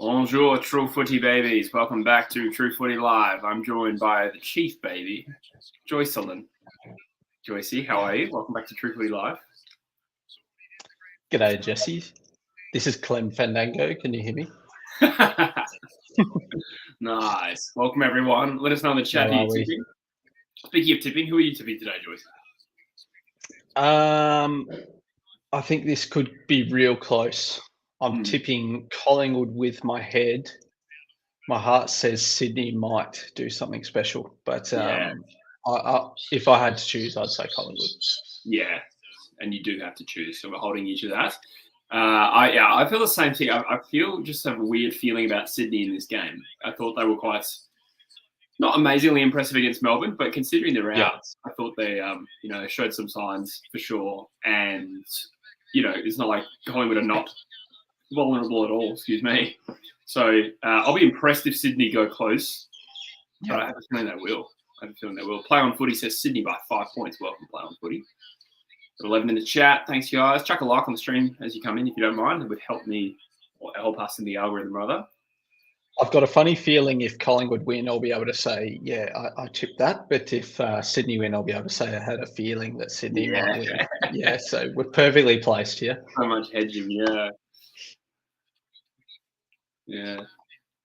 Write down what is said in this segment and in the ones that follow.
Bonjour, True Footy babies. Welcome back to True Footy Live. I'm joined by the chief baby, Joycelyn. Joycey, how are you? Welcome back to True Footy Live. G'day, Jesse. This is Clem Fandango. Can you hear me? Nice. Welcome, everyone. Let us know in the chat who you're tipping. Speaking of tipping, who are you tipping today, Joyce? I think this could be real close. I'm tipping Collingwood with my head. My heart says Sydney might do something special, but if I had to choose, I'd say Collingwood. Yeah, and you do have to choose, so we're holding you to that. I feel the same thing. I feel just a weird feeling about Sydney in this game. I thought they were quite not amazingly impressive against Melbourne, but considering the routes, I thought they showed some signs for sure. And it's not like Collingwood are not vulnerable at all. Excuse me. So I'll be impressed if Sydney go close, but I have a feeling they will. Play on Footy says Sydney by 5 points. Welcome, Play on Footy. 11 in the chat. Thanks, guys. Chuck a like on the stream as you come in if you don't mind. It would help me or help us in the algorithm, rather. I've got a funny feeling if Collingwood win, I'll be able to say, I tipped that. But if Sydney win, I'll be able to say I had a feeling that Sydney might win. Yeah, so we're perfectly placed here. So much hedging, yeah.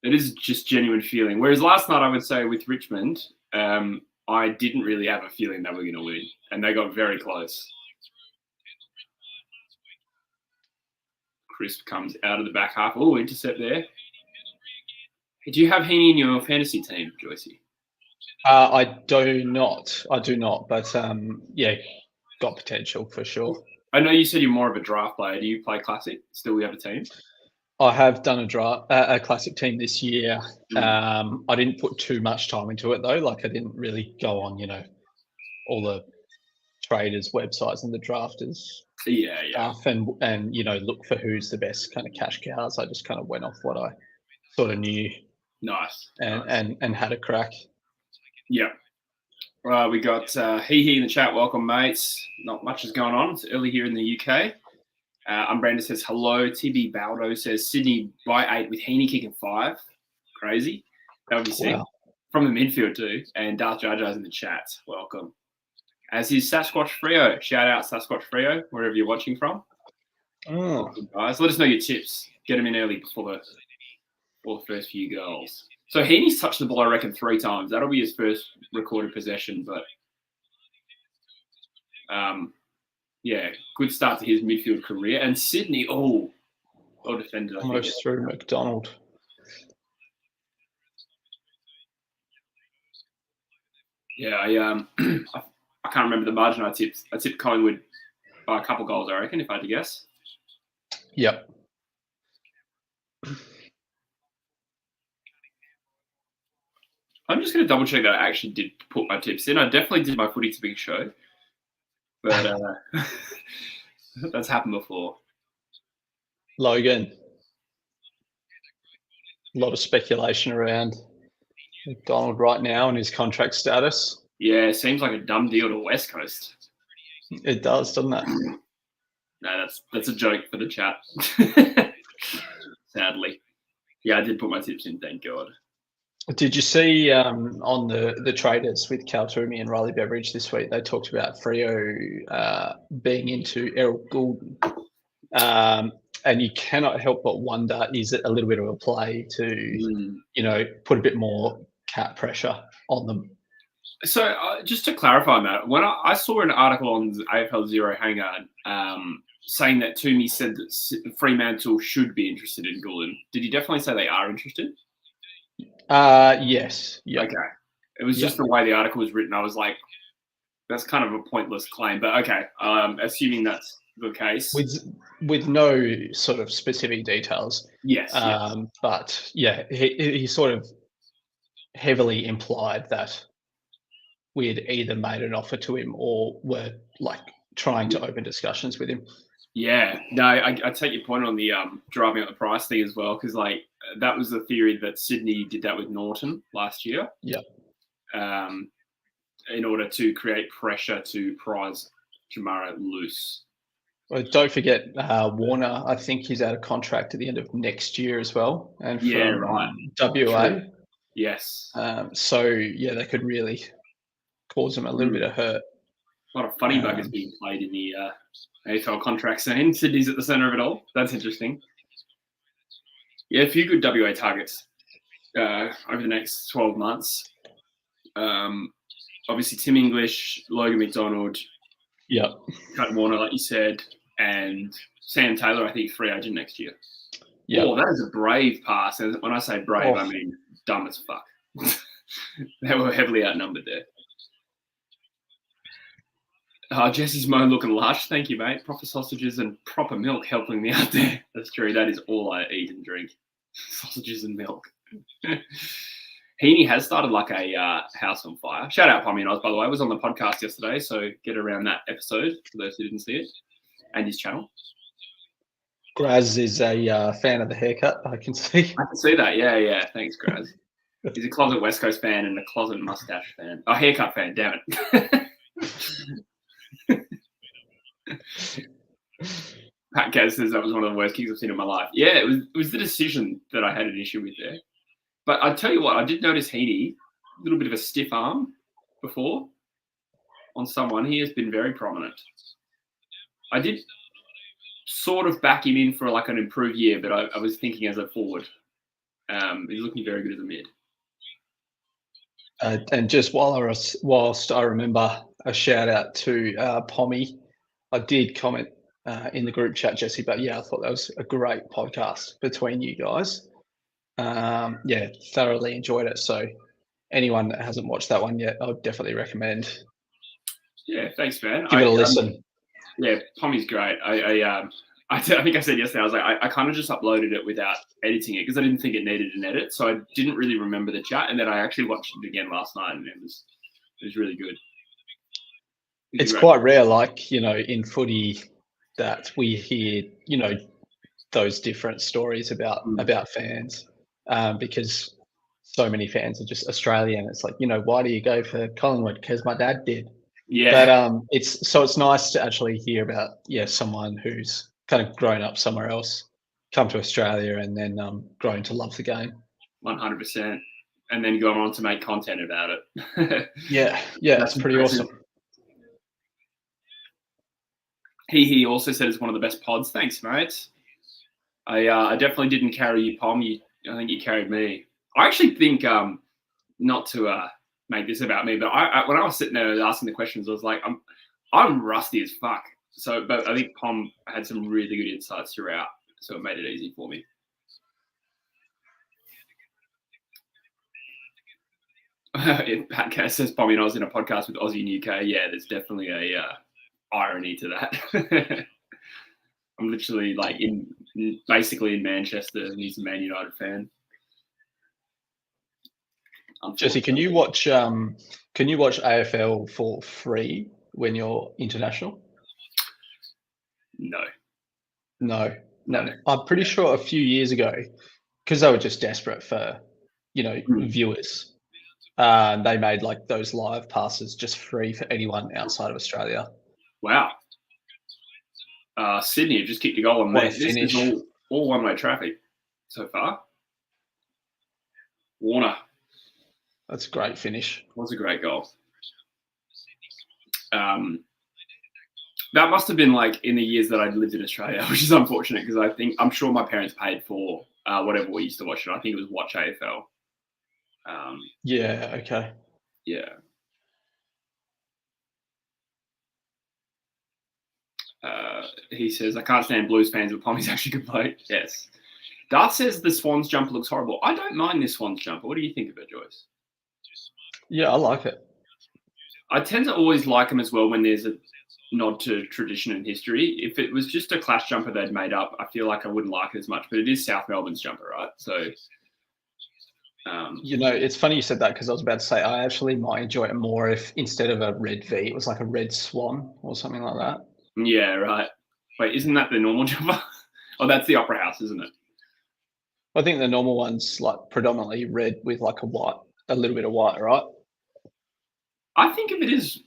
It is just genuine feeling. Whereas last night, I would say with Richmond, I didn't really have a feeling they were going to win, and they got very close. Crisp comes out of the back half. Oh, intercept there. Do you have Heaney in your fantasy team, Joycey? I do not, but got potential for sure. I know you said you're more of a draft player. Do you play Classic? Still, we have a team? I have done a Classic team this year. I didn't put too much time into it, though. Like, I didn't really go on, all the traders' websites and the drafters stuff and look for who's the best kind of cash cows. I just kind of went off what I sort of knew. Nice. And had a crack. Yeah. We got Hee in the chat. Welcome, mates. Not much is going on. It's early here in the UK. Umbranda says hello. TB Baldo says Sydney by 8 with Heaney kicking 5. Crazy. That would be sick. Wow. From the midfield too. And Darth Jar Jar's in the chat. Welcome. As is Sasquatch Frio. Shout out Sasquatch Frio, wherever you're watching from. Welcome, guys. Let us know your tips. Get them in early before the first few goals. So Heaney's touched the ball, I reckon, 3 times. That'll be his first recorded possession. But, good start to his midfield career. And Sydney, well defended. Almost through McDonald. Yeah, I can't remember the margin I tipped. I tipped Collingwood by a couple goals, I reckon, if I had to guess. Yep. I'm just going to double check that I actually did put my tips in. I definitely did my footy tipping show, but that's happened before. Logan, a lot of speculation around McDonald right now and his contract status. Yeah, it seems like a dumb deal to West Coast. It does, doesn't it? No, that's a joke for the chat. Sadly. Yeah, I did put my tips in, thank God. Did you see on the traders with Cal Toomey and Riley Beveridge this week, they talked about Freo being into Errol Goulden. And you cannot help but wonder, is it a little bit of a play to, put a bit more cap pressure on them? So just to clarify, Matt, when I saw an article on AFL Zero Hangar saying that Toomey said that Fremantle should be interested in Goulden, did he definitely say they are interested? Yes. Yep. Okay. It was just the way the article was written. I was like, that's kind of a pointless claim, but okay. Assuming that's the case. With no sort of specific details. Yes. But he sort of heavily implied that we had either made an offer to him or were like trying to open discussions with him. Yeah, no, I take your point on the driving up the price thing as well, because like that was the theory that Sydney did that with Norton last year. Yeah. In order to create pressure to prize Jamara loose. Well, don't forget Warner. I think he's out of contract at the end of next year as well, and Yeah, from right. WA. True. Yes. So yeah, that could really cause him a little bit of hurt. A lot of funny buggers being played in the AFL contract scene. Sydney's at the centre of it all. That's interesting. Yeah, a few good WA targets over the next 12 months. Obviously, Tim English, Logan McDonald, Cut Warner, like you said, and Sam Taylor, I think, free agent next year. Yeah. Oh, that is a brave pass. And when I say brave, I mean dumb as fuck. They were heavily outnumbered there. Jesse's Mo looking lush. Thank you, mate. Proper sausages and proper milk helping me out there. That's true. That is all I eat and drink. Sausages and milk. Heaney has started like a house on fire. Shout out Pommy and Oz, by the way. I was on the podcast yesterday, so get around that episode for those who didn't see it, and his channel. Graz is a fan of the haircut, I can see. I can see that. Yeah. Thanks, Graz. He's a closet West Coast fan and a closet mustache fan. Oh, haircut fan, damn it. Pat Gaz says that was one of the worst kicks I've seen in my life. Yeah, it was the decision that I had an issue with there. But I tell you what, I did notice Heaney, a little bit of a stiff arm before on someone. He has been very prominent. I did sort of back him in for like an improved year, but I was thinking as a forward. He's looking very good as a mid. And just whilst I remember a shout out to Pommy, I did comment in the group chat, Jesse, but yeah, I thought that was a great podcast between you guys. Yeah, thoroughly enjoyed it. So anyone that hasn't watched that one yet, I would definitely recommend. Yeah, thanks, man. Give it a listen. Yeah, Pommy's great. I think I said yesterday, I was like, I kind of just uploaded it without editing it because I didn't think it needed an edit. So I didn't really remember the chat. And then I actually watched it again last night and it was really good. It's quite rare, like, in footy that we hear, those different stories about fans because so many fans are just Australian. It's like, why do you go for Collingwood? Because my dad did. Yeah. But it's nice to actually hear about, someone who's kind of grown up somewhere else, come to Australia and then grown to love the game. 100%. And then gone on to make content about it. Yeah, that's pretty awesome. He also said it's one of the best pods. Thanks, mate. I definitely didn't carry you, Pom. I think you carried me. I actually think, not to make this about me, but when I was sitting there asking the questions, I was like, I'm rusty as fuck. So, but I think Pom had some really good insights throughout, so it made it easy for me. Pat Cass says Pommy and I was in a podcast with Aussie and UK. Yeah, there's definitely a irony to that. I'm literally like basically in Manchester, and he's a Man United fan. Jesse, can you watch AFL for free when you're international? No. I'm pretty sure a few years ago, because they were just desperate for, viewers. They made like those live passes just free for anyone outside of Australia. Wow. Sydney have just kicked a goal on that. This is all one-way traffic so far. Warner. That's a great finish. Was a great goal. That must have been like in the years that I'd lived in Australia, which is unfortunate because I'm sure my parents paid for whatever we used to watch it. I think it was Watch AFL. Yeah. Okay. Yeah. He says, I can't stand Blues fans, but Pommy's actually a good bloke. Yes. Darth says the Swans jumper looks horrible. I don't mind this Swans jumper. What do you think of it, Joyce? Yeah, I like it. I tend to always like them as well when there's a nod to tradition and history. If it was just a Clash jumper they'd made up, I feel like I wouldn't like it as much. But it is South Melbourne's jumper, right? So, it's funny you said that because I was about to say I actually might enjoy it more if instead of a red V, it was like a red swan or something like that. Yeah, right. Wait, isn't that the normal jumper? Oh, that's the Opera House, isn't it? I think the normal one's like predominantly red with like a little bit of white, right? I think if it is,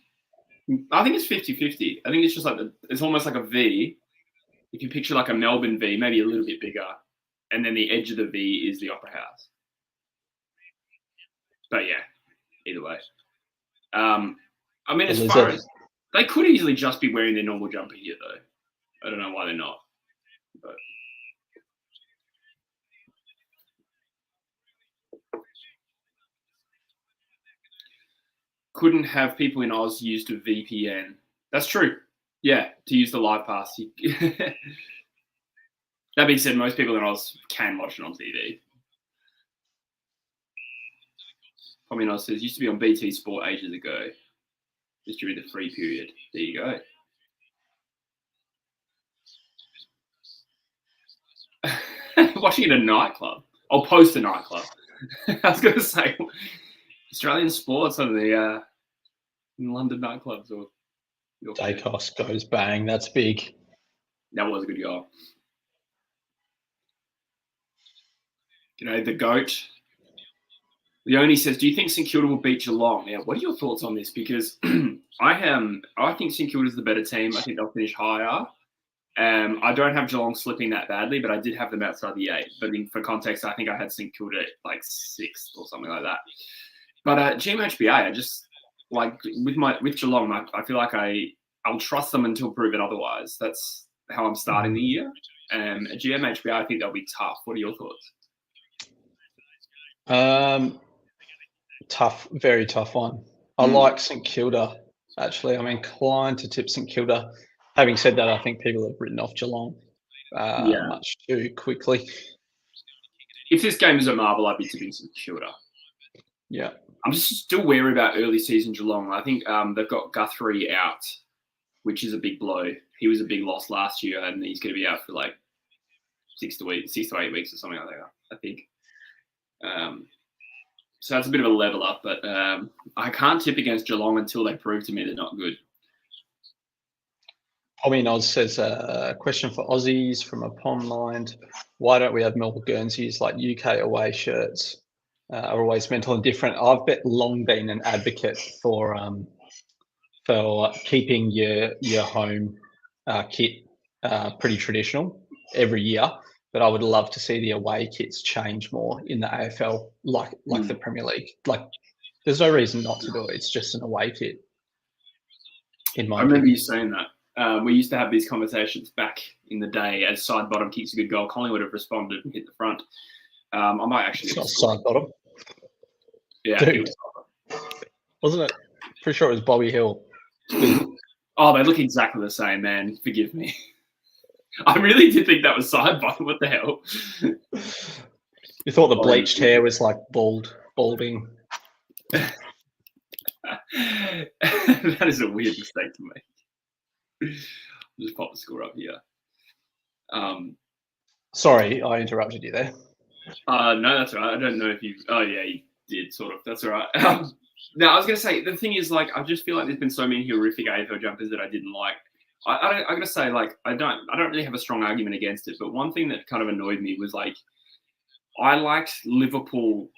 I think it's 50-50. I think it's just like it's almost like a V if you picture like a Melbourne V, maybe a little bit bigger, and then the edge of the V is the Opera House. But yeah, either way. I mean, as far as they could easily just be wearing their normal jumper here, though. I don't know why they're not. But couldn't have people in Oz used a VPN. That's true. Yeah, to use the live pass. That being said, most people in Oz can watch it on TV. Tommy Oz says, used to be on BT Sport ages ago, just during the free period. There you go. Watching it at a nightclub. I'll post a nightclub. I was going to say, Australian sports on the in London nightclubs. Or Dacos goes bang. That's big. That was a good goal. You know, the GOAT. Leone says, do you think St Kilda will beat Geelong? Now, what are your thoughts on this? Because I think St Kilda's the better team. I think they'll finish higher. I don't have Geelong slipping that badly, but I did have them outside the 8. But for context, I think I had St Kilda like 6th or something like that. But GMHBA, I just like with Geelong, I feel like I'll trust them until proven otherwise. That's how I'm starting the year. At GMHBA, I think they'll be tough. What are your thoughts? Tough, very tough one. I like St Kilda, actually. I'm inclined to tip St Kilda. Having said that, I think people have written off Geelong much too quickly. If this game is at Marvel, I'd be tipping St Kilda. Yeah. I'm just still wary about early season Geelong. I think they've got Guthrie out, which is a big blow. He was a big loss last year, and he's going to be out for like 6 to 8 weeks or something like that, I think. So that's a bit of a level up, but I can't tip against Geelong until they prove to me they're not good. Tommy Oz says a question for Aussies from a pond mind. Why don't we have Melbourne Guernseys like UK away shirts? Are always mental and different. I've long been an advocate for keeping your home kit pretty traditional every year. But I would love to see the away kits change more in the AFL, like the Premier League. Like, there's no reason not to do it. It's just an away kit. I remember you saying that. We used to have these conversations back in the day. As side bottom kicks a good goal, Collingwood have responded and hit the front. I might actually. It's not side bottom. Yeah, dude, wasn't it? Pretty sure it was Bobby Hill. Oh, they look exactly the same, man. Forgive me. I really did think that was side bottom. What the hell? You thought the bleached hair was like balding. That is a weird mistake to make. I'll just pop the score up here. Sorry, I interrupted you there. No, that's all right. I don't know if you. Oh, yeah, you did sort of. That's all right. No, I was going to say the thing is, like, I just feel like there's been so many horrific AFL jumpers that I didn't like. I got to say, like, I don't really have a strong argument against it. But one thing that kind of annoyed me was, like, I liked Liverpool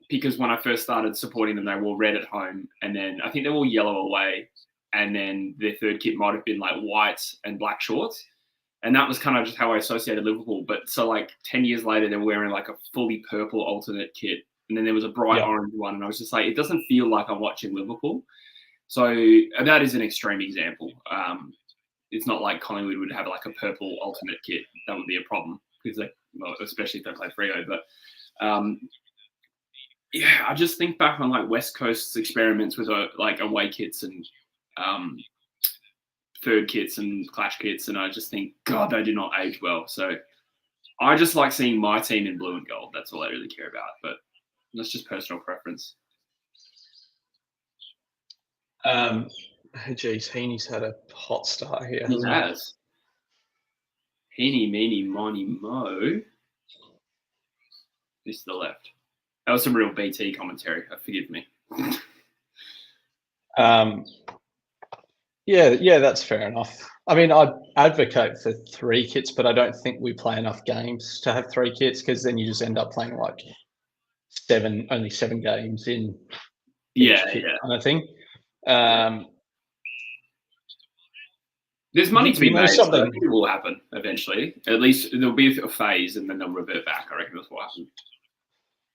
because when I first started supporting them, they wore red at home, and then I think they wore yellow away, and then their third kit might have been like white and black shorts, and that was kind of just how I associated Liverpool. But so like 10 years later, they're wearing like a fully purple alternate kit, and then there was a bright orange one, and I was just like, it doesn't feel like I'm watching Liverpool. So that is an extreme example. It's not like Collingwood would have like a purple alternate kit. That would be a problem because especially if they play Freo. But yeah, I just think back on like West Coast's experiments with like away kits and third kits and clash kits, and I just think, God, they do not age well. So I just like seeing my team in blue and gold. That's all I really care about. But that's just personal preference. Geez, Heaney's had a hot start here. He has. Heaney, meeny, miny, mo. This to the left. That was some real BT commentary. Forgive me. Yeah, that's fair enough. I mean, I'd advocate for 3 kits, but I don't think we play enough games to have 3 kits because then you just end up playing like only 7 games in each kit kind of thing. There's money to be You know made, so I something? think it will happen eventually. At least there'll be a phase and then they'll revert back. I reckon that's what happens.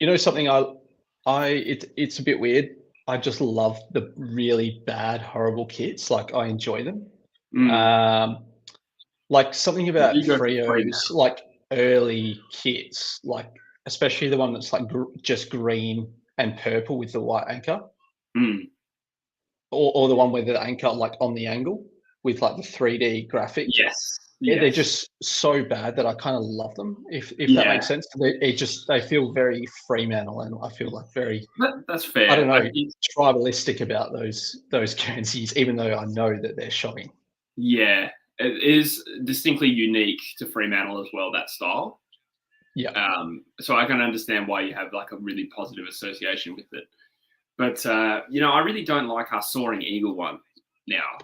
You know something? It's a bit weird. I just love the really bad, horrible kits. Like I enjoy them. Like something about You go for free Freo's like early kits, like especially the one that's like just green and purple with the white anchor, now. or the one with the anchor like on the angle with like the 3D graphic. Yes. They're Yes. just so bad that I kind of love them. If that Yeah. makes sense, they feel very Fremantle, and I feel like very, That's fair. I don't know, Like, tribalistic about those Guernseys, even though I know that they're shocking. yeah, it is distinctly unique to Fremantle as well, that style. Yeah. So I can understand why you have like a really positive association with it. But I really don't like our Soaring Eagle one now.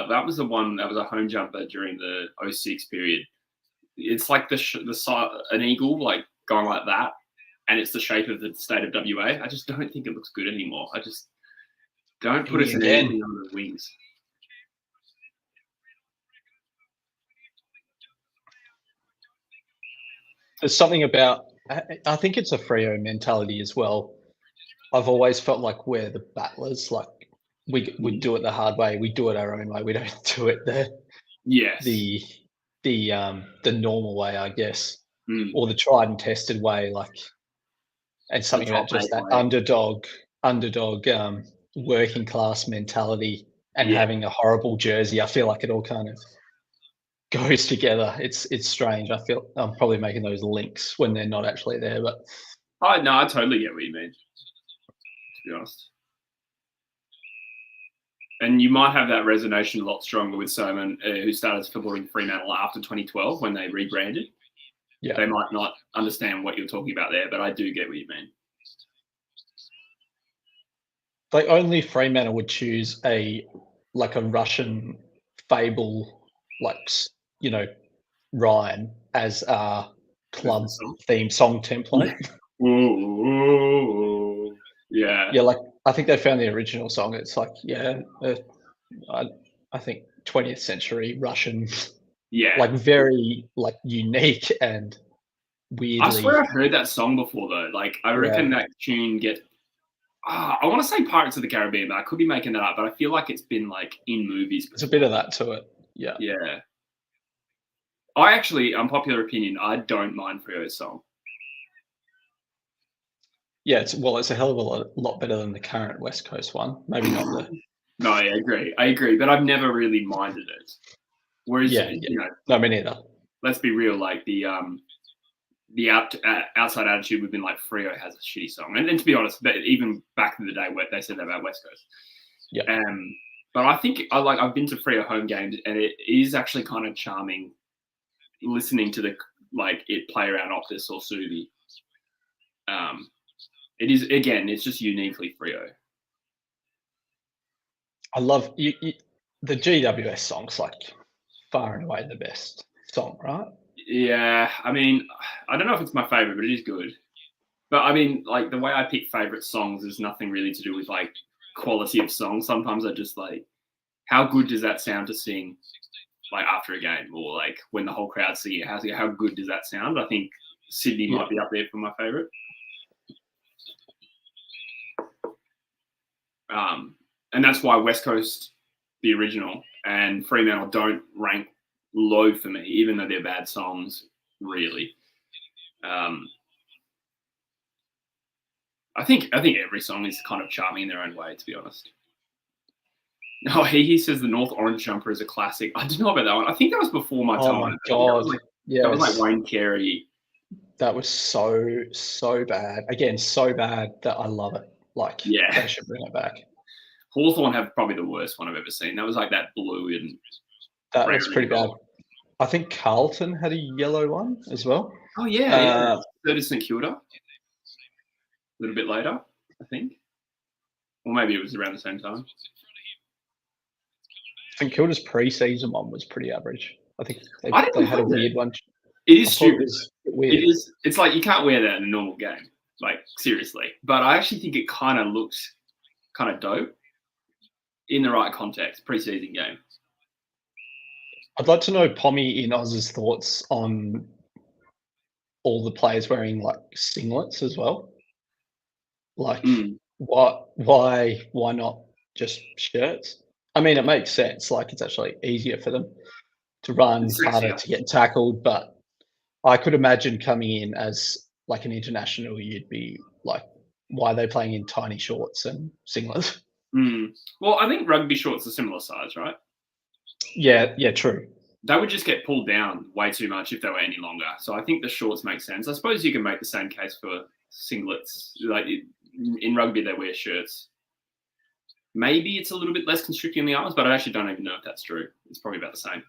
That was the one that was a home jumper during the 06 period. It's like an eagle like going like that, and it's the shape of the state of WA. I just don't think it looks good anymore. I just don't put us in anything under the wings. There's something about, I think it's a Freo mentality as well. I've always felt like we're the battlers. Like we do it the hard way. We do it our own way. We don't do it Yes. the normal way, I guess, Mm. or the tried and tested way. Like, and something about just that underdog, working class mentality and having a horrible jersey. I feel like it all kind of goes together. It's strange. I feel I'm probably making those links when they're not actually there, but Oh no, I totally get what you mean. To be honest, and you might have that resonation a lot stronger with Simon, who started supporting Fremantle after 2012 when they rebranded. yeah, They might not understand what you're talking about there, but I do get what you mean. like only Fremantle would choose a Russian fable, like rhyme as a club theme song template. Ooh, yeah. Yeah, like I think they found the original song. It's like I think 20th century Russian, Yeah. like very like unique and weirdly. I swear I've heard that song before though. Like I reckon that tune gets. I want to say Pirates of the Caribbean, but I could be making that up. But I feel like it's been like in movies before. There's a bit of that to it. Yeah. Yeah. I actually, unpopular opinion, I don't mind Freo's song. Yeah, it's a hell of a lot better than the current West Coast one. Maybe not the. No, I agree, but I've never really minded it. Whereas, no, me neither. Let's be real, like the outside attitude we've been like Freo has a shitty song, and to be honest, even back in the day, they said that about West Coast. Yeah. But I think I've been to Freo home games, and it is actually kind of charming listening to it play around Optus or Subi. It is, again, it's just uniquely Freo. I love the GWS songs, like far and away the best song, right? Yeah, I mean, I don't know if it's my favorite, but it is good. But I mean, like the way I pick favorite songs is nothing really to do with like quality of song. Sometimes I just like, how good does that sound to sing like after a game, or like when the whole crowd's singing? How good does that sound? I think Sydney might be up there for my favorite. And that's why West Coast, the original, and Fremantle don't rank low for me, even though they're bad songs, really. I think every song is kind of charming in their own way, to be honest. Oh, he says the North Orange Jumper is a classic. I didn't know about that one. I think that was before my time. Oh my god! That was like Wayne Carey. That was so bad. Again, so bad that I love it. Like, they should bring it back. Hawthorn have probably the worst one I've ever seen. That was like that blue and that was pretty bad. I think Carlton had a yellow one as well. Oh yeah. Third is St Kilda. A little bit later, I think, or maybe it was around the same time. St Kilda's pre-season one was pretty average. I think they had a weird one. It is stupid. Weird. It is. It's like you can't wear that in a normal game, like seriously. But I actually think it kind of looks kind of dope in the right context, pre-season game. I'd like to know Pommy in Oz's thoughts on all the players wearing like singlets as well. Like, why not just shirts? I mean, it makes sense. Like, it's actually easier for them to run, It's harder sexier. to get tackled. But I could imagine coming in as like an international, you'd be like, why are they playing in tiny shorts and singlets? Well, I think rugby shorts are similar size, right? Yeah, true. They would just get pulled down way too much if they were any longer. So I think the shorts make sense. I suppose you can make the same case for singlets. Like in rugby, they wear shirts. Maybe it's a little bit less constricting in the arms, but I actually don't even know if that's true. It's probably about the same.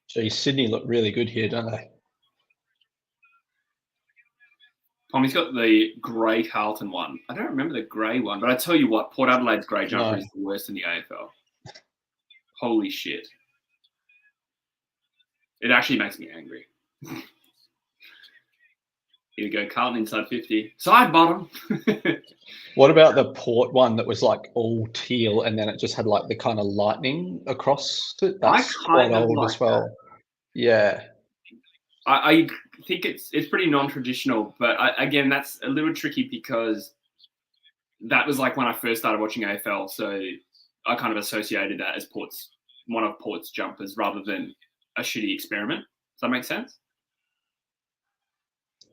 Gee, Sydney look really good here, don't they? Tommy's got the grey Carlton one. I don't remember the grey one, but I tell you what, Port Adelaide's grey jumper is the worst in the AFL. Holy shit. It actually makes me angry. Here we go, Carlton inside 50. Side bottom. What about the Port one that was like all teal and then it just had like the kind of lightning across it? That's quite old like as well. That. Yeah. I think it's pretty non-traditional, but again, that's a little tricky because that was like when I first started watching AFL, so I kind of associated that as one of Port's jumpers rather than a shitty experiment. Does that make sense?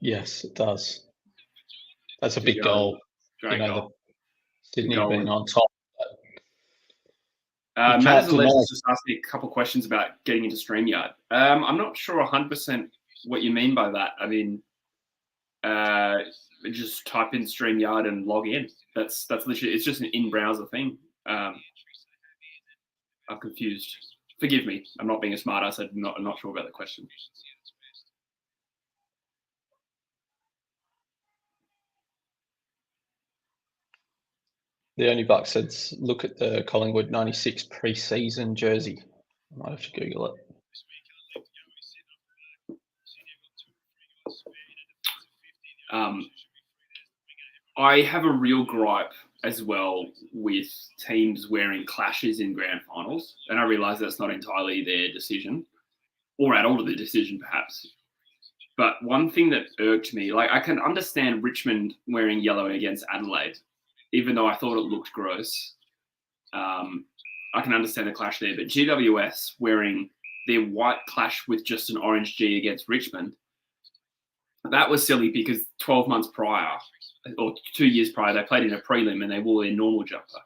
Yes, it does. That's a big goal. Great goal. Sydney have been on top. Matt is just asked me a couple of questions about getting into StreamYard. I'm not sure 100% what you mean by that. I mean, just type in StreamYard and log in. That's literally, it's just an in-browser thing. I'm confused. Forgive me. I'm not being a smart ass. I'm not sure about the question. The only buck said, look at the Collingwood 96 pre-season jersey. I might have to Google it. I have a real gripe as well with teams wearing clashes in grand finals, and I realise that's not entirely their decision, or at all of the decision perhaps. But one thing that irked me, like I can understand Richmond wearing yellow against Adelaide, even though I thought it looked gross. I can understand the clash there, but GWS wearing their white clash with just an orange G against Richmond, that was silly because 12 months prior, or 2 years prior, they played in a prelim and they wore their normal jumper.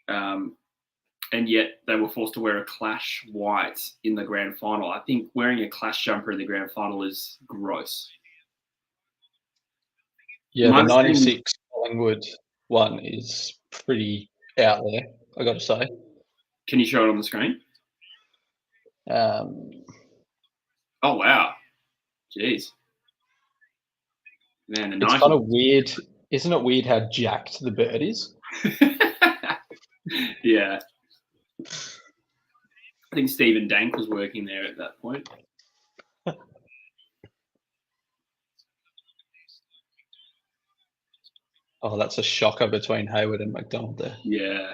And yet they were forced to wear a clash white in the grand final. I think wearing a clash jumper in the grand final is gross. Yeah, the 96 Collingwood one is pretty out there, I got to say. Can you show it on the screen? Oh, wow. Jeez. Man, it's kind of weird. Isn't it weird how jacked the bird is? Yeah. I think Stephen Dank was working there at that point. Oh, that's a shocker between Hayward and McDonald there. Yeah.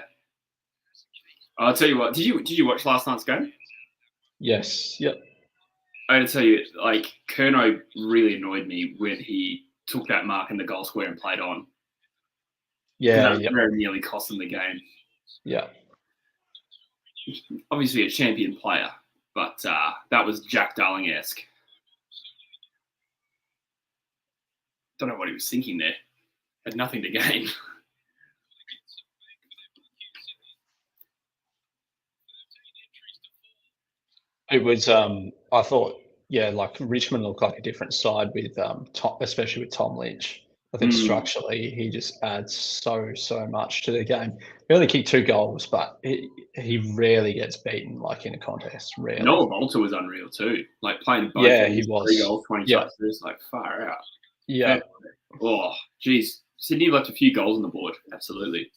I'll tell you what. Did you watch last night's game? Yes. Yep. I got to tell you, like, Curnow really annoyed me when he took that mark in the goal square and played on. Yeah. That very nearly cost them the game. Yeah. Obviously a champion player, but that was Jack Darling-esque. Don't know what he was thinking there. Had nothing to gain. It was, I thought, yeah, like Richmond looked like a different side with especially with Tom Lynch. I think structurally he just adds so much to the game. He only kicked 2 goals, but he rarely gets beaten like in a contest. Rarely. Noah Bolter was unreal too. Like playing both. Yeah, he was. 3 goals, 20 touches, like far out. Yeah. Oh, geez. Sydney left a few goals on the board. Absolutely.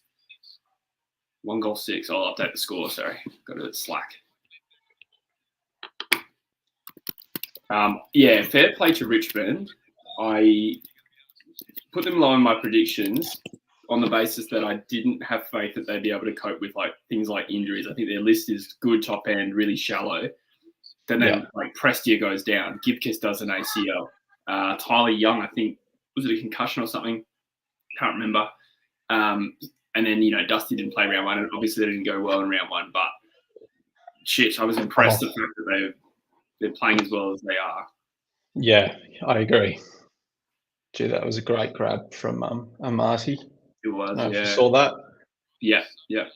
1 goal 6. I'll update the score. Sorry, got a bit slack. Yeah, fair play to Richmond. I put them low in my predictions, on the basis that I didn't have faith that they'd be able to cope with like things like injuries. I think their list is good top end, really shallow. Then like Prestia goes down, Gibkiss does an ACL. Tyler Young, I think, was it a concussion or something? Can't remember. And then, Dusty didn't play round one, and obviously they didn't go well in round one. But shit, I was impressed at the fact that they're playing as well as they are. Yeah, I agree. Gee, that was a great grab from Amati. It was, If yeah. you saw that? Yeah. Yeah,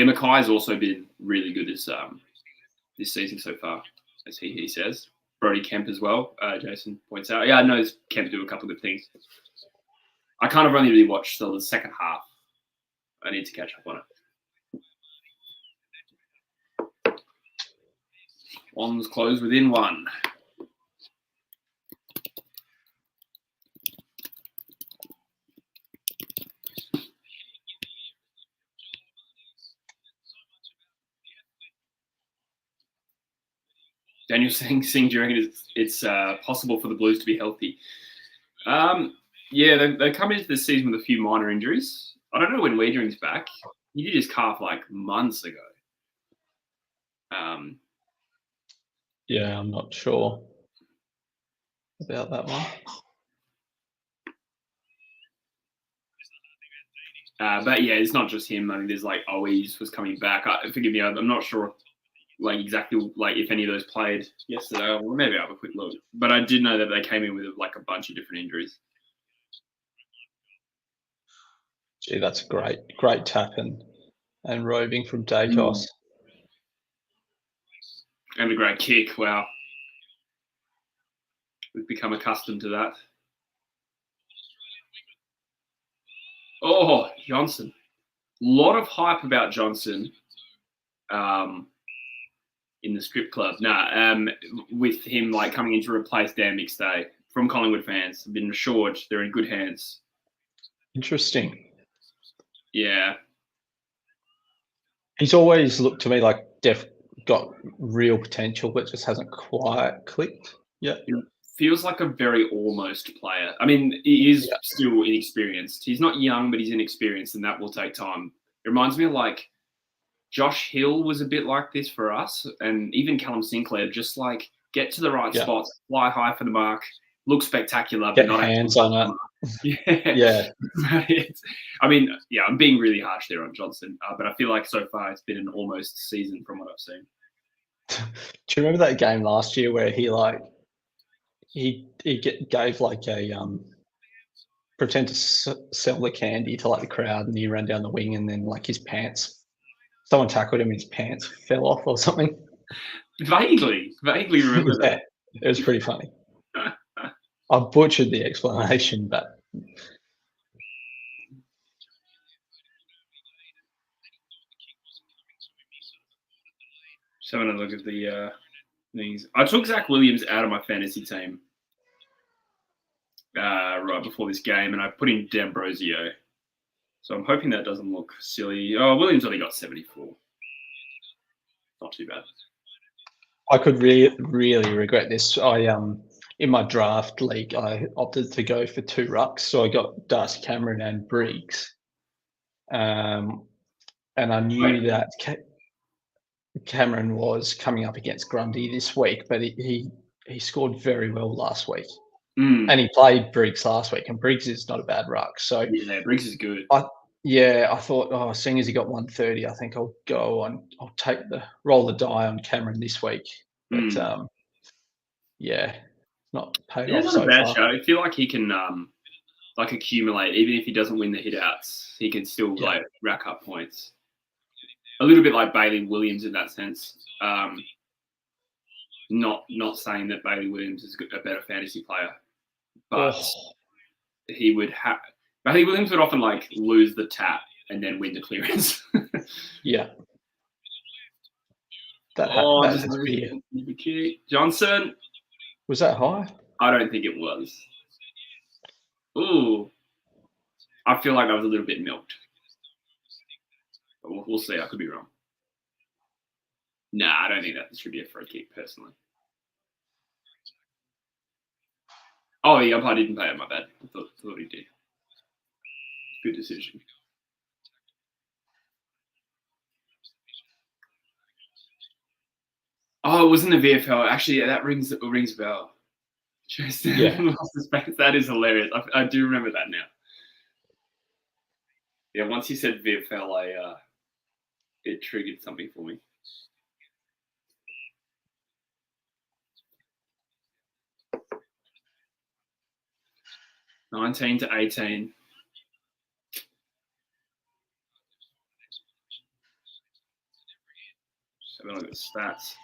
Mackay's also been really good this season so far, as he says. Brody Kemp as well, Jason points out. Yeah, I know Kemp do a couple of good things. I kind of only really watched the second half. I need to catch up on it. One's closed within one. Daniel Singh, do you reckon it's possible for the Blues to be healthy? Yeah, they come into the season with a few minor injuries. I don't know when Wiedering's back. He did his calf like months ago. Yeah, I'm not sure about that one. But yeah, it's not just him. I mean, there's like Owies was coming back. Forgive me, I'm not sure like exactly like if any of those played yesterday. Or maybe I'll have a quick look. But I did know that they came in with like a bunch of different injuries. Gee, that's a great tap and roving from Dacos. And a great kick. Wow. We've become accustomed to that. Oh, Johnson. A lot of hype about Johnson in the strip club. With him like coming in to replace Dan McStay from Collingwood fans. I've been assured they're in good hands. Interesting. Yeah. He's always looked to me like got real potential, but just hasn't quite clicked yet. He feels like a very almost player. I mean, he is still inexperienced. He's not young, but he's inexperienced, and that will take time. It reminds me of like Josh Hill was a bit like this for us, and even Callum Sinclair, just like get to the right spots, fly high for the mark, look spectacular, get but not hands on it. Yeah. I mean, yeah, I'm being really harsh there on Johnson, but I feel like so far it's been an almost season from what I've seen. Do you remember that game last year where he gave like a pretend to sell the candy to like the crowd, and he ran down the wing, and then like his pants, someone tackled him, and his pants fell off or something. Vaguely remember that. It was pretty funny. I butchered the explanation, but just having a look at the things. I took Zach Williams out of my fantasy team right before this game, and I put in D'Ambrosio. So I'm hoping that doesn't look silly. Oh, Williams only got 74. Not too bad. I could really regret this. In my draft league, I opted to go for 2 rucks, so I got Darcy Cameron and Briggs, and I knew that Cameron was coming up against Grundy this week, but he scored very well last week, and he played Briggs last week, and Briggs is not a bad ruck. So yeah, Briggs is good. I thought, seeing as he got 130, I think I'll go and I'll roll the die on Cameron this week. But not paid off so far. Not a bad show. I feel like he can like accumulate, even if he doesn't win the hit-outs, he can still like rack up points. A little bit like Bailey Williams in that sense. Not saying that Bailey Williams is a better fantasy player, but he would have. Bailey Williams would often like lose the tap and then win the clearance. Yeah. That's weird. Johnson. Was that high? I don't think it was. Ooh. I feel like that was a little bit milked. But we'll see. I could be wrong. Nah, I don't think that should be a free kick, personally. Oh, the umpire didn't pay it. My bad. I thought he did. Good decision. Oh, it wasn't the VFL. Actually, yeah, that rings a bell. Yeah. That is hilarious. I do remember that now. Yeah, once you said VFL, it triggered something for me. $19 to 18. Just have a look at the stats.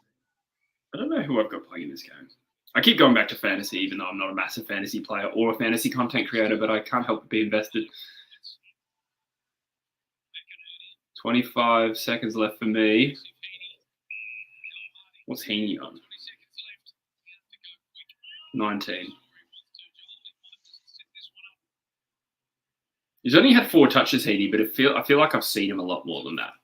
I don't know who I've got playing in this game. I keep going back to fantasy, even though I'm not a massive fantasy player or a fantasy content creator, but I can't help but be invested. 25 seconds left for me. What's Heaney on? 19. He's only had 4 touches, Heaney, but I feel like I've seen him a lot more than that.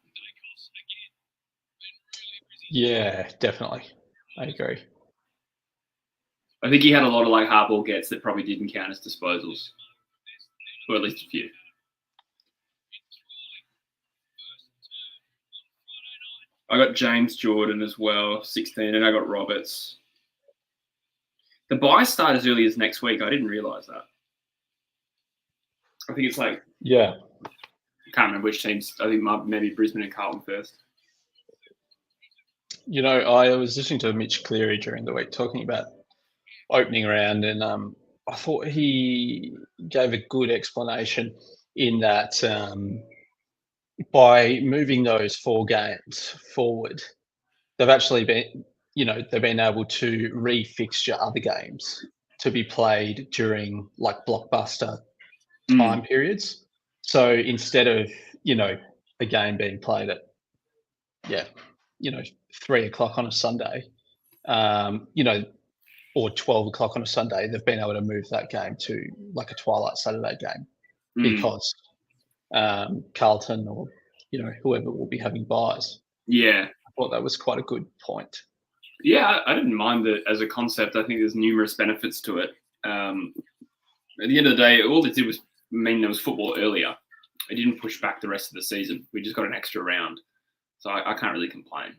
Yeah, definitely. I agree. I think he had a lot of like hardball gets that probably didn't count as disposals, or at least a few. I got James Jordan as well, 16, and I got Roberts. The buy start as early as next week. I didn't realise that. I think it's like, Yeah. I can't remember which teams. I think maybe Brisbane and Carlton first. You know, I was listening to Mitch Cleary during the week talking about opening round, and I thought he gave a good explanation in that by moving those 4 games forward, they've actually been, they've been able to refixture other games to be played during like blockbuster time periods. So instead of, a game being played at, 3 o'clock on a Sunday, or 12 o'clock on a Sunday, they've been able to move that game to like a twilight Saturday game because Carlton or, whoever will be having buys. Yeah. I thought that was quite a good point. Yeah, I didn't mind it as a concept. I think there's numerous benefits to it. At the end of the day, all it did was mean there was football earlier. It didn't push back the rest of the season. We just got an extra round. So I can't really complain.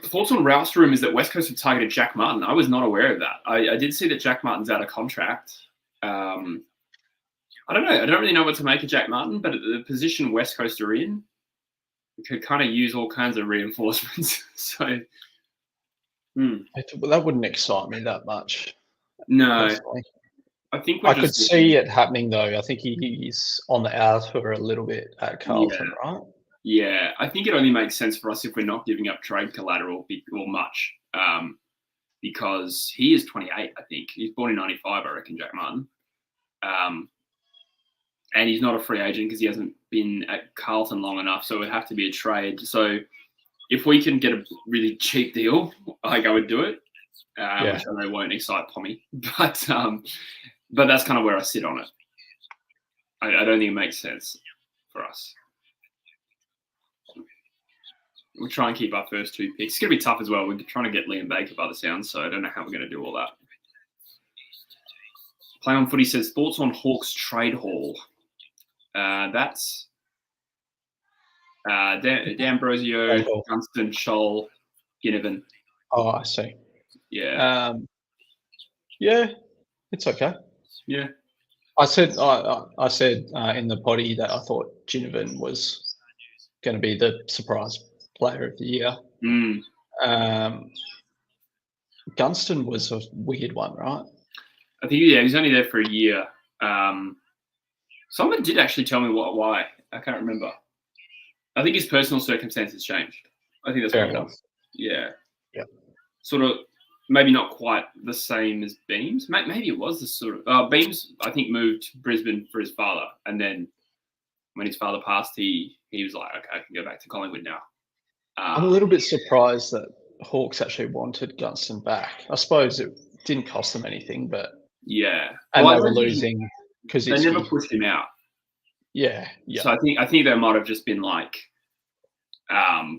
Thoughts on Rouse Room is that West Coast have targeted Jack Martin. I was not aware of that. I did see that Jack Martin's out of contract. I don't know. I don't really know what to make of Jack Martin, but at the position West Coast are in, we could kind of use all kinds of reinforcements. So, That wouldn't excite me that much. No. Personally. I think I could see it happening, though. I think he's on the outer a little bit at Carlton, right? Yeah, I think it only makes sense for us if we're not giving up trade collateral or much, because he is 28, I think. He's born in 95, I reckon, Jack Martin. And he's not a free agent because he hasn't been at Carlton long enough, so it would have to be a trade. So if we can get a really cheap deal, I would do it, which I know won't excite Pommy. But that's kind of where I sit on it. I don't think it makes sense for us. We'll try and keep our first 2 picks. It's going to be tough as well. We're trying to get Liam Baker by the sounds, so I don't know how we're going to do all that. Play on Footy says, thoughts on Hawks trade haul? That's D'Ambrosio, Gunston, Scholl, Ginnivan. Oh, I see. Yeah. Yeah, it's okay. Yeah. I said in the potty that I thought Ginnivan was going to be the surprise player of the year. Gunston was a weird one, right? I think he's only there for a year. Someone did actually tell me why. I can't remember. I think his personal circumstances changed. I think that's fair enough. Yeah. Yeah. Sort of, maybe not quite the same as Beams. Maybe it was the sort of Beams. I think moved to Brisbane for his father, and then when his father passed, he was like, okay, I can go back to Collingwood now. I'm a little bit surprised that Hawks actually wanted Gunston back. I suppose it didn't cost them anything, but yeah, and they were losing because they never pushed him out. Yeah. So I think they might have just been like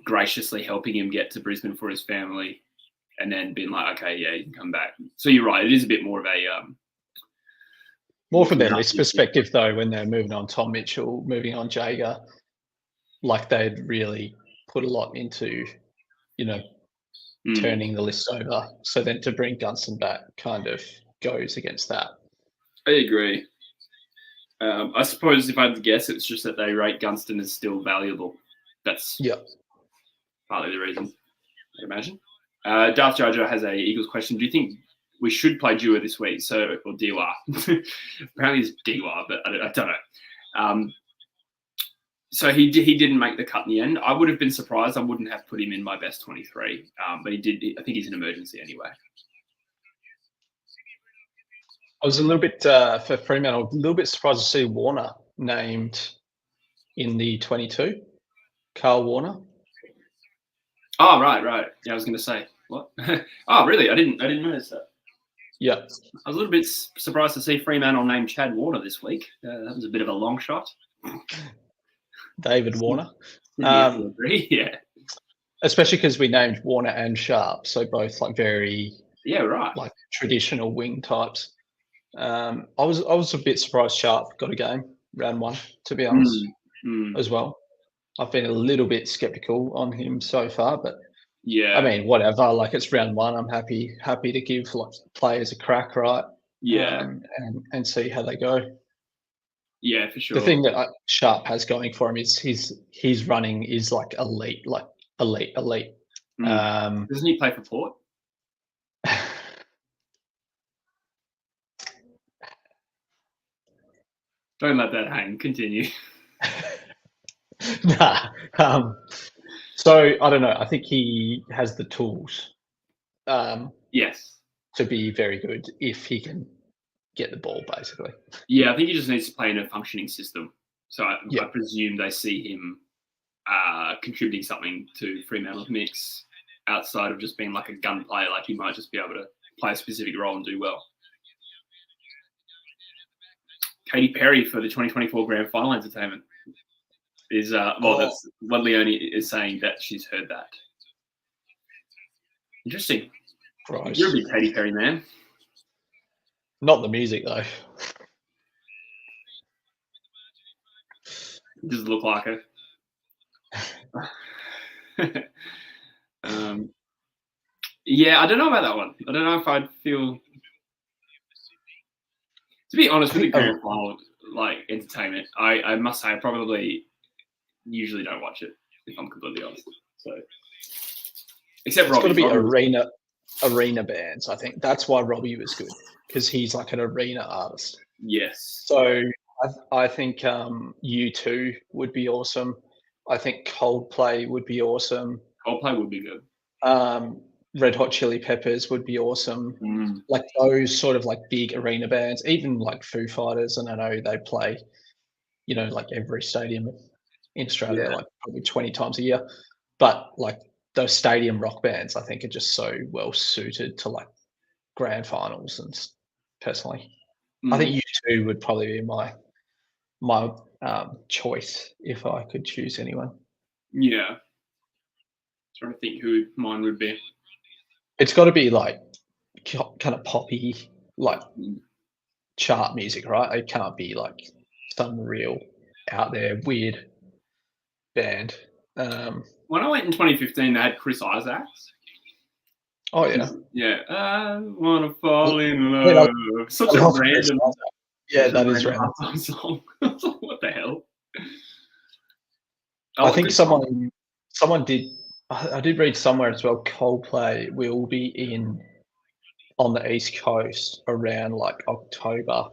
graciously helping him get to Brisbane for his family, and then being like, okay, yeah, you can come back. So you're right. It is a bit more of a more from their list perspective, though, when they're moving on Tom Mitchell, moving on Jager, like they'd really put a lot into, turning the list over. So then to bring Gunston back kind of goes against that. I agree. I suppose if I had to guess, it's just that they rate Gunston as still valuable. That's partly the reason, I'd imagine. Darth Jar Jar has a Eagles question. Do you think we should play Dewar this week? Or Dewar? Apparently it's Dewar, but I don't know. So he didn't make the cut in the end. I would have been surprised. I wouldn't have put him in my best 23, but he did. I think he's an emergency anyway. I was a little bit for Fremantle, a little bit surprised to see Warner named in the 22. Carl Warner. Oh, right. Yeah, I was going to say what? Oh, really? I didn't notice that. Yeah, I was a little bit surprised to see Fremantle name Chad Warner this week. That was a bit of a long shot. David Warner. Yeah. Especially because we named Warner and Sharp, so both like very like traditional wing types. I was a bit surprised Sharp got a game round 1, to be honest, as well. I've been a little bit skeptical on him so far, but yeah, I mean, whatever. Like it's round 1. I'm happy to give like players a crack, right? Yeah, and see how they go. Yeah, for sure. The thing that Sharp has going for him is his running is like elite. Doesn't he play for Port? Don't let that hang. Continue. Nah. So I don't know. I think he has the tools. Yes. To be very good if he can get the ball, basically. Yeah, I think he just needs to play in a functioning system. So I presume they see him contributing something to Fremantle's mix outside of just being like a gun player. Like he might just be able to play a specific role and do well. Katy Perry for the 2024 Grand Final entertainment is that's what Leonie is saying, that she's heard that. Interesting. Gross. You're a big Katy Perry man. Not the music though. Does it look like it? Yeah, I don't know about that one. I don't know if I'd feel. To be honest, with the Grand Final like entertainment, I must say I probably usually don't watch it, if I'm completely honest. So, except Robbie. It's got to be arena bands. I think that's why Robbie was good, because he's like an arena artist. Yes. So I think U2 would be awesome. I think Coldplay would be awesome. Coldplay would be good. Red Hot Chili Peppers would be awesome. Like those sort of like big arena bands, even like Foo Fighters. And I know they play, like every stadium in Australia, like probably 20 times a year. But like those stadium rock bands, I think are just so well suited to like grand finals. And personally, I think U2 would probably be my choice if I could choose anyone. Yeah. Trying to think who mine would be. It's got to be like kind of poppy, like chart music, right? It can't be like some real out there weird band. When I went in 2015, they had Chris Isaacs. Oh yeah, yeah. I wanna fall in love. Such a random. Yeah, that is random song. What the hell? I think someone did. I did read somewhere as well. Coldplay will be on the East Coast around like October,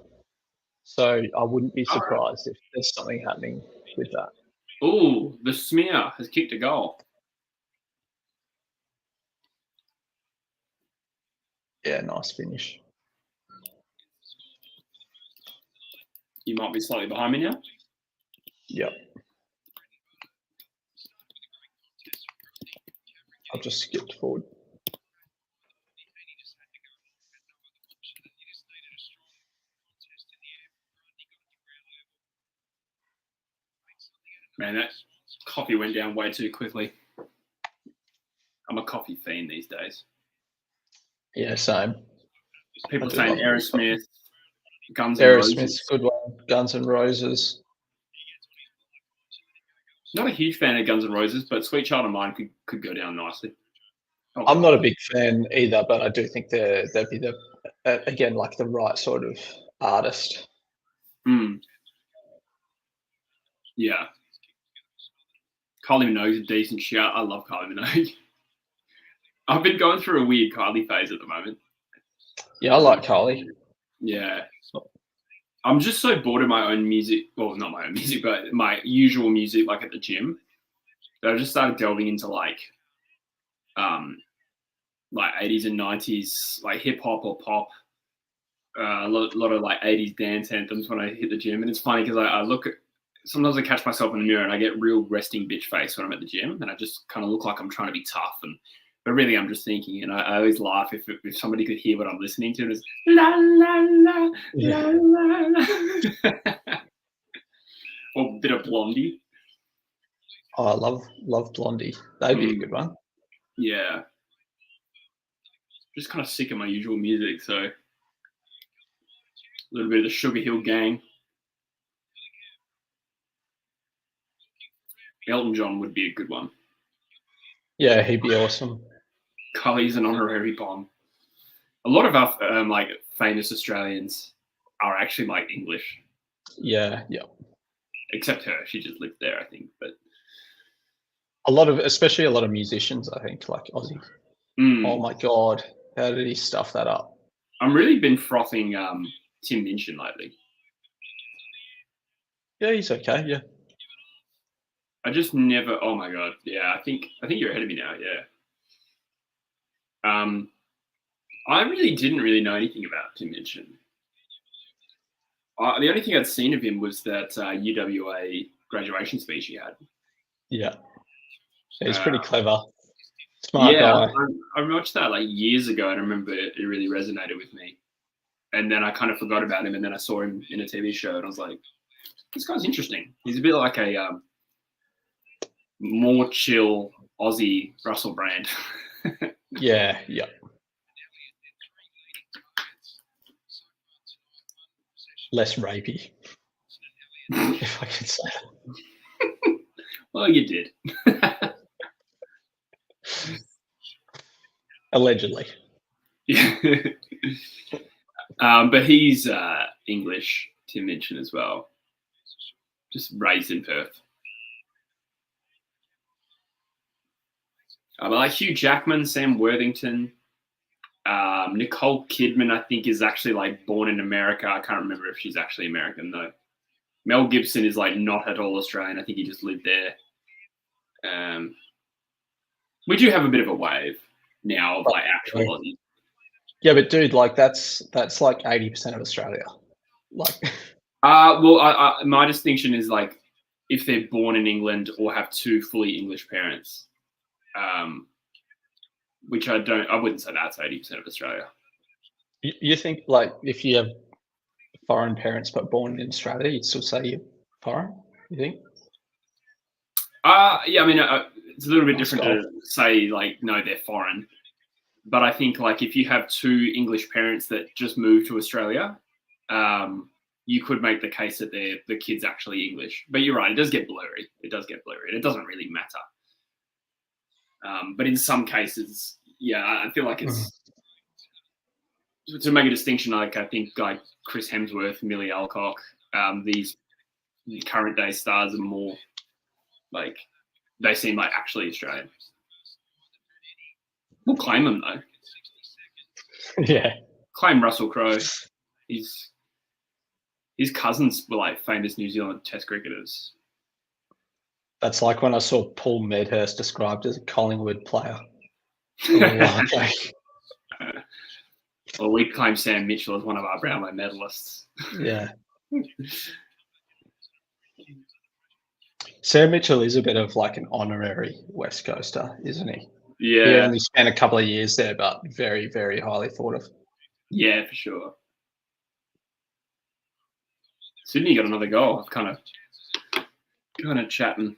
so I wouldn't be surprised if there's something happening with that. Oh, the Smear has kicked a goal. Yeah, nice finish. You might be slightly behind me now. Yep. I've just skipped forward. Man, that coffee went down way too quickly. I'm a coffee fiend these days. Yeah, same. People I do saying love Aerosmith, Guns N' Aerosmith's Roses. a good one. Guns N' Roses. Not a huge fan of Guns N' Roses, but Sweet Child of Mine could go down nicely. Oh, I'm God. not a big fan either, but I do think they'd be the again like the right sort of artist. Mm. Yeah. Kylie Minogue's a decent shout. I love Kylie Minogue. I've been going through a weird Kylie phase at the moment. Yeah, I like Kylie. Yeah. I'm just so bored of my own music. Well, not my own music, but my usual music, like at the gym. That I just started delving into like 80s and 90s, like hip hop or pop. A lot of like 80s dance anthems when I hit the gym. And it's funny because I look at, sometimes I catch myself in the mirror and I get real resting bitch face when I'm at the gym. And I just kind of look like I'm trying to be tough. But really, I'm just thinking, and I always laugh if somebody could hear what I'm listening to. And it's la la la Yeah. la la, or a bit of Blondie. Oh, I love Blondie. That'd be a good one. Yeah, just kind of sick of my usual music, so a little bit of the Sugar Hill Gang. Elton John would be a good one. Yeah, he'd be awesome. Kylie's an honorary bomb. A lot of our like famous Australians are actually like English. Yeah. Except her, she just lived there, I think. But especially a lot of musicians, I think, like Aussie. Oh my God, how did he stuff that up? I'm really been frothing Tim Minchin lately. Yeah, he's okay. Yeah. I just never. Oh my God, yeah. I think you're ahead of me now. Yeah. I really didn't really know anything about Tim Minchin. The only thing I'd seen of him was that UWA graduation speech he had. Yeah. He's pretty clever. Smart Yeah, guy. I watched that like years ago, and I remember it really resonated with me. And then I kind of forgot about him, and then I saw him in a TV show, and I was like, "This guy's interesting. He's a bit like a more chill Aussie Russell Brand." Yeah. Less rapey, if I can say that. Well, you did. Allegedly. Yeah. But he's English, Tim Minchin as well. Just raised in Perth. But like Hugh Jackman, Sam Worthington, Nicole Kidman, I think is actually like born in America. I can't remember if she's actually American though. Mel Gibson is like not at all Australian. I think he just lived there. We do have a bit of a wave now of like actual Aussies. Yeah, but dude, like that's like 80% of Australia. Like, well, my distinction is like if they're born in England or have two fully English parents, which I wouldn't say that's 80% of Australia. you think like if you have foreign parents but born in Australia, you'd still say you're foreign? You think? Yeah, I mean, it's a little bit different to say like no, they're foreign. But I think like if you have two English parents that just moved to Australia, you could make the case that the kid's actually English. But you're right, it does get blurry. It doesn't really matter. But in some cases, yeah, I feel like it's to make a distinction. Like I think like Chris Hemsworth, Millie Alcock, these current day stars are more like they seem like actually Australian. We'll claim them though. Yeah. Claim Russell Crowe. His cousins were like famous New Zealand Test cricketers. That's like when I saw Paul Medhurst described as a Collingwood player. Well, we claim Sam Mitchell as one of our Brownlow medalists. Yeah. Sam Mitchell is a bit of like an honorary West Coaster, isn't he? Yeah. He only spent a couple of years there, but very, very highly thought of. Yeah, for sure. Sydney got another goal. Kind of chatting.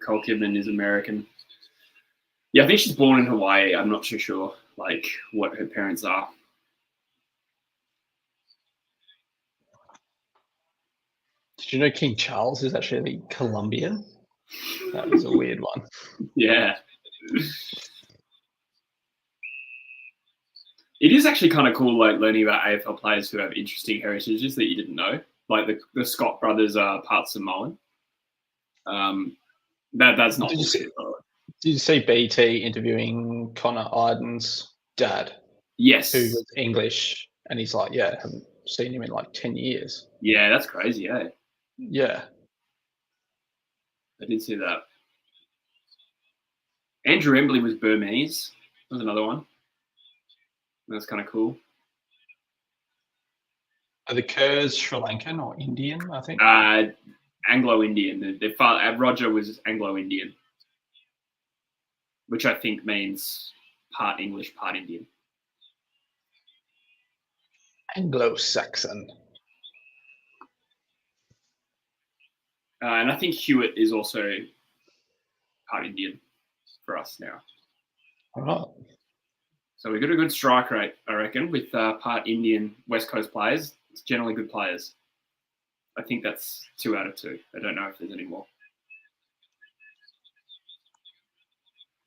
Nicole Kidman is American. Yeah, I think she's born in Hawaii. I'm not too sure, like, what her parents are. Did you know King Charles is actually Colombian? That was a weird one. Yeah. It is actually kind of cool, like, learning about AFL players who have interesting heritages that you didn't know. Like, the Scott brothers are part Samoan. That's not bullshit, by the way. Did you see BT interviewing Connor Iden's dad, Yes. who was English, and he's like, yeah, haven't seen him in like 10 years. Yeah, that's crazy, eh? Yeah. I did see that. Andrew Embley was Burmese. That was another one. That's kind of cool. Are the Kerrs Sri Lankan or Indian, I think? Anglo-Indian. Their father, Roger was Anglo-Indian, which I think means part English, part Indian. Anglo-Saxon. And I think Hewitt is also part Indian for us now. All right. So we've got a good strike rate, I reckon, with part Indian West Coast players. It's generally good players. I think that's 2 out of 2. I don't know if there's any more.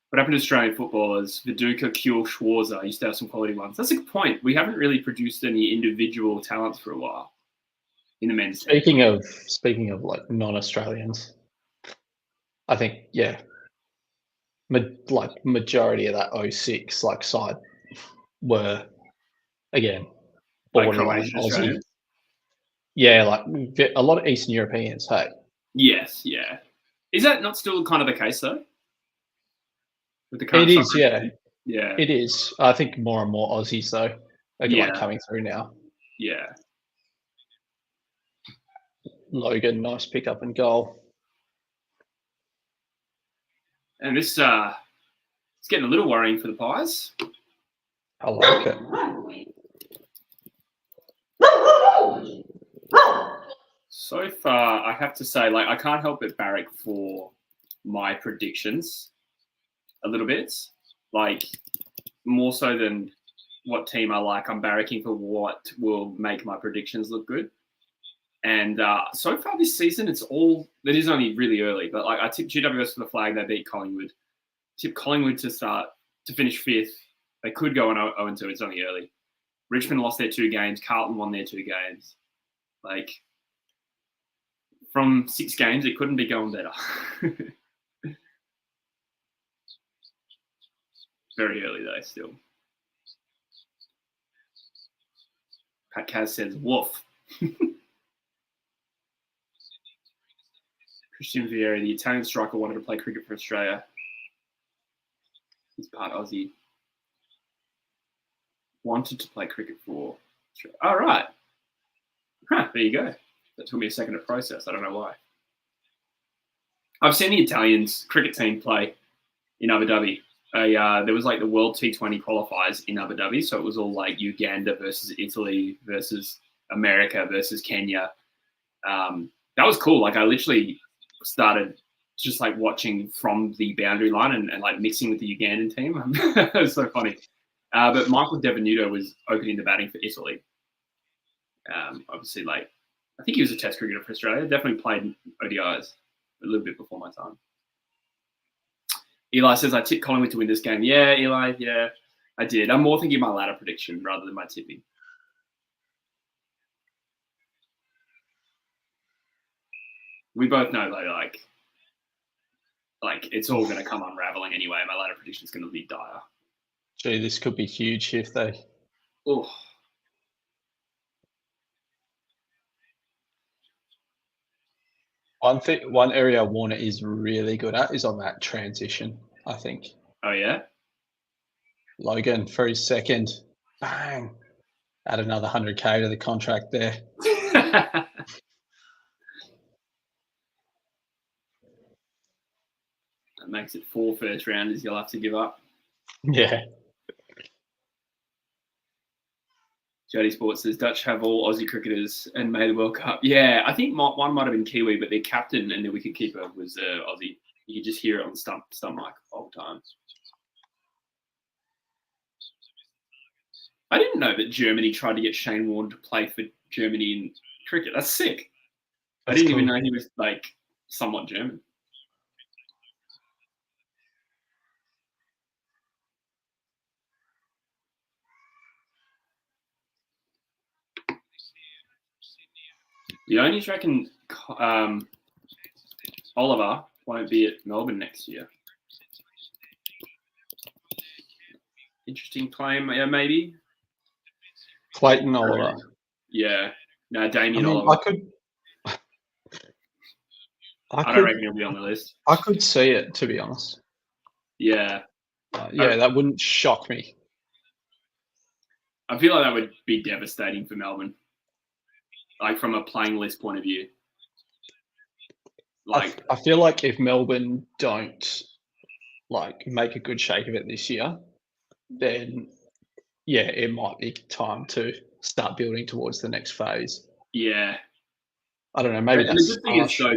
What happened to Australian footballers? Viduka, Kuhl, Schwarzer used to have some quality ones. That's a good point. We haven't really produced any individual talents for a while in the men's team. Speaking of like non-Australians, I think majority of that 06 like side were again borderline Croatian Aussie. Australians? Yeah, like a lot of Eastern Europeans. Hey. Yes, yeah. Is that not still kind of the case though? With the It is, yeah. Yeah. It is. I think more and more Aussies though are like coming through now. Yeah. Logan, nice pick up and goal. And this it's getting a little worrying for the Pies. I like it. So far, I have to say, like, I can't help but barrack for my predictions a little bit. Like, more so than what team I like, I'm barracking for what will make my predictions look good. And so far this season, it is only really early, but like I tipped GWS for the flag, they beat Collingwood. Tipped Collingwood to finish 5th. They could go on 0-2, it's only early. Richmond lost their 2 games, Carlton won their 2 games. Like, from 6 games, it couldn't be going better. Very early though, still. Pat Kaz says, woof. Christian Vieira, the Italian striker, wanted to play cricket for Australia. He's part Aussie. Wanted to play cricket for Australia. All right. Huh, there you go. That took me a second to process. I don't know why. I've seen the Italians cricket team play in Abu Dhabi. There was like the World T20 qualifiers in Abu Dhabi. So it was all like Uganda versus Italy versus America versus Kenya. That was cool. Like I literally started just like watching from the boundary line and like mixing with the Ugandan team. It was so funny. But Michael Devenuto was opening the batting for Italy. Obviously, like I think he was a Test cricketer for Australia. Definitely played ODIs a little bit before my time. Eli says I tipped Collingwood to win this game. Yeah, Eli. Yeah, I did. I'm more thinking my ladder prediction rather than my tipping. We both know though, like it's all going to come unraveling anyway. My ladder prediction is going to be dire. Gee, this could be huge if they. Oh. One area Warner is really good at is on that transition, I think. Oh yeah. Logan for his second, bang, add another 100K to the contract there. That makes it 4 first rounders you'll have to give up. Yeah. Jody Sports says Dutch have all Aussie cricketers and made the World Cup. Yeah, I think one might have been Kiwi, but their captain and their wicketkeeper was Aussie. You could just hear it on the stump mic all the time. I didn't know that Germany tried to get Shane Warne to play for Germany in cricket. That's sick. I didn't even know he was like somewhat German. The only reckon Oliver won't be at Melbourne next year. Interesting claim, yeah, maybe. Clayton Oliver. Yeah. No, Damien Oliver. I don't reckon he'll be on the list. I could see it, to be honest. Yeah. That wouldn't shock me. I feel like that would be devastating for Melbourne. Like from a playing list point of view. Like I feel like if Melbourne don't like make a good shake of it this year, then yeah, it might be time to start building towards the next phase. Yeah. I don't know, maybe and that's the good thing is though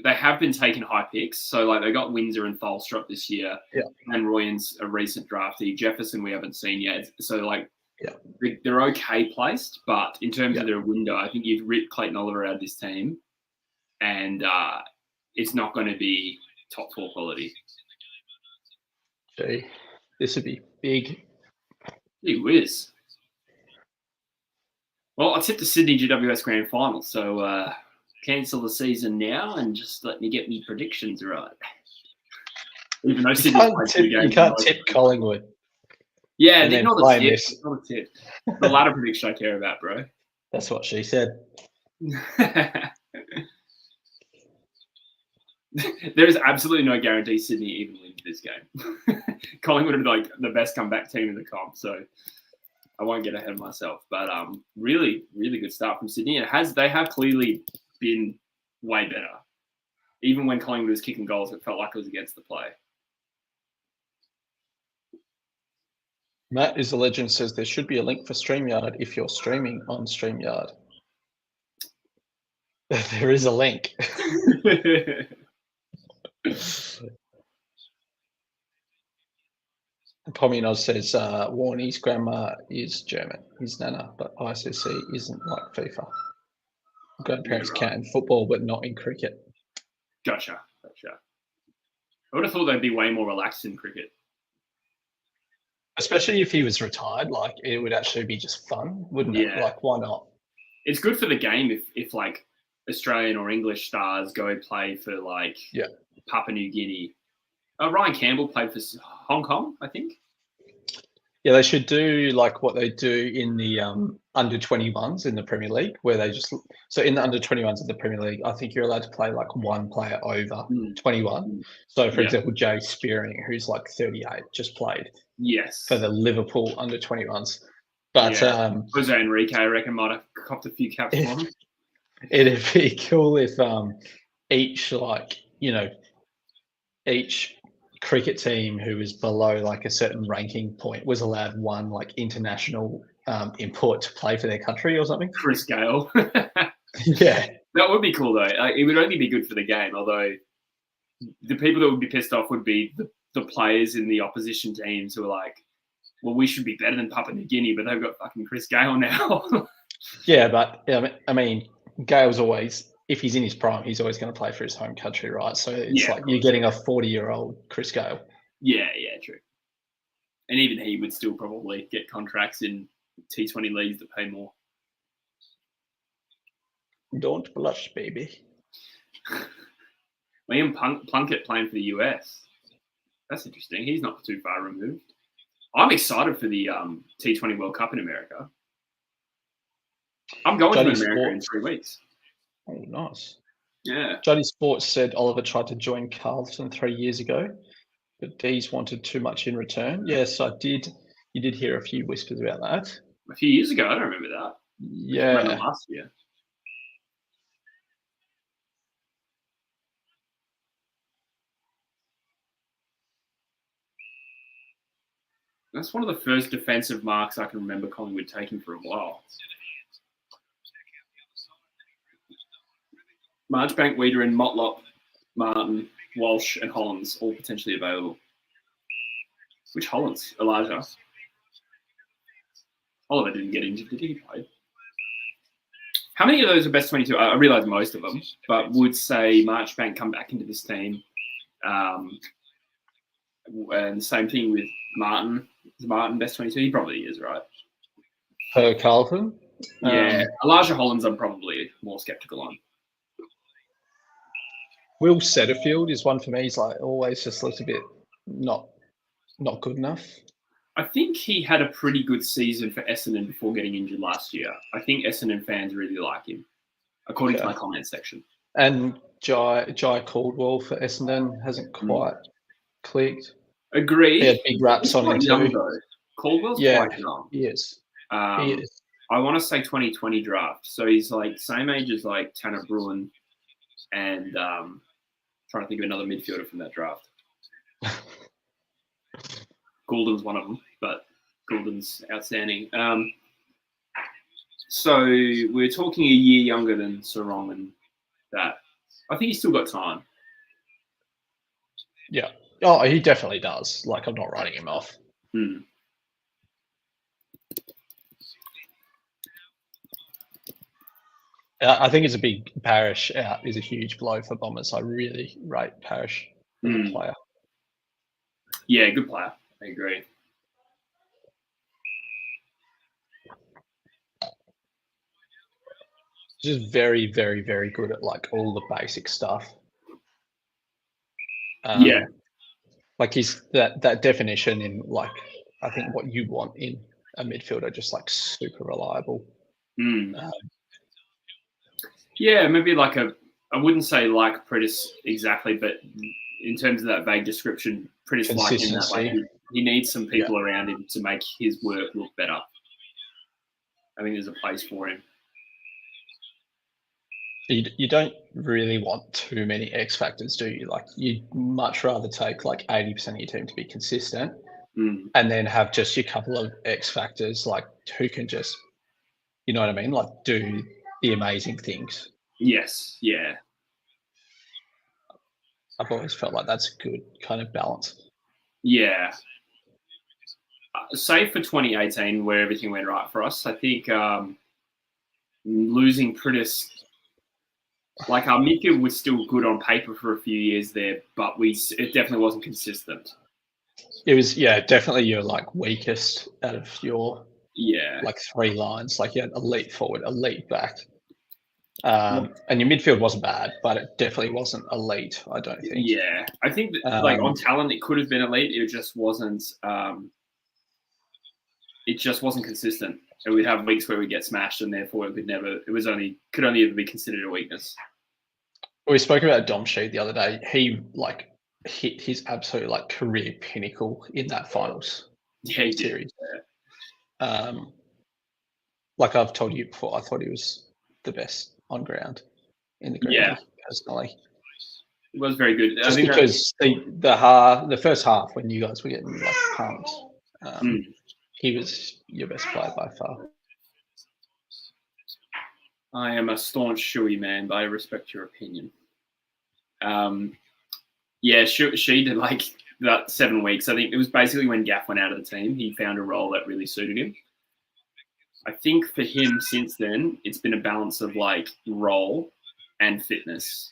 they have been taking high picks. So like they got Windsor and Falstrop this year. Yeah. And Royan's a recent draftee. Jefferson we haven't seen yet. So like they're okay placed, but in terms of their window, I think you've ripped Clayton Oliver out of this team and it's not going to be top 4 quality. Gee, this would be big. Gee whiz. Well, I tipped the Sydney GWS Grand Final, so cancel the season now and just let me get me predictions right. Even though you can't tip Collingwood. Yeah, they're not a tip. Not a tip. The latter prediction I care about, bro. That's what she said. There is absolutely no guarantee Sydney even wins this game. Collingwood are like the best comeback team in the comp, so I won't get ahead of myself. But really, really good start from Sydney. They have clearly been way better. Even when Collingwood was kicking goals, it felt like it was against the play. Matt is a legend says there should be a link for StreamYard if you're streaming on StreamYard. There is a link. Pomino says Warnie's grandma is German. His nana, but ICC isn't like FIFA. Grandparents count in football, but not in cricket. Gotcha. I would have thought they'd be way more relaxed in cricket. Especially if he was retired, like it would actually be just fun, wouldn't it? Like, why not? It's good for the game if like Australian or English stars go play for like Papua New Guinea. Ryan Campbell played for Hong Kong, I think. Yeah, they should do like what they do in the under 21s in the Premier League, where they just so in the under 21s of the Premier League, I think you're allowed to play like one player over 21. So, for example, Jay Spearing, who's like 38, just played for the Liverpool under 21s. But Jose Enrique, I reckon, might have copped a few caps for him. It'd be cool if each cricket team who was below like a certain ranking point was allowed one like international import to play for their country or something. Chris Gale. Yeah. That would be cool though. It would only be good for the game, although the people that would be pissed off would be the players in the opposition teams who are like, well, we should be better than Papua New Guinea, but they've got fucking Chris Gale now. Yeah, but I mean, Gale's always, if he's in his prime, he's always going to play for his home country, right? So it's like you're getting a 40-year-old Chris Gale. Yeah, true. And even he would still probably get contracts in T20 leagues that pay more. Don't blush, baby. Liam Plunkett playing for the US. That's interesting. He's not too far removed. I'm excited for the T20 World Cup in America. I'm going to America in 3 weeks. Oh, nice. Yeah. Juddy Sports said Oliver tried to join Carlton 3 years ago, but D's wanted too much in return. Yes, I did. You did hear a few whispers about that. A few years ago, I don't remember that. Yeah. Last year. That's one of the first defensive marks I can remember Collingwood taking for a while. Marchbank, Wiederin, Motlop, Martin, Walsh, and Hollands all potentially available. Which Hollands? Elijah. Oliver didn't get injured, did he? Play? How many of those are best 22? I realise most of them, but would say Marchbank come back into this team. And same thing with Martin. Is Martin best 22? He probably is, right? Per Carlton? Yeah. Elijah Hollands I'm probably more sceptical on. Will Setterfield is one for me. He's like always just looks a bit not good enough. I think he had a pretty good season for Essendon before getting injured last year. I think Essendon fans really like him, according to my comment section. And Jai Caldwell for Essendon hasn't quite clicked. Agreed. He had big raps on him young, too. Though. Caldwell's quite young. He is. He is. I want to say 2020 draft. So he's like same age as like Tanner Bruin and trying to think of another midfielder from that draft. Goulden's one of them, but Goulden's outstanding. So we're talking a year younger than Sarong and that. I think he's still got time. Yeah. Oh, he definitely does. Like, I'm not writing him off. I think it's a big Parrish out is a huge blow for Bombers. I really rate Parrish as a player. Yeah, good player. I agree. Just very, very, very good at like all the basic stuff. Like he's that definition in like I think what you want in a midfielder, just like super reliable. Yeah, maybe like I wouldn't say like Prentice exactly, but in terms of that vague description, Prentice like him that like he needs some people around him to make his work look better. I think there's a place for him. You don't really want too many X factors, do you? Like you'd much rather take like 80% of your team to be consistent and then have just your couple of X factors like who can just, you know what I mean? Like do the amazing things. Yes, yeah. I've always felt like that's a good kind of balance. Yeah. Save for 2018 where everything went right for us, I think losing Prentice, like our midfield was still good on paper for a few years there, but it definitely wasn't consistent. It was, definitely your like weakest out of your like three lines. Like you had elite forward, elite back. And your midfield wasn't bad, but it definitely wasn't elite, I don't think. Yeah. I think that, like on talent it could have been elite. It just wasn't consistent. And we'd have weeks where we get smashed and therefore could only ever be considered a weakness. We spoke about Dom Sheed the other day. He like hit his absolute like career pinnacle in that finals series. Like I've told you before, I thought he was the best on ground in the Grand League, personally. It was very good. Just because the first half when you guys were getting like pumped, he was your best player by far. I am a staunch Shuey man, but I respect your opinion. She did like that 7 weeks. I think it was basically when Gaff went out of the team. He found a role that really suited him. I think for him since then, it's been a balance of like role and fitness.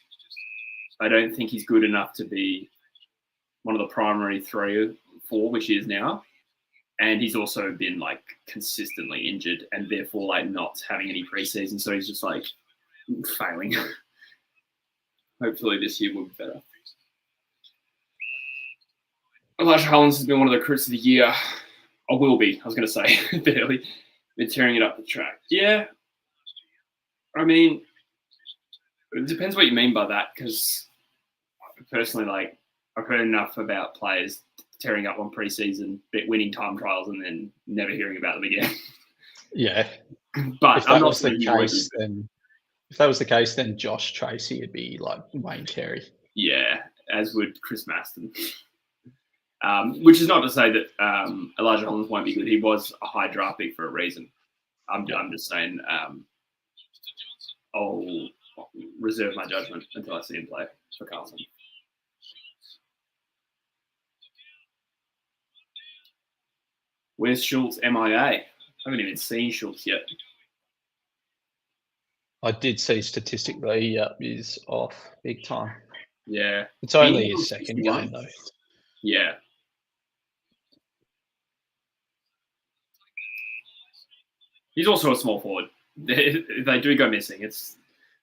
I don't think he's good enough to be one of the primary 3 or 4, which he is now. And he's also been like consistently injured and therefore like not having any preseason. So he's just like failing. Hopefully this year will be better. Elijah Hollands has been one of the recruits of the year. Or will be, I was going to say, barely. Been tearing it up the track. Yeah. I mean, it depends what you mean by that, because personally, like, I've heard enough about players tearing up on preseason, winning time trials, and then never hearing about them again. Yeah. But if that was the case, then Josh Tracy would be like Wayne Carey. Yeah, as would Chris Maston. Which is not to say that Elijah Hollands won't be good. He was a high draft pick for a reason. I'm just saying I'll reserve my judgment until I see him play for Carlton. Where's Schultz MIA? I haven't even seen Schultz yet. I did see statistically, he's off big time. Yeah. It's only his second game, though. Yeah. He's also a small forward. If they do go missing, it's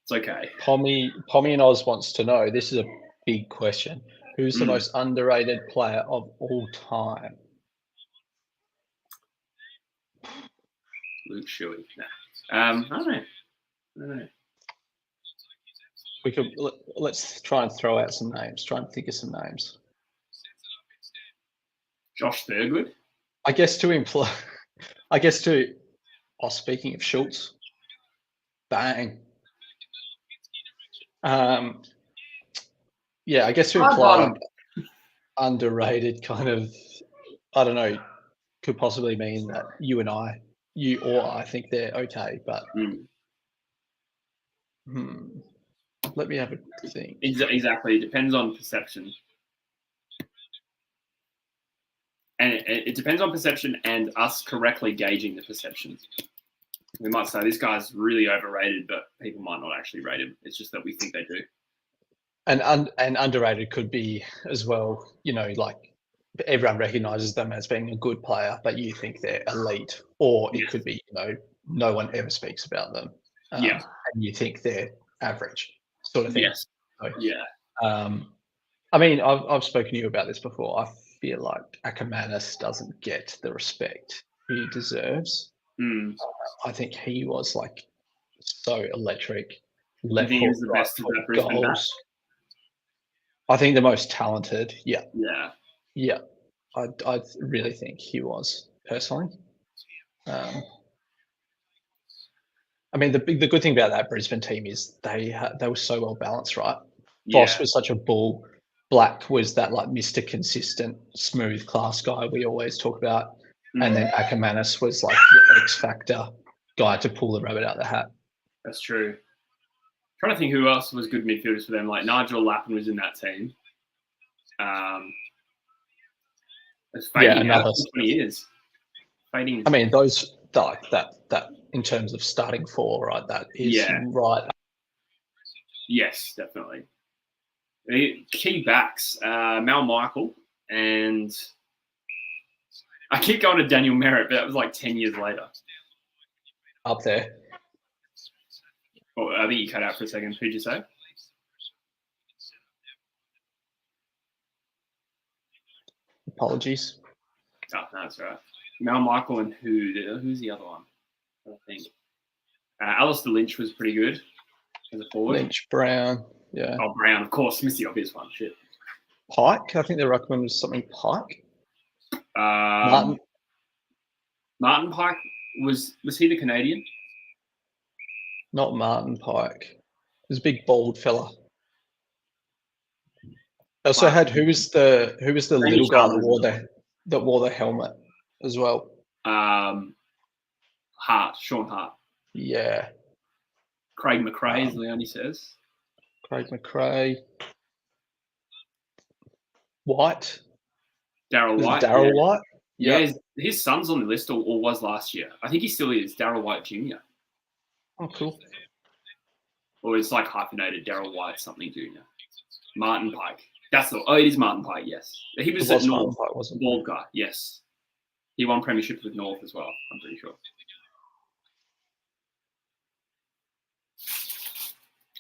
okay. Pommy and Oz wants to know, this is a big question, who's the most underrated player of all time? Luke Shuey. Nah. I don't know. Let's try and throw out some names. Try and think of some names. Josh Thurgood. Speaking of Schultz, bang. Yeah, I guess to imply underrated kind of, I don't know, could possibly mean that you or I think they're okay, but let me have a think. Exactly. It depends on perception. And it depends on perception and us correctly gauging the perception. We might say this guy's really overrated, but people might not actually rate him. It's just that we think they do. And underrated could be as well, like everyone recognises them as being a good player, but you think they're elite. Or it could be, no one ever speaks about them. And you think they're average sort of thing. Yes. So, yeah. I mean, I've spoken to you about this before. I feel like Ackermanis doesn't get the respect he deserves. I think he was like so electric. I think he was the best of that Brisbane goals. I think the most talented. Yeah. Yeah. I really think he was personally. I mean, the good thing about that Brisbane team is they were so well balanced, right? Boss was such a bull. Black was that like Mr. Consistent, smooth class guy we always talk about. And then Ackermanis was like the X factor guy to pull the rabbit out of the hat. That's true. I'm trying to think who else was good midfielders for them. Like Nigel Lappin was in that team. It's fading out for 20 years. Fading. I mean, those like that in terms of starting four, right? That is right. Yes, definitely. Key backs, Mal Michael, and I keep going to Daniel Merritt, but that was like 10 years later. Up there. Oh, I think you cut out for a second. Who'd you say? Apologies. Oh, no, that's all right. Mal Michael and who's the other one? I think. Alistair Lynch was pretty good as a forward. Lynch, Brown, yeah. Oh, Brown, of course. Missed the obvious one. Shit. Pike, I think the ruckman was something Pike. Martin Pike, was he the Canadian? Not Martin Pike. He was a big bald fella. I also had who was the little guy that wore the helmet as well? Sean Hart. Yeah. Craig McRae, as Leone says. Craig McRae. White. Darryl White. Darryl White? Yeah, his son's on the list, or was last year. I think he still is. Darryl White Jr. Oh, cool. Or it's like hyphenated Darryl White something Jr. Martin Pike. It is Martin Pike, yes. He was at North. Pike, wasn't it? Bald guy, yes. He won premierships with North as well, I'm pretty sure.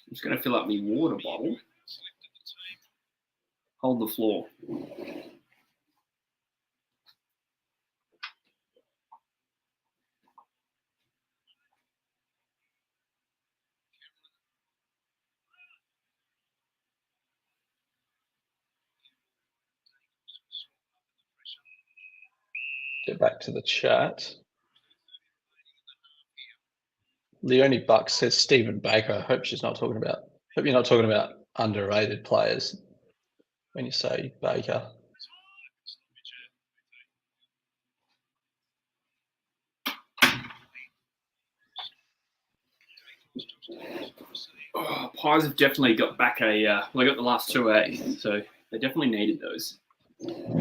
I'm just going to fill up my water bottle. Hold the floor. Get back to the chat. Leonie Buck says Stephen Baker. I hope you're not talking about underrated players when you say Baker. Pies have definitely got back they got the last 2 A's, so they definitely needed those.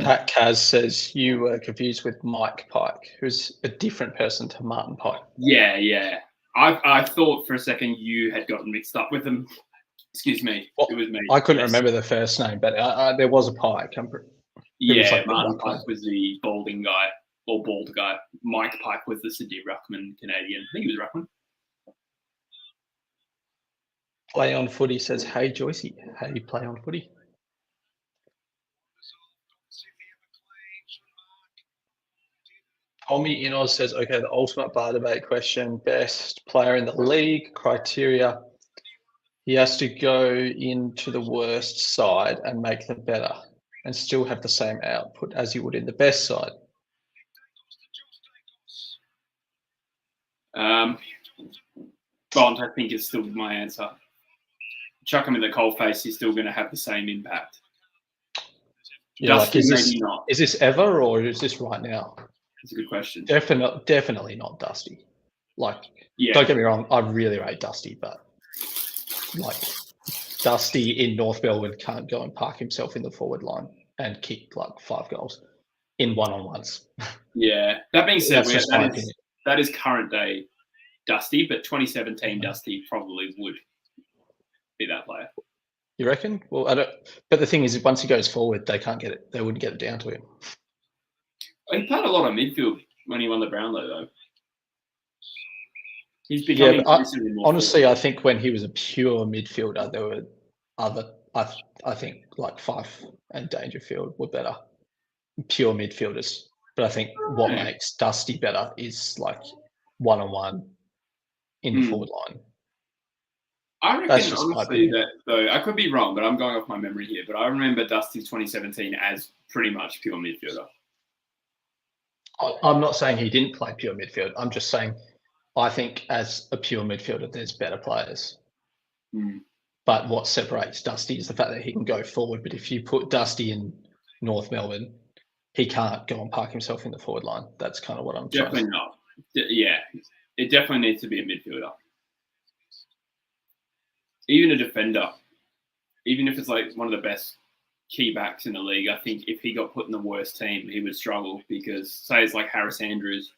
Pat Kaz says you were confused with Mike Pike, who's a different person to Martin Pike. Yeah. I thought for a second you had gotten mixed up with them. Excuse me. Well, it was me. I couldn't remember the first name, but there was a Pike. Yeah, Martin Pike was the balding guy, or bald guy. Mike Pike was the Sydney Ruckman Canadian. I think he was Ruckman. Play on Footy says, hey, Joycey, how do you play on Footy? Tommy Inos says, okay, the ultimate bar debate question, best player in the league, criteria. He has to go into the worst side and make them better and still have the same output as you would in the best side. Bond, I think, is still my answer. Chuck him in the coalface, he's still going to have the same impact. Yeah, like, is this ever or is this right now? That's a good question. Definitely not Dusty. Like, don't get me wrong, I really rate Dusty, but like Dusty in North Melbourne can't go and park himself in the forward line and kick like 5 goals in one-on-ones. Yeah, that being said, that is current day Dusty, but 2017 Dusty probably would be that player. You reckon? Well, I don't. But the thing is, once he goes forward, they can't get it. They wouldn't get it down to him. He played a lot of midfield when he won the Brownlow, though. He's becoming more honestly, forward. I think when he was a pure midfielder, there were other. I think like Fife and Dangerfield were better, pure midfielders. But I think what makes Dusty better is like one-on-one in the forward line. I reckon, honestly, that though I could be wrong, but I'm going off my memory here. But I remember Dusty's 2017 as pretty much pure midfielder. I'm not saying he didn't play pure midfield. I'm just saying I think as a pure midfielder, there's better players. But what separates Dusty is the fact that he can go forward. But if you put Dusty in North Melbourne, he can't go and park himself in the forward line. That's kind of what I'm definitely trying to not. Yeah, it definitely needs to be a midfielder. Even a defender, even if it's like one of the best key backs in the league, I think if he got put in the worst team, he would struggle because, say, it's like Harris Andrews,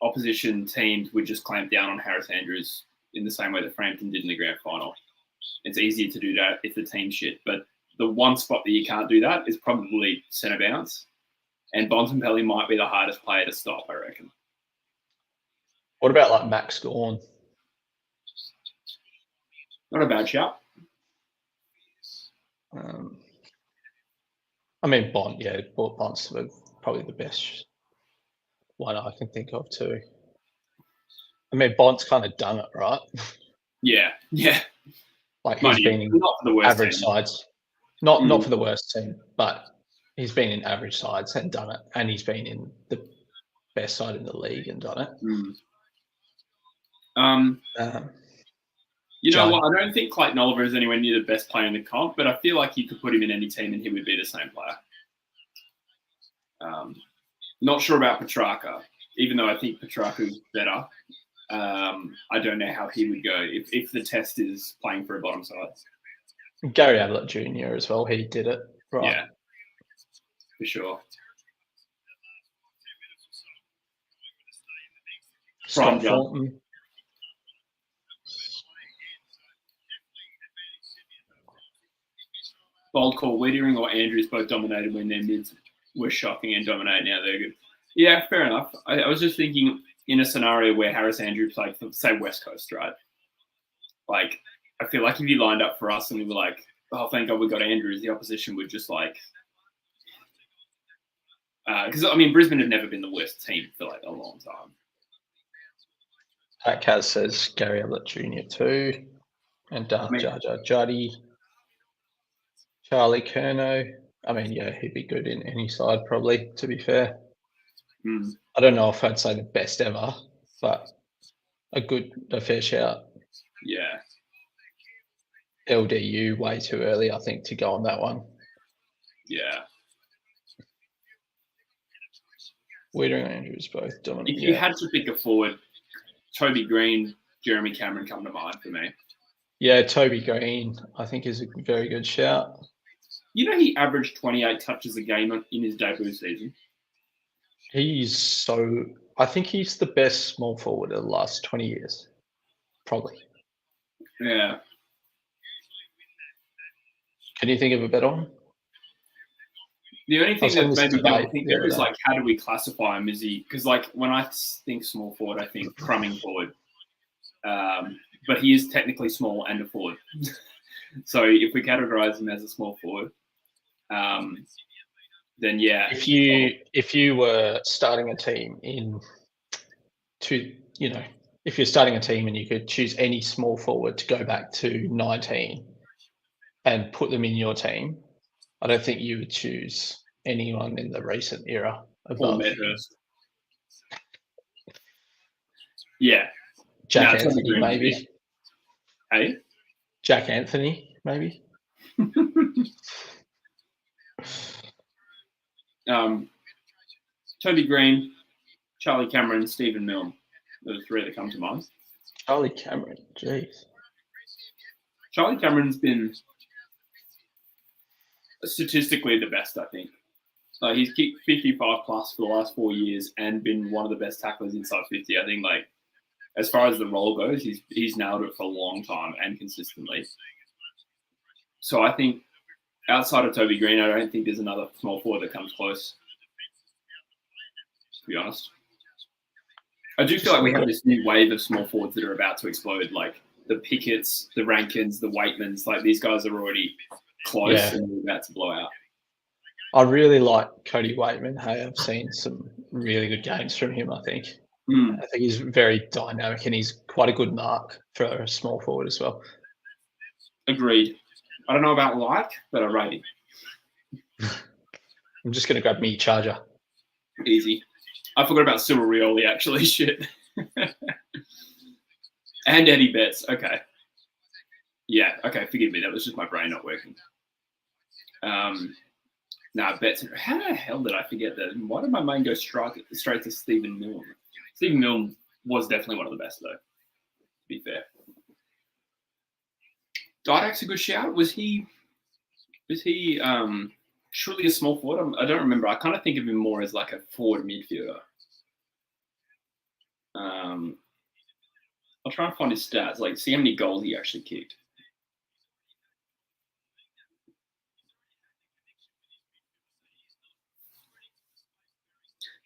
opposition teams would just clamp down on Harris Andrews in the same way that Frampton did in the grand final. It's easier to do that if the team's shit, but the one spot that you can't do that is probably centre bounce, and Bontempelli might be the hardest player to stop, I reckon. What about like Max Gawn? Not a bad shout. I mean, Bont's probably the best one I can think of too. I mean, Bont's kind of done it, right? Yeah. Like he's been in average sides. Not for the worst team, but he's been in average sides and done it, and he's been in the best side in the league and done it. You know what? I don't think Clayton Oliver is anywhere near the best player in the comp, but I feel like you could put him in any team and he would be the same player. Not sure about Petrarca, even though I think Petrarca's better. I don't know how he would go if the test is playing for a bottom side. Gary Ablett Jr. as well. He did it. Right. Yeah, for sure. Scott Fulton. Bold call, Wiedering or Andrews both dominated when their mids were shocking and dominated. Now they're good. Yeah, fair enough. I was just thinking in a scenario where Harris Andrews played for, say, West Coast, right? Like, I feel like if you lined up for us and we were like, oh, thank God we got Andrews, the opposition would just like... Because, I mean, Brisbane have never been the worst team for like a long time. Pat Kaz says Gary Ablett Jr. too. And Jar Jar Juddy. Charlie Curnow. I mean, yeah, he'd be good in any side probably, to be fair. I don't know if I'd say the best ever, but a fair shout. Yeah. LDU way too early, I think, to go on that one. Yeah. Wiedering and Andrews both dominant. If you had to pick a forward, Toby Green, Jeremy Cameron come to mind for me. Yeah, Toby Green, I think, is a very good shout. You know, he averaged 28 touches a game in his debut season. I think he's the best small forward of the last 20 years. Probably. Yeah. Can you think of a better one? The only thing that made me don't think there is, day. like, how do we classify him? Is he, because, like, when I think small forward, I think crumbing forward. But he is technically small and a forward. So if we categorize him as a small forward, then yeah. If you were starting a team if you're starting a team and you could choose any small forward to go back to 19 and put them in your team, I don't think you would choose anyone in the recent era Paul above Medhurst. Yeah. Jack Anthony, maybe. Hey? Jack Anthony, maybe. Toby Green, Charlie Cameron, Stephen Milne. Those are the three that come to mind. Charlie Cameron, jeez. Charlie Cameron's been statistically the best, I think. He's kicked 55 plus for the last 4 years and been one of the best tacklers inside 50. I think, like, as far as the role goes, he's nailed it for a long time and consistently. So I think outside of Toby Green, I don't think there's another small forward that comes close, to be honest. I do feel like we have this new wave of small forwards that are about to explode, like the Pickett's, the Rankins, the Waitmans. Like, these guys are already close and they're about to blow out. I really like Cody Waitman. Hey, I've seen some really good games from him, I think. I think he's very dynamic and he's quite a good mark for a small forward as well. Agreed. I don't know about like, but I rate him. I'm just going to grab me charger. Easy. I forgot about Cyril Rioli, actually. Shit. And Eddie Betts. Okay. Yeah, okay, forgive me. That was just my brain not working. Betts. How the hell did I forget that? Why did my mind go straight to Stephen Milne? Stephen Milne was definitely one of the best, though, to be fair. Didak's a good shout. Was he surely a small forward? I don't remember. I kind of think of him more as like a forward midfielder. I'll try and find his stats, like see how many goals he actually kicked.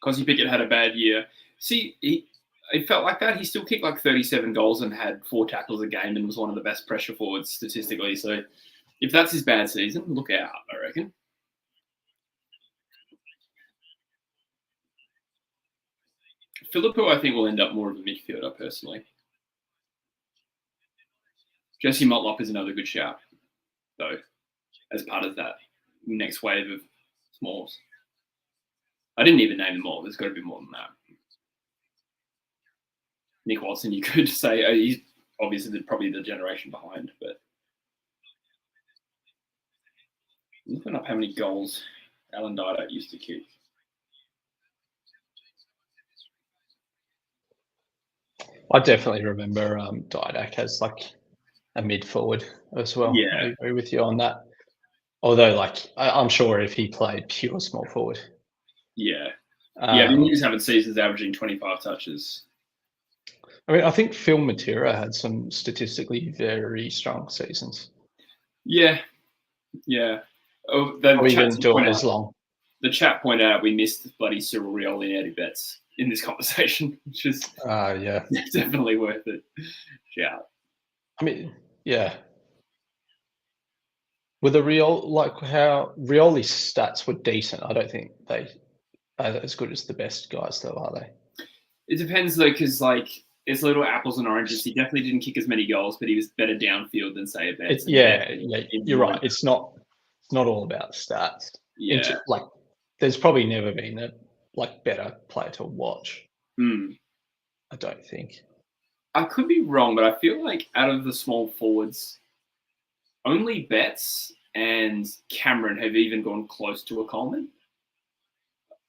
Cosy Pickett had a bad year. See, it felt like that. He still kicked like 37 goals and had 4 tackles a game and was one of the best pressure forwards statistically. So if that's his bad season, look out, I reckon. Philippou, I think, will end up more of a midfielder, personally. Jesse Motlop is another good shout, though, as part of that next wave of smalls. I didn't even name them all. There's got to be more than that. Nick Watson, you could say, he's obviously probably the generation behind, but looking up how many goals Alan Didak used to kick. I definitely remember Didak as like a mid forward as well. Yeah. I agree with you on that. Although, like, I'm sure if he played pure small forward. Yeah. I mean, he was having seasons averaging 25 touches. I mean, I think Phil Matera had some statistically very strong seasons. Yeah. Oh, even do it as long. The chat pointed out we missed bloody Cyril Rioli and Eddie Betts in this conversation, which is definitely worth it. Yeah. I mean, yeah. With how Rioli's stats were decent, I don't think they are as good as the best guys, though, are they? It depends, though, because like it's little apples and oranges. He definitely didn't kick as many goals, but he was better downfield than say a Betts. You're right. It's not all about stats. Yeah, there's probably never been a better player to watch. I don't think. I could be wrong, but I feel like out of the small forwards, only Betts and Cameron have even gone close to a Coleman.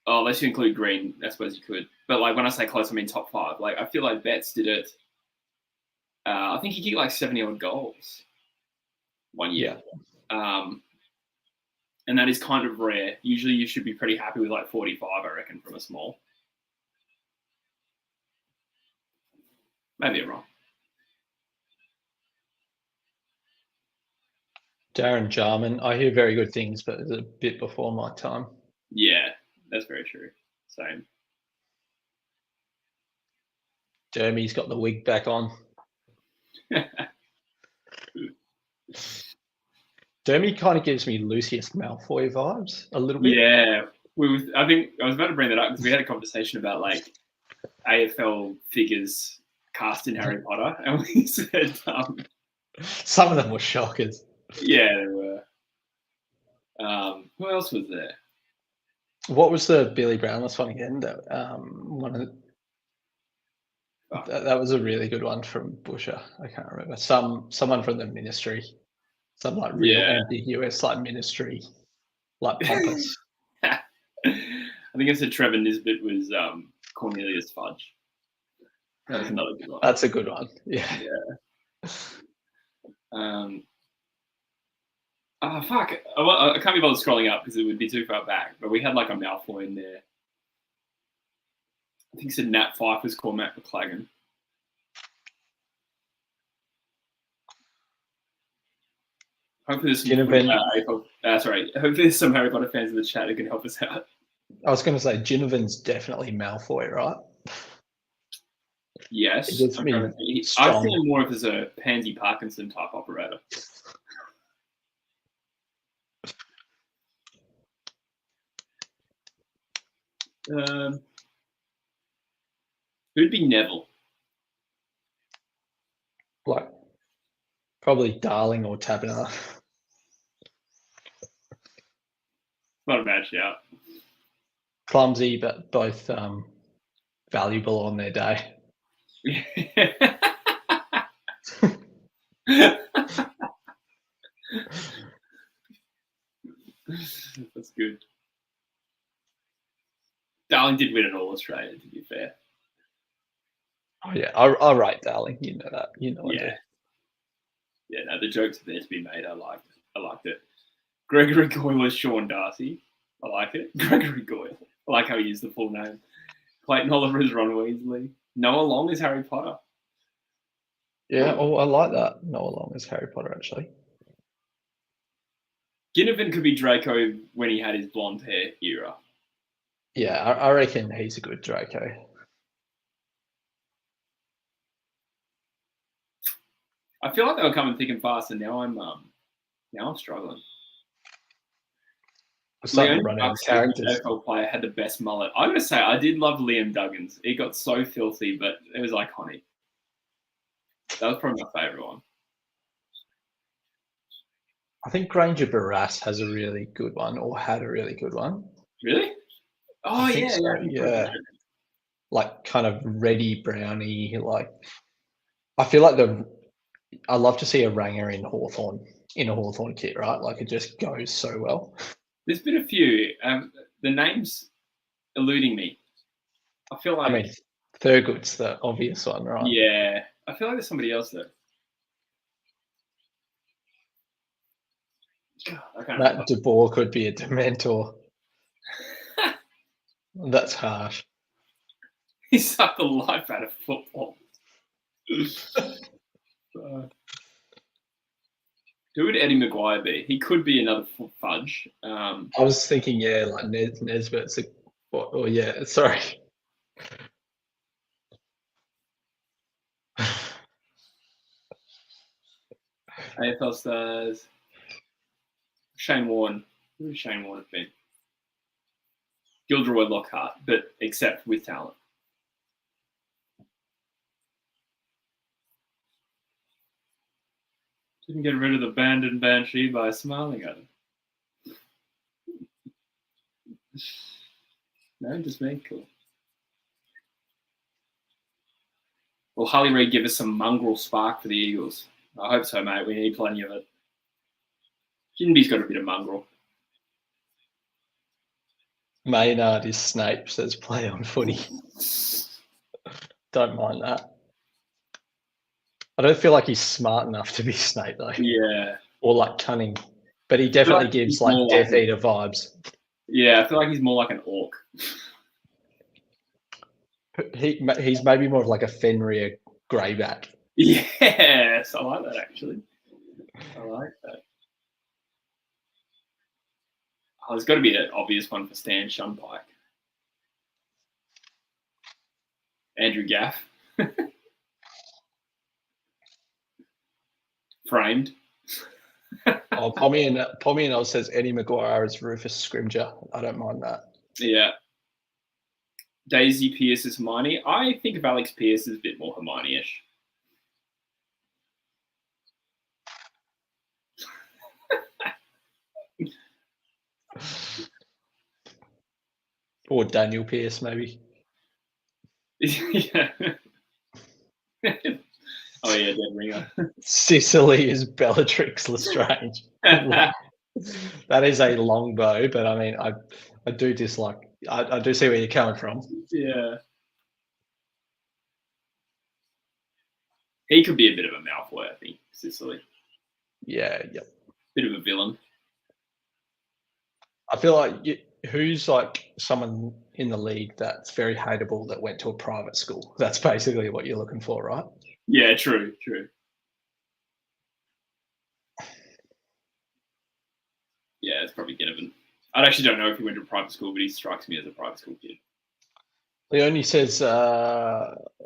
Oh, unless you include Green, I suppose you could. But like when I say close, I mean top 5. Like I feel like Betts did it. I think he kicked like 70 odd goals one year. And that is kind of rare. Usually you should be pretty happy with like 45, I reckon, from a small. Maybe I'm wrong. Darren Jarman, I hear very good things, but it's a bit before my time. Yeah, that's very true. Same. Dermy's got the wig back on. Dermy kind of gives me Lucius Malfoy vibes a little bit. Yeah, I think I was about to bring that up because we had a conversation about like AFL figures cast in Harry Potter, and we said some of them were shockers. Yeah, there were. Who else was there? What was the Billy Brownless one again? That that was a really good one from Busher. I can't remember. Someone from the ministry. Some like real ambiguous like ministry, like pompous. I think I said Trevor Nisbet was Cornelius Fudge. That was another good one. That's a good one. Yeah. Fuck. I can't be bothered scrolling up because it would be too far back. But we had like a Malfoy in there. I think it said Nat Fife was called Matt McClagan. Hopefully there's some Harry Potter fans in the chat who can help us out. I was going to say Ginnivan's definitely Malfoy, right? Yes. I see him more as a Pansy Parkinson type operator. Who'd be Neville? Like, probably Darling or Taberner. Not a bad shout. Clumsy, but both valuable on their day. That's good. Darling did win an All Australian, to be fair. Oh yeah, I rate Darling. You know that. You know I do. Yeah, no, the jokes are there to be made. I liked it. Gregory Goyle as Sean Darcy. I like it. Gregory Goyle. I like how he used the full name. Clayton Oliver is Ron Weasley. Noah Long is Harry Potter. Yeah, I like that. Noah Long is Harry Potter, actually. Ginnivan could be Draco when he had his blonde hair era. Yeah, I reckon he's a good Draco. I feel like they were coming thick and fast, and now I'm struggling. Starting to run out of characters. AFL player had the best mullet. I'm going to say I did love Liam Duggins. He got so filthy, but it was iconic. That was probably my favourite one. I think Granger Barras has a really good one, or had a really good one. Really? Oh, yeah. So. Yeah. Like kind of reddy, browny. Like, I feel like I love to see a Ranger in a Hawthorn kit, right? Like, it just goes so well. There's been a few. The name's eluding me. I feel like... I mean, Thurgood's the obvious one, right? Yeah. I feel like there's somebody else there. Matt De Boer could be a Dementor. That's harsh. He sucked the life out of football. Who would Eddie Maguire be? He could be another Fudge. I was thinking, like Nesbitt's. Sorry. AFL stars. Shane Warne. Who would Shane Warne have been? Gilderoy Lockhart, but except with talent. Didn't get rid of the abandoned banshee by smiling at him. No, just me. Cool. Will Harley Reid give us some mongrel spark for the Eagles? I hope so, mate. We need plenty of it. Jinby's got a bit of mongrel. Maynard is Snape, says play on footy. Don't mind that. I don't feel like he's smart enough to be Snape, though. Yeah. Or like cunning. But he definitely like gives he's like more Death like Eater vibes. yeah, I feel like he's more like an orc. He's maybe more of like a Fenrir greyback. Yes, I like that actually. I like that. Oh, there's got to be an obvious one for Stan Shunpike. Andrew Gaff. Framed. Oh, Pommy and Oz says Eddie Maguire is Rufus Scrimger. I don't mind that. Yeah. Daisy Pierce is Hermione. I think of Alex Pierce as a bit more Hermione-ish. Or Daniel Pierce, maybe. Yeah. Oh yeah, Dead Ringer. Sicily is Bellatrix Lestrange. That is a long bow, but I mean, I do dislike. I do see where you're coming from. Yeah. He could be a bit of a Malfoy, I think, Sicily. Yeah, yep. Bit of a villain. I feel like who's like someone in the league that's very hateable that went to a private school. That's basically what you're looking for, right? Yeah, true. Yeah, it's probably Ginnivan. I actually don't know if he went to a private school, but he strikes me as a private school kid. Leonie says,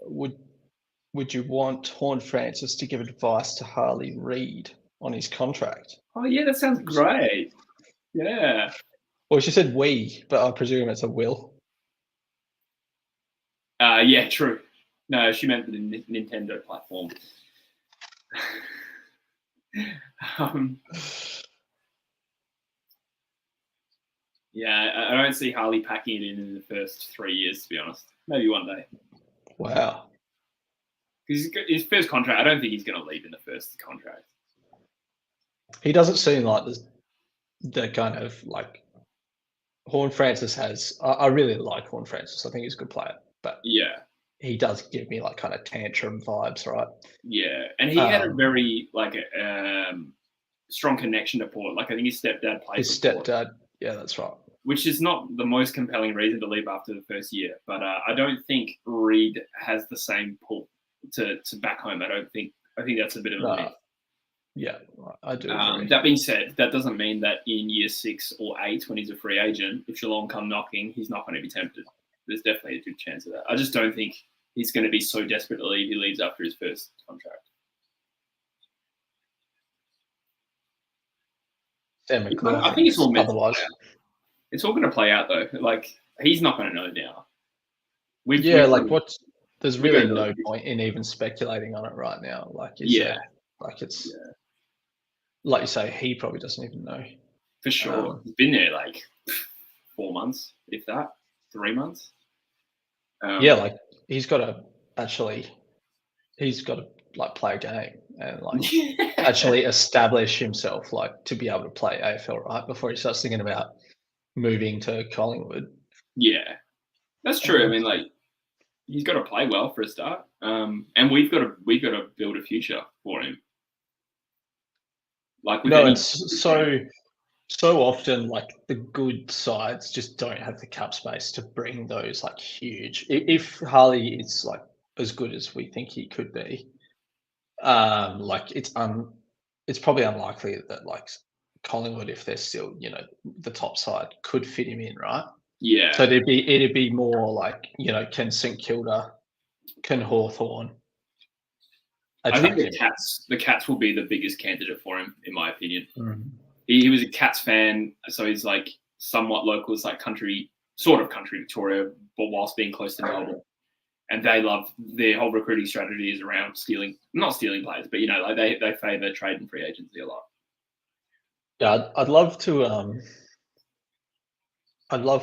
would you want Horn Francis to give advice to Harley Reid on his contract? Oh yeah, that sounds great. Yeah. Well, she said we, but I presume it's a will. Yeah, true. No, she meant the Nintendo platform. Yeah, I don't see Harley packing it in the first 3 years, to be honest. Maybe one day. Wow. Because his first contract, I don't think he's going to leave in the first contract. He doesn't seem like the kind of like Horn Francis has. I really like Horn Francis. I think he's a good player, but yeah, he does give me like kind of tantrum vibes, right? Yeah, and he had a very strong connection to Port. Like I think his stepdad played. His stepdad, yeah, that's right. Which is not the most compelling reason to leave after the first year, but I don't think Reid has the same pull to back home. I think that's a bit of a myth. Yeah, I do agree. That being said, that doesn't mean that in year 6 or 8, when he's a free agent, if Geelong come knocking, he's not going to be tempted. There's definitely a good chance of that. I just don't think he's going to be so desperate to leave. He leaves after his first contract. I think it's all meant to play out. It's all going to play out though. Like he's not going to know now. There's really no point in even speculating on it right now. Like like you say, he probably doesn't even know. For sure, he's been there like 4 months, if that, 3 months. Like he's got to like play a game and like actually establish himself, like to be able to play AFL, right, before he starts thinking about moving to Collingwood. Yeah, that's true. I mean, like he's got to play well for a start, and we've got to build a future for him. Like it's so often like the good sides just don't have the cap space to bring those like huge. If Harley is like as good as we think he could be, like it's probably unlikely that like Collingwood, if they're still the top side, could fit him in, right? Yeah. So it'd be more like can St Kilda, can Hawthorn. I think the Cats will be the biggest candidate for him, in my opinion. Mm-hmm. He was a Cats fan, so he's like somewhat local. It's like country Victoria, but whilst being close to Melbourne. And they love their whole recruiting strategy is around not stealing players, but like they favour trade and free agency a lot. Yeah, I'd love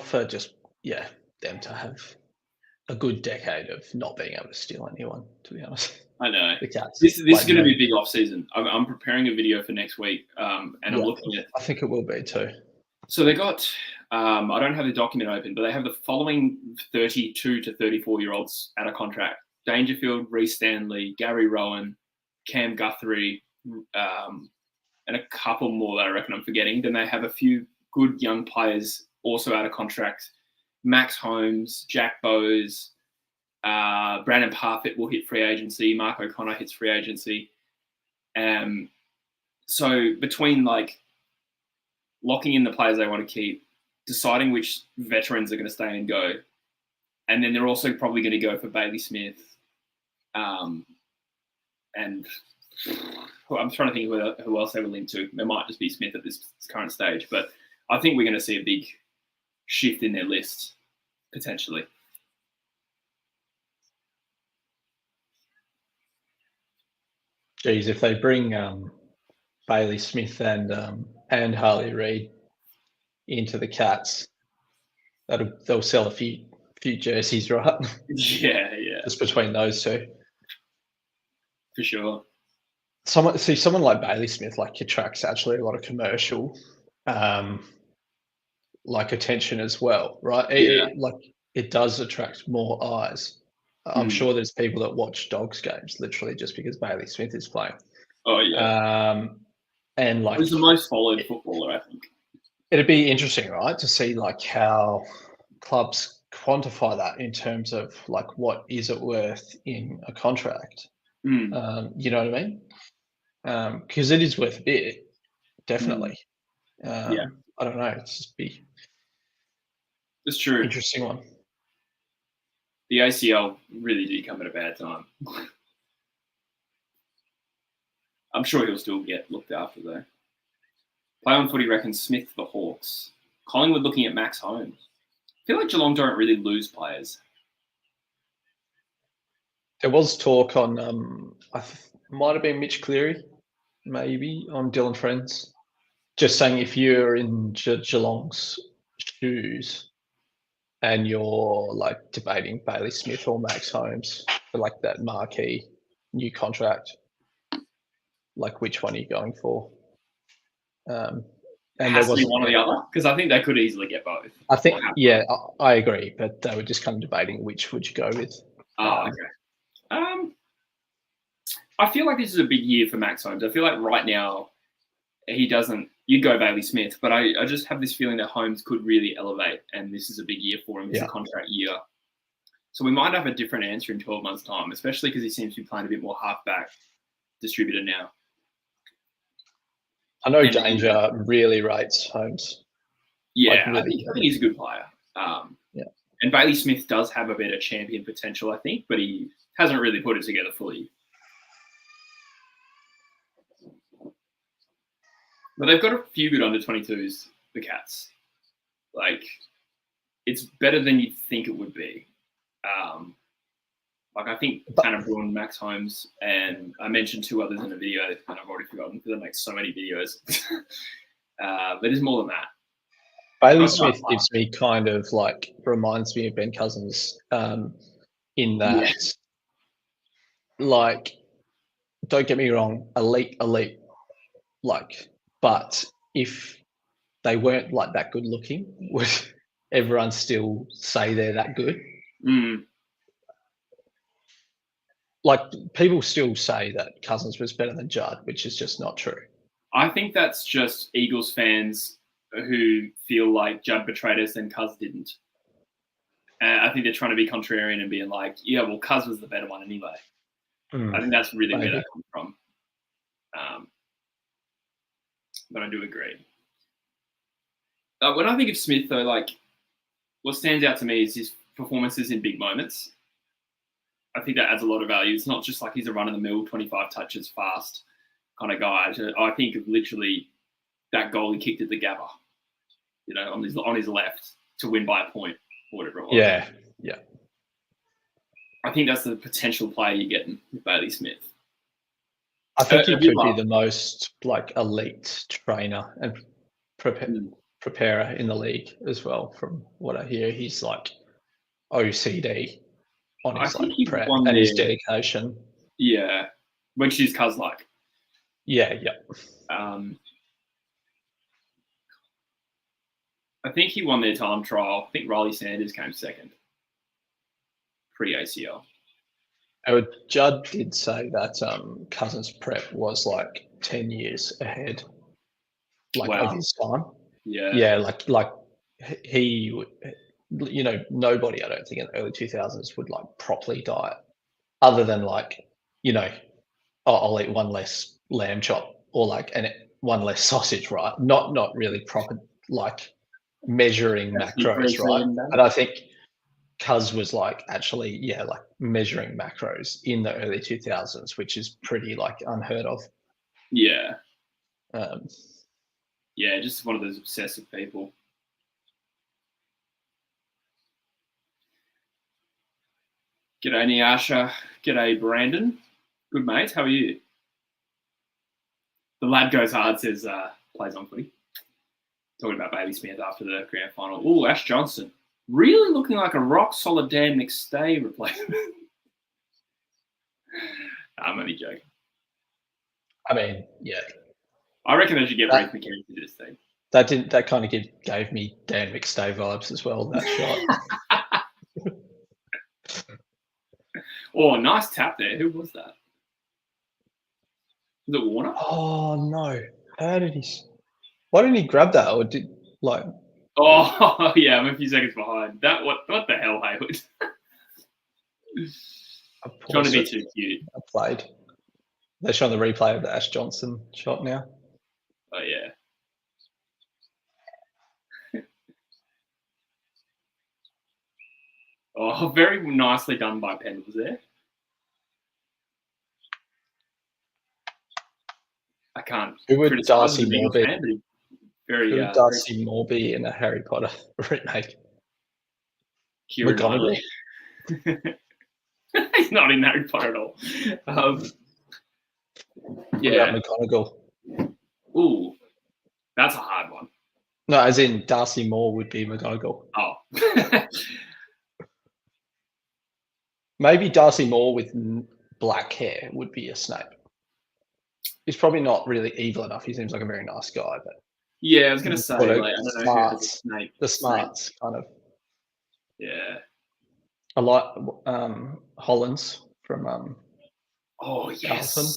for just them to have a good decade of not being able to steal anyone, to be honest. I know. The Cats. This is going to be a big off season. I'm preparing a video for next week, and I'm looking at. I think it will be too. So they got. I don't have the document open, but they have the following 32 to 34-year-olds out of contract: Dangerfield, Reece Stanley, Gary Rowan, Cam Guthrie, and a couple more that I reckon I'm forgetting. Then they have a few good young players also out of contract. Max Holmes, Jack Bowes, Brandon Parfitt will hit free agency. Mark O'Connor hits free agency. So between like locking in the players they want to keep, deciding which veterans are going to stay and go, and then they're also probably going to go for Bailey Smith. And I'm trying to think who else they will link to. It might just be Smith at this current stage, but I think we're going to see a big shift in their list potentially. Geez, if they bring Bailey Smith and Harley Reid into the Cats, they'll sell a few jerseys, right? Yeah. Just between those two, for sure. Someone like Bailey Smith like attracts actually a lot of commercial like attention as well, right? It does attract more eyes. I'm sure there's people that watch Dogs games literally just because Bailey Smith is playing. Oh yeah. And like he's the most followed footballer, I think. It'd be interesting, right, to see like how clubs quantify that in terms of like what is it worth in a contract. You know what I mean? Because it is worth a bit, definitely. I don't know. It's true. Interesting one. The ACL really did come at a bad time. I'm sure he'll still get looked after though. Play on Footy reckons Smith the Hawks. Collingwood looking at Max Holmes. I feel like Geelong don't really lose players. There was talk on, might have been Mitch Cleary, maybe, on Dylan Friends, just saying if you're in Geelong's shoes and you're like debating Bailey Smith or Max Holmes for like that marquee new contract, like which one are you going for? And it has to be one or the other, because I think they could easily get both. I think, yeah, I agree, but they were just kind of debating which would you go with. Oh, okay. I feel like this is a big year for Max Holmes. I feel like right now he doesn't. You go Bailey Smith, but I just have this feeling that Holmes could really elevate, and this is a big year for him. It's a contract year, so we might have a different answer in 12 months' time, especially because he seems to be playing a bit more halfback distributor now. I know Danger really rates Holmes. Yeah, like really, I think he's a good player. And Bailey Smith does have a bit of champion potential, I think, but he hasn't really put it together fully. But they've got a few good under-22s, the Cats. Like, it's better than you'd think it would be. Like, I think Tanner Bruin, Max Holmes, and I mentioned two others in the video, and I've already forgotten because I make so many videos. But there's more than that. Bailey Smith gives me kind of like, reminds me of Ben Cousins in that, like, don't get me wrong, elite, like, but if they weren't like that good looking, would everyone still say they're that good? Like, people still say that Cousins was better than Judd, which is just not true. I think that's just Eagles fans who feel like Judd betrayed us and Cuz didn't. And I think they're trying to be contrarian and being like, yeah, well, Cuz was the better one anyway. I think that's really where that comes from. But I do agree. When I think of Smith, though, like, what stands out to me is his performances in big moments. I think that adds a lot of value. It's not just like he's a run-of-the-mill, 25 touches fast kind of guy. I think of literally that goal he kicked at the Gabba, you know, on his left to win by a point or whatever it was. Yeah. I think that's the potential player you're getting with Bailey Smith. I think he could be the most like elite trainer and preparer in the league as well. From what I hear, he's like OCD on his like prep and his dedication. Yeah, which is Cuz like. Yeah. I think he won their time trial. I think Riley Sanders came second, pre-ACL. Judd did say that Cousins' prep was like 10 years ahead like of his time. Yeah. Like he, nobody I don't think in the early 2000s would like properly diet, other than like, I'll eat one less lamb chop or like one less sausage, right? Not really proper like measuring macros, right? And I think Cuz was like actually, like measuring macros in the early 2000s, which is pretty like unheard of. Yeah. Um, Yeah, just one of those obsessive people. G'day, Niasha. G'day, Brandon. Good, mate. How are you? The lad goes hard, says plays on footy. Talking about Bailey Smith after the grand final. Ooh, Ash Johnson. Really looking like a rock-solid Dan McStay replacement. I'm only joking. I mean, yeah. I reckon they should get Reece McKenzie to this thing. That kind of gave me Dan McStay vibes as well, that shot. Oh, nice tap there. Who was that? Was it Warner? Oh, no. Why didn't he grab that? Or did, like... Oh, yeah, I'm a few seconds behind. What the hell, Hayward? Trying to be too cute. I played. They're showing the replay of the Ash Johnson shot now. Oh, yeah. Oh, very nicely done by Pendles there. I can't. Who would Darcy Moore be? Who would Darcy Moore be in a Harry Potter remake? McGonagall. He's not in Harry Potter at all. Yeah. McGonagall. Ooh, that's a hard one. No, as in Darcy Moore would be McGonagall. Oh. Maybe Darcy Moore with black hair would be a Snape. He's probably not really evil enough. He seems like a very nice guy, but yeah, I was going to say, like, I don't know who has a Snape. The smarts kind of. Yeah. I like Hollins from. Oh yes. Carlton.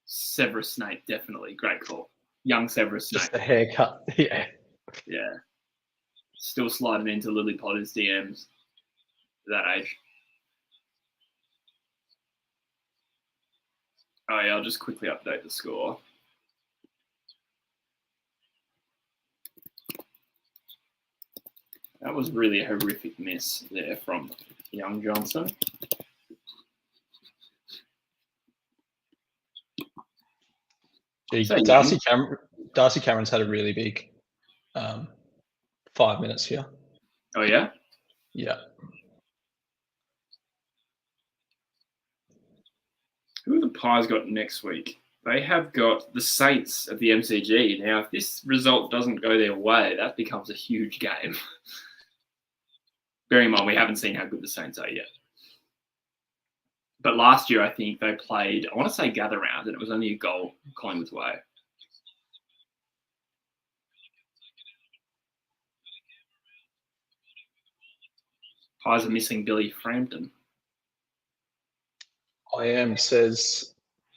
Severus Snape, definitely great call. Young Severus Snape. Just the haircut, yeah. Yeah. Still sliding into Lily Potter's DMs at that age. Oh yeah, I'll just quickly update the score. That was really a horrific miss there from young Johnson. Darcy Cameron's had a really big 5 minutes here. Oh, yeah? Yeah. Who have the Pies got next week? They have got the Saints at the MCG. Now, if this result doesn't go their way, that becomes a huge game. Bearing in mind, we haven't seen how good the Saints are yet. But last year, I think they played, I want to say gather round, and it was only a goal Collingwood's way. Pies are missing Billy Frampton. Says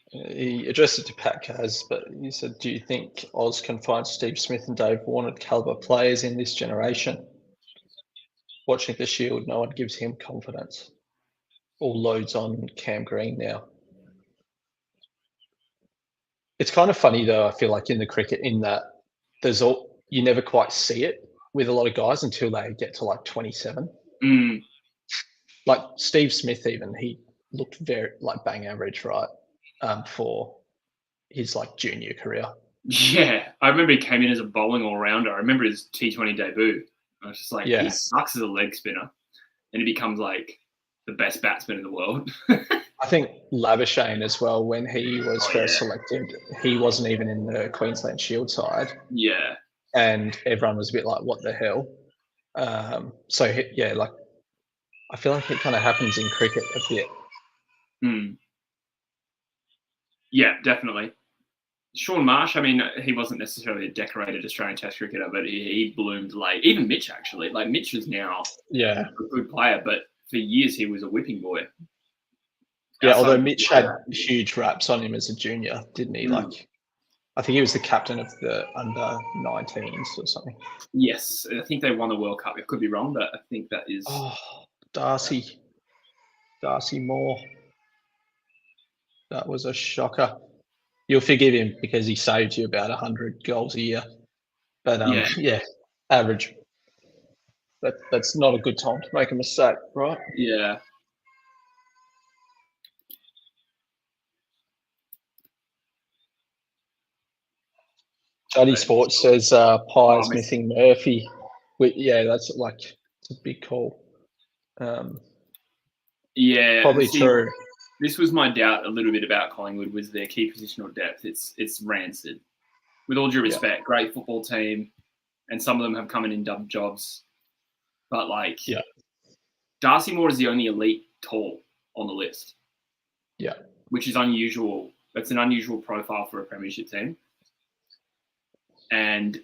he addressed it to Pat Kaz, but he said, "Do you think Oz can find Steve Smith and Dave Warner caliber players in this generation? Watching the Shield, no one gives him confidence. All loads on Cam Green now." It's kind of funny though. I feel like in the cricket, in that you never quite see it with a lot of guys until they get to like 27. Mm. Like Steve Smith, even he looked very like bang average, right? For his like junior career. Yeah, I remember he came in as a bowling all-rounder. I remember his T20 debut. I was just like, he sucks as a leg spinner. And he becomes like the best batsman in the world. I think Labuschagne as well, when he was first selected, he wasn't even in the Queensland Shield side. Yeah. And everyone was a bit like, what the hell? Like I feel like it kind of happens in cricket a bit. Mm. Yeah, definitely. Sean Marsh, I mean, he wasn't necessarily a decorated Australian Test cricketer, but he bloomed late. Even Mitch, actually. Like, Mitch is now a good player, but for years he was a whipping boy. Yeah, although Mitch had huge raps on him as a junior, didn't he? Like, I think he was the captain of the under-19s or something. Yes, I think they won the World Cup. I could be wrong, but I think that is. Oh, Darcy Moore. That was a shocker. You'll forgive him because he saved you about 100 goals a year. But yeah, average. That's not a good time to make a mistake, right? Yeah. Juddy Sports says Pies missing Murphy. Yeah, that's like it's a big call. Yeah, probably true. This was my doubt a little bit about Collingwood was their key positional depth. It's rancid. With all due respect, great football team, and some of them have come in dub jobs, but like, Darcy Moore is the only elite tall on the list. Yeah, which is unusual. That's an unusual profile for a premiership team. And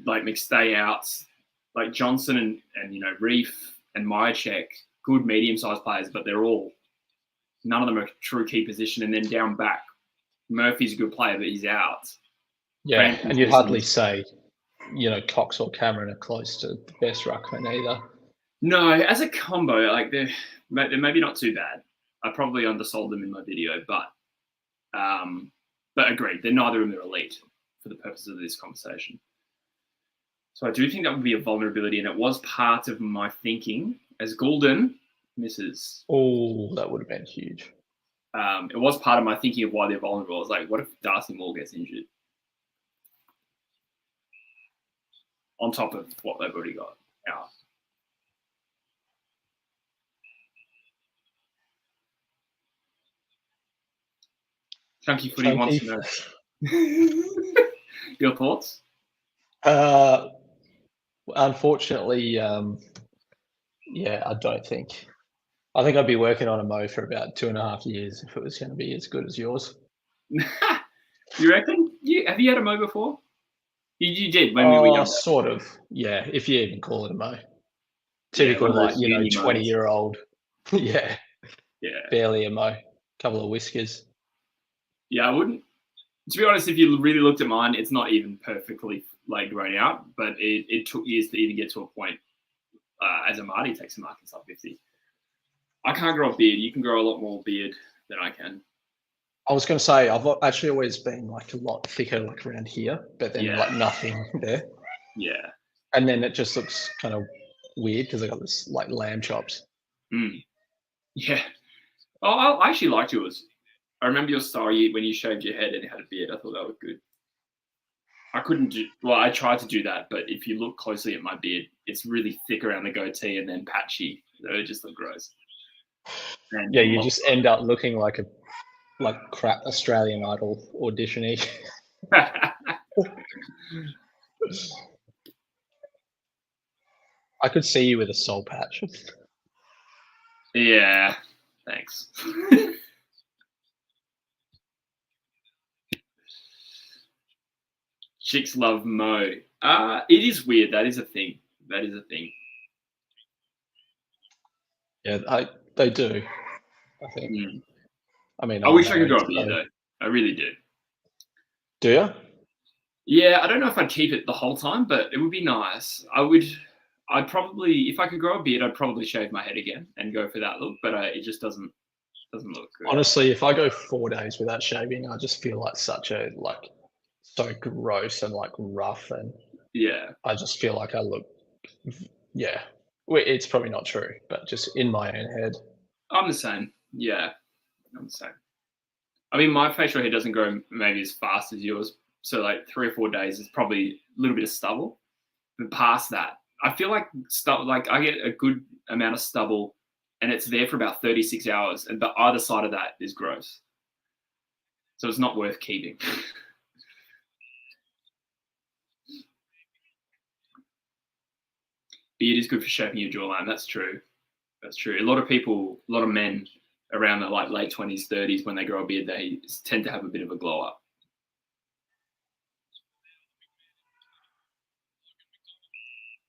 like McStay outs, like Johnson and Reef and Myercheck, good medium-sized players, but none of them are true key position. And then down back, Murphy's a good player, but he's out. Yeah, and you'd hardly say, Cox or Cameron are close to the best ruckman either. No, as a combo, like they're maybe not too bad. I probably undersold them in my video, but agreed, they're neither of them are elite for the purposes of this conversation. So I do think that would be a vulnerability, and it was part of my thinking as Goulden misses. Oh, that would have been huge. It was part of my thinking of why they're vulnerable. I was like, what if Darcy Moore gets injured? On top of what they've already got out. Chunky Footy wants to know. Your thoughts? Unfortunately, I don't think. I think I'd be working on a Mo for about 2.5 years if it was going to be as good as yours. You reckon? Have you had a Mo before? You did when we were younger. Sort of, yeah, if you even call it a Mo. Typical, 20-year-old. Yeah. Barely a Mo. Couple of whiskers. Yeah, I wouldn't. To be honest, if you really looked at mine, it's not even perfectly grown out, but it took years to even get to a point. As a Marty takes a mark in sub 50. I can't grow a beard. You can grow a lot more beard than I can. I was going to say, I've actually always been like a lot thicker, like around here, but then like nothing there. Yeah. And then it just looks kind of weird because I got this like lamb chops. Yeah. Oh, I actually liked yours. I remember your story when you shaved your head and had a beard. I thought that was good. I tried to do that, but if you look closely at my beard, it's really thick around the goatee and then patchy. So it just looked gross. And you just end up looking like crap Australian Idol auditionee. I could see you with a soul patch. Yeah, thanks. Chicks love Mo. It is weird. That is a thing. Yeah, they do. I think. I mean, I wish I could grow a beard though. I really do. Do you? Yeah, I don't know if I'd keep it the whole time, but it would be nice. I'd probably, if I could grow a beard, I'd probably shave my head again and go for that look. But it just doesn't look good. Honestly, if I go 4 days without shaving, I just feel like so gross and like rough, and I just feel like I look. Yeah, it's probably not true, but just in my own head. I'm the same. Yeah, I'm the same. I mean, my facial hair doesn't grow maybe as fast as yours. So like 3 or 4 days is probably a little bit of stubble. But past that, I feel like I get a good amount of stubble and it's there for about 36 hours. And the either side of that is gross. So it's not worth keeping. Beard is good for shaping your jawline. That's true. A lot of men around the late 20s, 30s, when they grow a beard, they tend to have a bit of a glow up.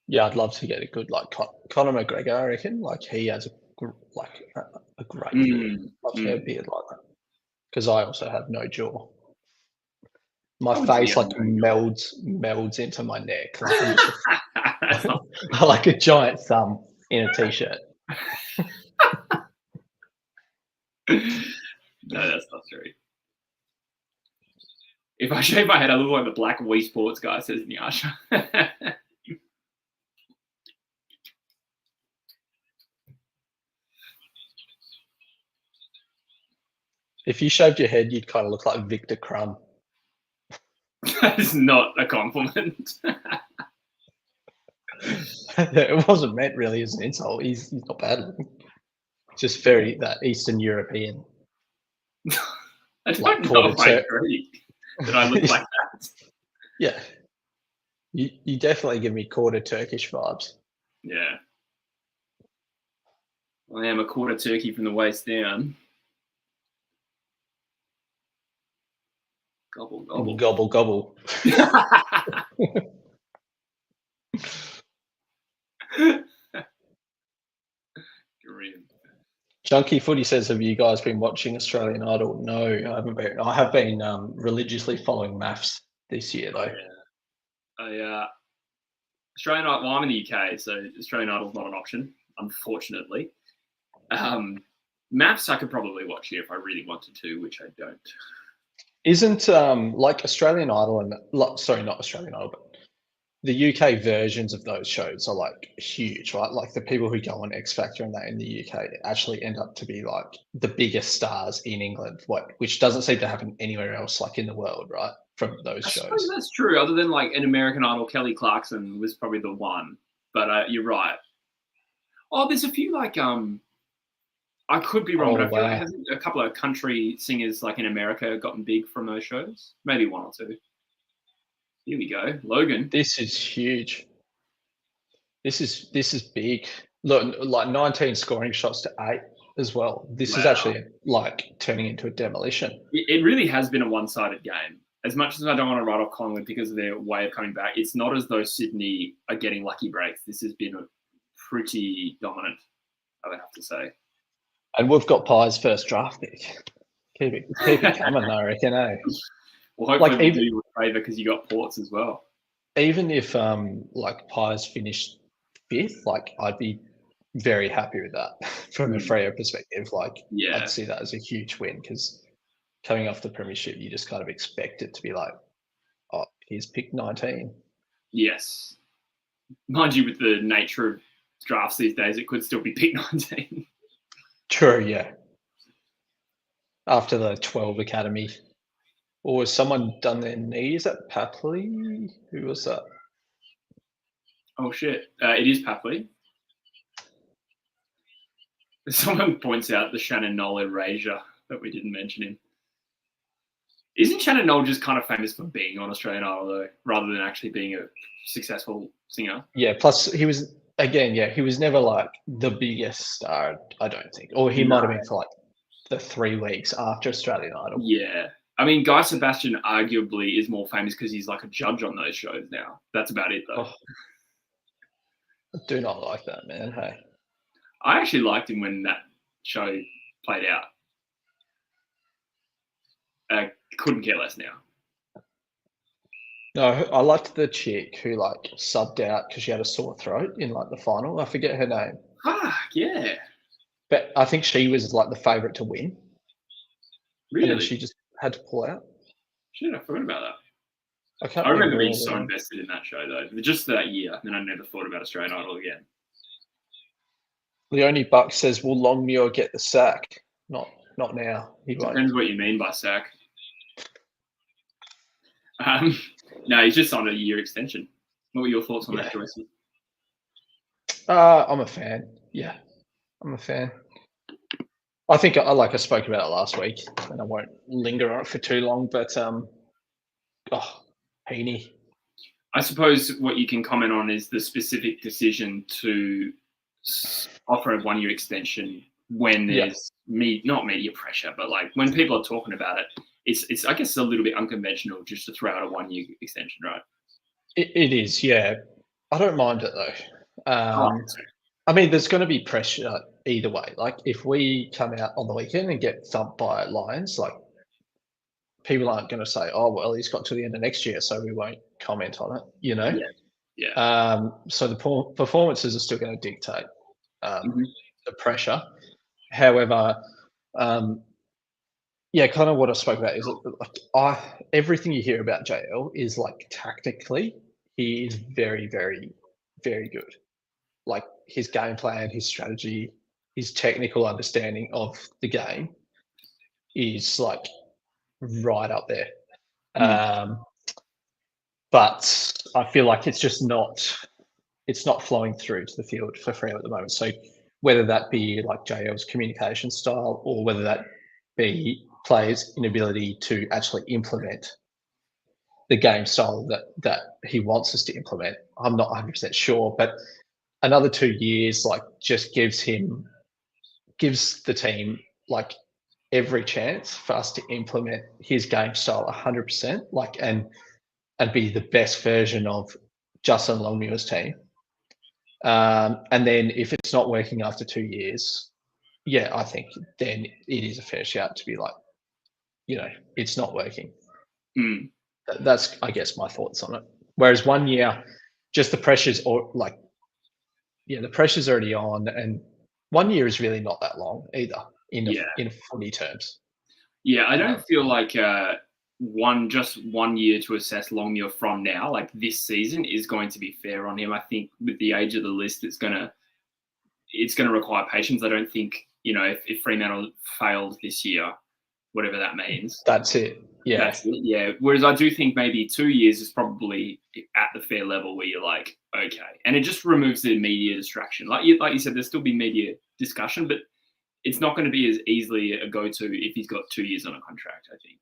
Yeah, I'd love to get a good Conor McGregor. I reckon he has a great beard. I'd love to have a beard like that because I also have no jaw. My I would say face you like have no job. melds into my neck. Like I'm just That's not like a giant thumb in a t-shirt. no, that's not true. If I shave my head, I look like the black Wii Sports guy, says Nyasha. If you shaved your head, you'd kind of look like Victor Crumb. That is not a compliment. It wasn't meant really as an insult. He's not bad looking. Just very that Eastern European. I don't Like know if I quarter agree that I look like that. Yeah. You definitely give me quarter Turkish vibes. Yeah. I am a quarter turkey from the waist down. Gobble, gobble. Gobble gobble. Grim. Junkie Footy says, "Have you guys been watching Australian Idol?" No, I haven't been. I have been religiously following maths this year though. Yeah. Australian Idol. Well, I'm in the UK, so Australian Idol's not an option, unfortunately. Maths I could probably watch here if I really wanted to, which I don't. Isn't like Australian Idol and sorry, not Australian Idol, but the UK versions of those shows are like huge, right? Like the people who go on X Factor and that in the UK actually end up to be like the biggest stars in England, which doesn't seem to happen anywhere else, like in the world, right? From those I shows. suppose that's true. Other than like an American Idol, Kelly Clarkson was probably the one. But you're right. Oh, there's a few like I could be wrong, but I feel like hasn't a couple of country singers like in America gotten big from those shows? Maybe one or two. Here we go, Logan. This is huge. This is big. Look, like 19 scoring shots to 8 as well. This is actually like turning into a demolition. It really has been a one-sided game. As much as I don't want to write off Collingwood because of their way of coming back, it's not as though Sydney are getting lucky breaks. This has been a pretty dominant, I would have to say. And we've got Pie's first draft pick. Keep it coming, I reckon, eh? Well, hopefully we'll do you a favour because you got Ports as well. Even if like Pie's finished 5th, like I'd be very happy with that from a Freo perspective. Like I'd see that as a huge win because coming off the premiership, you just kind of expect it to be like, oh, he's picked 19. Yes. Mind you, with the nature of drafts these days, it could still be pick 19. True, yeah. After the 12 academy. Or has someone done their knee? Is that Papley? Who was that? Oh, shit. It is Papley. Someone points out the Shannon Knoll erasure that we didn't mention him. Isn't Shannon Knoll just kind of famous for being on Australian Idol, though, rather than actually being a successful singer? Yeah, plus he was, again, he was never like the biggest star, I don't think. Or he might have been for like the 3 weeks after Australian Idol. Yeah. I mean, Guy Sebastian arguably is more famous because he's like a judge on those shows now. That's about it, though. I do not like that, man. Hey. I actually liked him when that show played out. I couldn't care less now. No, I liked the chick who like subbed out because she had a sore throat in like the final. I forget her name. Yeah. But I think she was like the favourite to win. Really? And then she just had to pull out. Shit, I forgot about that. I remember being so invested in that show though, just that year. And I never thought about Australian Idol again. Leonie Buck says, "Will Longmuir get the sack?" Not now. He won't. Depends what you mean by sack. No, he's just on a year extension. What were your thoughts on that, Joyce? I'm a fan. Yeah, I'm a fan. I think I spoke about it last week, and I won't linger on it for too long. But Heaney. I suppose what you can comment on is the specific decision to offer a 1 year extension when there's not media pressure, but like when people are talking about it, it's I guess a little bit unconventional just to throw out a 1 year extension, right? It is, yeah. I don't mind it though. I mean, there's going to be pressure either way. Like if we come out on the weekend and get thumped by Lions, like people aren't going to say, "Oh, well, he's got to the end of next year, so we won't comment on it." You know. Yeah. So the performances are still going to dictate Mhm. the pressure. However, yeah, kind of what I spoke about is like everything you hear about JL is like tactically, he is very, very, very good. Like his game plan, his strategy, his technical understanding of the game is like right up there. But I feel like it's not flowing through to the field for Freo at the moment. So whether that be like JL's communication style or whether that be players' inability to actually implement the game style that he wants us to implement, I'm not 100% sure. But another 2 years like just gives the team like every chance for us to implement his game style 100%, like and be the best version of Justin Longmuir's team. And then if it's not working after 2 years, yeah, I think then it is a fair shout to be like, it's not working. That's, I guess, my thoughts on it. Whereas 1 year, just the pressure's the pressure's already on, and 1 year is really not that long either in footy terms. Yeah, I don't feel like just 1 year to assess Longmuir from now, like this season, is going to be fair on him. I think with the age of the list, it's gonna require patience. I don't think if Fremantle failed this year, whatever that means, that's it. Yeah, that's it. Yeah. Whereas I do think maybe 2 years is probably at the fair level where you're like, okay, and it just removes the media distraction. Like you said, there'll still be media discussion, but it's not going to be as easily a go-to if he's got 2 years on a contract, I think.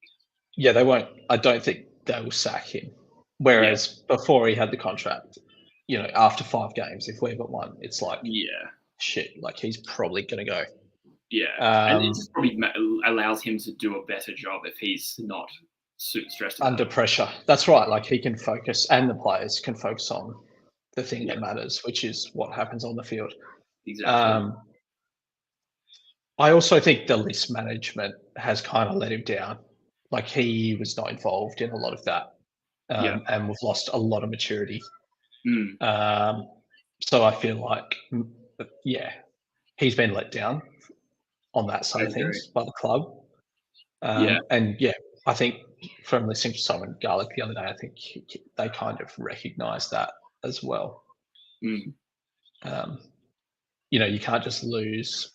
Yeah, they won't. I don't think they will sack him. Whereas before he had the contract, after 5 games, if Weaver won, it's like, shit, like he's probably going to go. Yeah. And it just probably allows him to do a better job if he's not stressed under pressure. That's right. Like he can focus, and the players can focus on the thing that matters, which is what happens on the field. Exactly. I also think the list management has kind of let him down. Like he was not involved in a lot of that, and we've lost a lot of maturity. So I feel like, he's been let down on that side of things by the club. And I think from listening to Simon Garlick the other day, I think they kind of recognised that as well. You can't just lose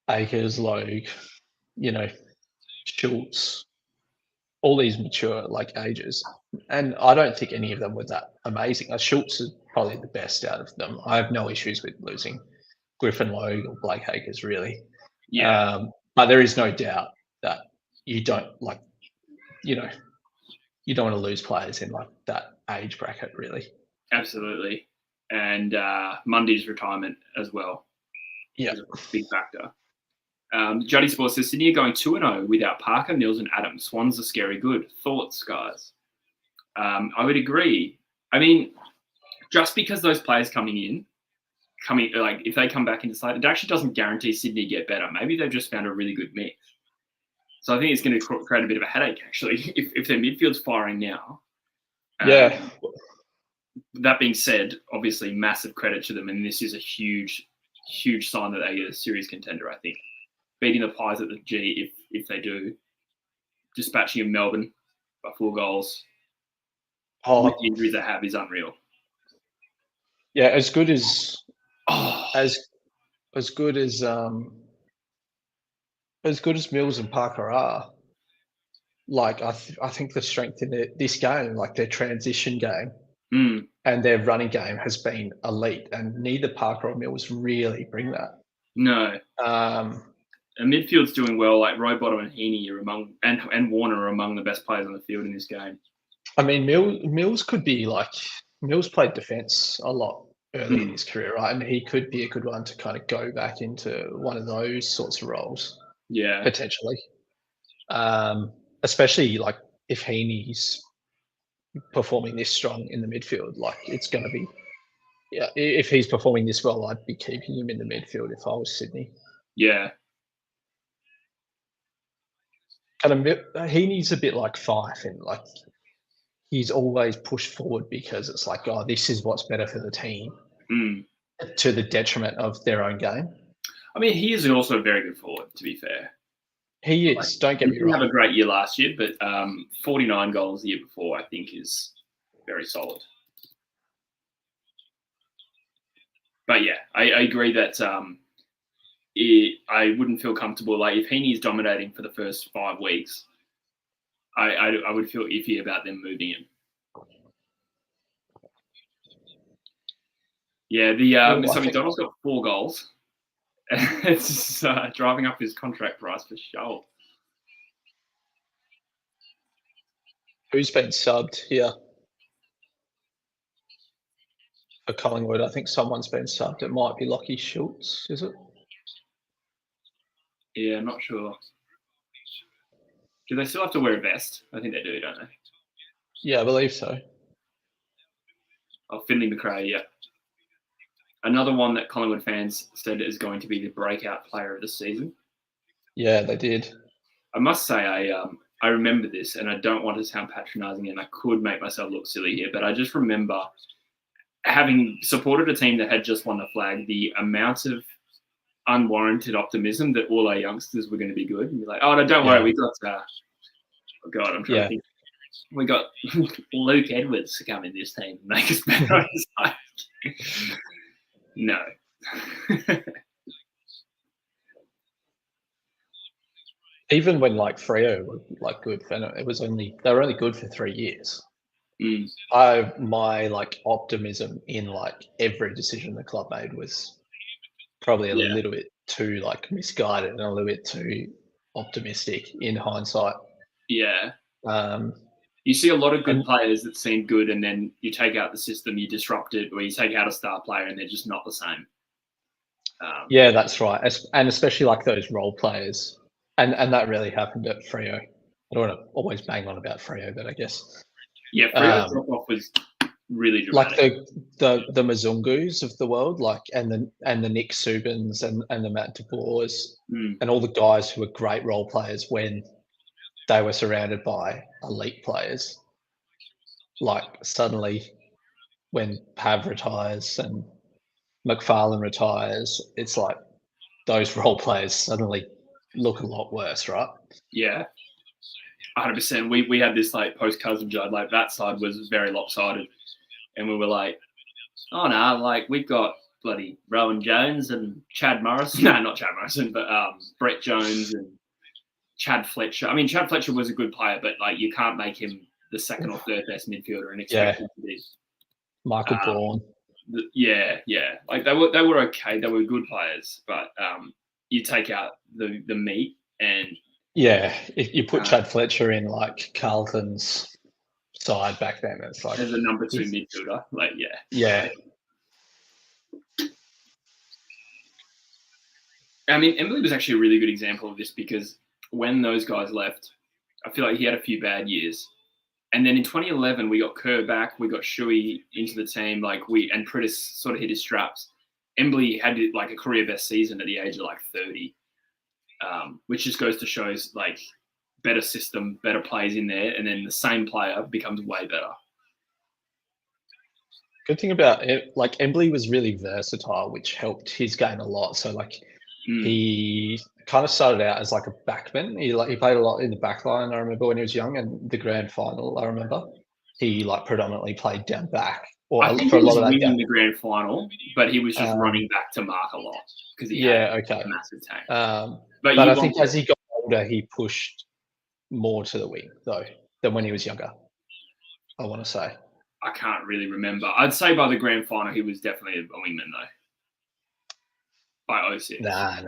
Akers, Logue, Schultz, all these mature like ages. And I don't think any of them were that amazing. Schultz is probably the best out of them. I have no issues with losing Griffin Logue or Blake Akers, really. But there is no doubt that you don't you don't want to lose players in like that age bracket, really. Absolutely. And Mundy's retirement as well. Yeah. Is a big factor. Juddy Sports says Sydney are going 2-0 without Parker, Mills, and Adams. Swans are scary good. Thoughts, guys? I would agree. I mean, just because those players like if they come back into side, it actually doesn't guarantee Sydney get better. Maybe they've just found a really good mix. So I think it's going to create a bit of a headache, actually, if their midfield's firing now. That being said, obviously, massive credit to them, and this is a huge, huge sign that they are a serious contender, I think. Beating the Pies at the G, if they do. Dispatching of Melbourne by 4 goals. With the injuries they have is unreal. Yeah, as good as Mills and Parker are, like I think the strength in this game, like their transition game and their running game, has been elite, and neither Parker or Mills really bring that. No. And midfield's doing well. Like Rowbottom and Heaney are among, and Warner are among the best players on the field in this game. I mean, Mills could be like, Mills played defence a lot early in his career, right? And he could be a good one to kind of go back into one of those sorts of roles. Yeah, potentially. Especially like if Heaney's performing this strong in the midfield, like it's going to be, if he's performing this well, I'd be keeping him in the midfield if I was Sydney. Yeah. he needs a bit like Fife, and like he's always pushed forward because it's like, oh, this is what's better for the team, to the detriment of their own game. I mean, he is also a very good forward, to be fair. He is. Don't get me He didn't wrong. have a great year last year, but 49 goals the year before, I think, is very solid. But yeah, I agree that I wouldn't feel comfortable. Like if Heaney's dominating for the first 5 weeks, I would feel iffy about them moving him. Yeah, Mr. McDonald's got 4 goals. It's driving up his contract price for sure. Who's been subbed here for Collingwood? I think someone's been subbed. It might be Lockie Schultz, is it? Yeah, I'm not sure. Do they still have to wear a vest? I think they do, don't they? Yeah, I believe so. Oh, Finley McRae, yeah. Another one that Collingwood fans said is going to be the breakout player of the season. Yeah, they did. I must say, I remember this, and I don't want to sound patronising, and I could make myself look silly here, but I just remember having supported a team that had just won the flag, the amount of unwarranted optimism that all our youngsters were going to be good. And be like, oh, no, don't worry, we got, oh God, I'm trying to think. We got Luke Edwards to come in this team and make us better on his side. No. Even when like Freo were like good, they were only good for 3 years. My like optimism in like every decision the club made was probably a little bit too like misguided and a little bit too optimistic in hindsight. Yeah. You see a lot of good players that seem good, and then you take out the system, you disrupt it, or you take out a star player, and they're just not the same. Yeah, that's right, and especially like those role players, and that really happened at Freo. I don't want to always bang on about Freo, but I guess Freo's drop-off was really dramatic. Like the Mzungus of the world, like and the Nick Subins and the Matt DeBoers and all the guys who were great role players when they were surrounded by elite players. Like suddenly when Pav retires and McFarlane retires, it's like those role players suddenly look a lot worse, right? Yeah, 100%. We had this like post-Cousin Judd, like that side was very lopsided, and we were like, oh no, like we've got bloody Rowan Jones and Chad Morrison. No, not Chad Morrison, but Brett Jones and Chad Fletcher. I mean, Chad Fletcher was a good player, but like you can't make him the second or third best midfielder and expect him to be. Michael Braun. Yeah. Like they were okay. They were good players, but you take out the meat and if you put Chad Fletcher in like Carlton's side back then, it's like as a number 2 midfielder. Like yeah. I mean, Emily was actually a really good example of this because when those guys left, I feel like he had a few bad years. And then in 2011, we got Kerr back, we got Shuey into the team, and Pritis sort of hit his straps. Embley had like a career best season at the age of like 30, which just goes to show like better system, better plays in there, and then the same player becomes way better. Good thing about it, like Embley was really versatile, which helped his game a lot. So like he kind of started out as like a backman. He played a lot in the back line, I remember when he was young, and the grand final, I remember. He like predominantly played down back. Or I think for he a was lot of that winning the grand final, but he was just running back to mark a lot because he had a massive tank. But I think as he got older, he pushed more to the wing though than when he was younger, I want to say. I can't really remember. I'd say by the grand final, he was definitely a wingman though. By 06. Nah.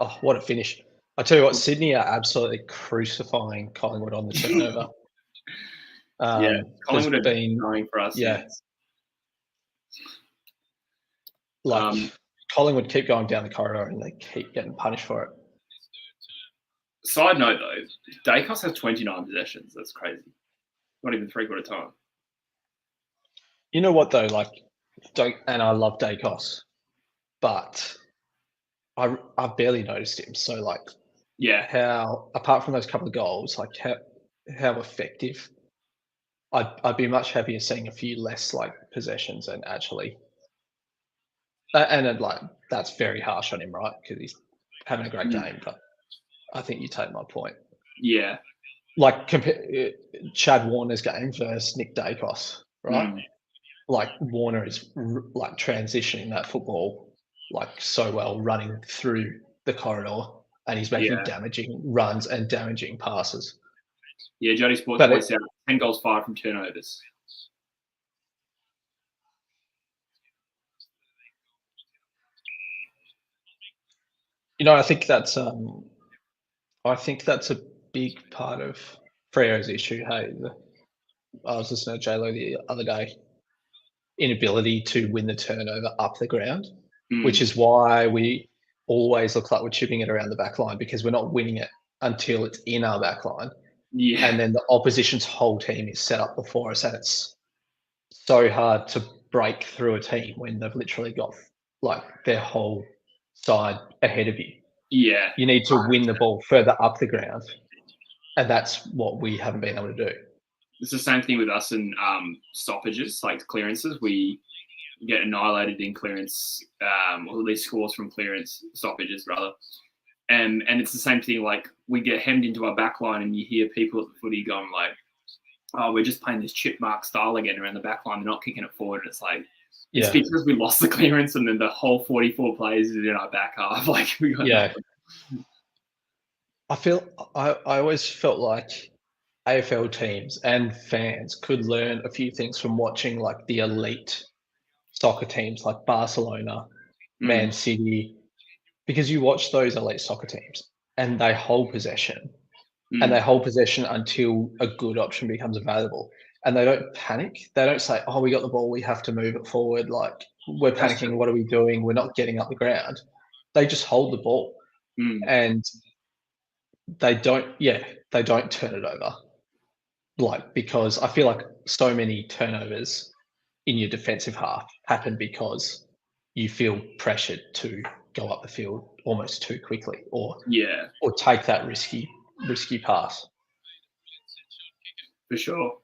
Oh, what a finish. I tell you what, Sydney are absolutely crucifying Collingwood on the turnover. Collingwood have been going for us. Yeah. Like Collingwood keep going down the corridor and they keep getting punished for it. Side note though, Dacos has 29 possessions. That's crazy. Not even 3/4 time. You know what though, like, and I love Dacos, but I've barely noticed him. So like, Yeah, how apart from those couple of goals, like how effective. I'd be much happier seeing a few less like possessions and actually, and then, like that's very harsh on him, right? Because he's having a great game. But I think you take my point. yeah, Like Chad Warner's game versus Nick Dacos, right? Like Warner is like transitioning that football like so well, running through the corridor, and he's making yeah, damaging runs and damaging passes. yeah. Jody Sports But points out 10 goals, 5 from turnovers. I think that's a big part of Freo's issue. Hey, I was listening to JLo the other day. Inability to win the turnover up the ground, which is why we always look like we're chipping it around the back line, because we're not winning it until it's in our back line. Yeah, And then the opposition's whole team is set up before us, and it's so hard to break through a team when they've literally got like their whole side ahead of you. yeah. You need to win the ball further up the ground, and that's what we haven't been able to do. It's the same thing with us in stoppages, like clearances. We get annihilated in clearance, or at least scores from clearance stoppages, rather. And it's the same thing. Like we get hemmed into our back line, and you hear people at the footy going like, "Oh, we're just playing this chip mark style again around the back line. They're not kicking it forward." And it's like, it's because we lost the clearance, and then the whole 44 players is in our back half. Like we got nothing. I always felt like AFL teams and fans could learn a few things from watching like the elite soccer teams like Barcelona, Man City, because you watch those elite soccer teams and they hold possession and they hold possession until a good option becomes available. And they don't panic. They don't say, "Oh, we got the ball, we have to move it forward. Like we're panicking. What are we doing? We're not getting up the ground." They just hold the ball and they don't turn it over. Like, because I feel like so many turnovers in your defensive half happen because you feel pressured to go up the field almost too quickly, or take that risky pass. For sure.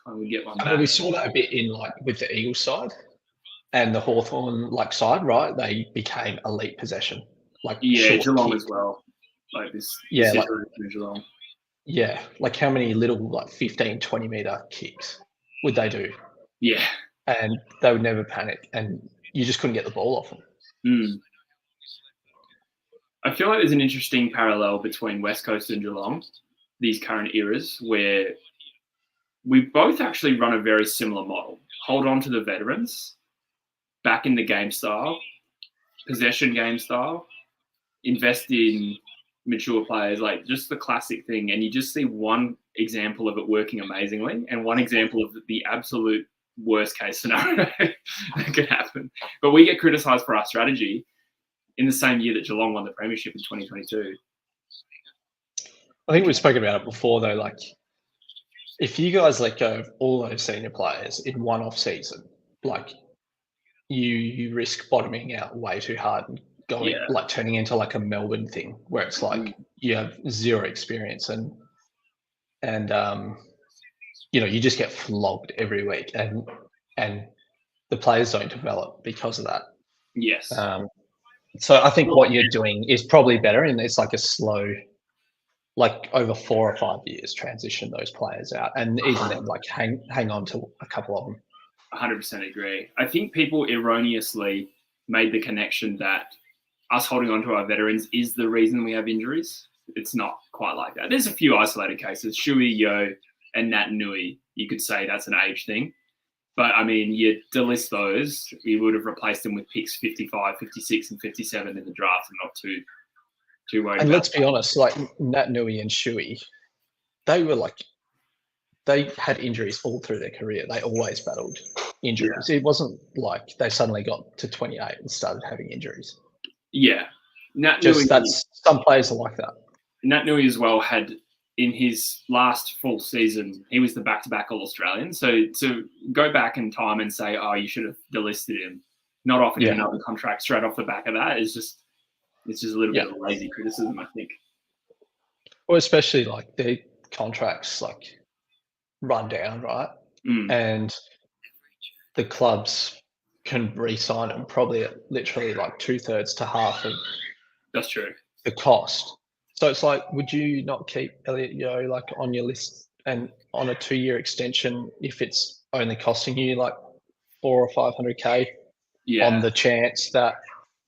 Can't we get one back? I mean, we saw that a bit in like with the Eagles side and the Hawthorn like side, right? They became elite possession, like Geelong kick. as well. Like this, like Geelong. Yeah, like how many little like 15, 20 meter kicks would they do? Yeah. And they would never panic, and you just couldn't get the ball off them. I feel like there's an interesting parallel between West Coast and Geelong, these current eras, where we both actually run a very similar model. Hold on to the veterans, back in the game style, possession game style, invest in mature players, like just the classic thing. And you just see one example of it working amazingly and one example of the absolute worst case scenario that could happen. But we get criticised for our strategy in the same year that Geelong won the premiership in 2022. I think we've spoken about it before, though. Like, if you guys let go of all those senior players in one off season, like you risk bottoming out way too hard and going like turning into like a Melbourne thing where it's like you have zero experience and you just get flogged every week and the players don't develop because of that. Yes. So I think what you're doing is probably better, and it's like a slow, like over 4 or 5 years, transition those players out, and even then, like hang on to a couple of them. 100% agree. I think people erroneously made the connection that us holding on to our veterans is the reason we have injuries. It's not quite like that. There's a few isolated cases. Shuey, Yo, and Nat Nui. You could say that's an age thing. But, I mean, you delist those, you would have replaced them with picks 55, 56, and 57 in the draft and not too worried and about let's be honest, like Nat Nui and Shuey, they had injuries all through their career. They always battled injuries. It wasn't like they suddenly got to 28 and started having injuries. Yeah. Some players are like that. Nat Nui as well had, in his last full season, he was the back-to-back All-Australian. So to go back in time and say, "Oh, you should have delisted him," not offering him another contract straight off the back of that is just it's just a little bit of a lazy criticism, I think. Well, especially like the contracts like run down, right? And the clubs can re-sign them probably at literally like 2/3 to half of That's true. the cost. So it's like, would you not keep Elliot Yeo like on your list and on a 2-year extension if it's only costing you like 400 or 500K on the chance that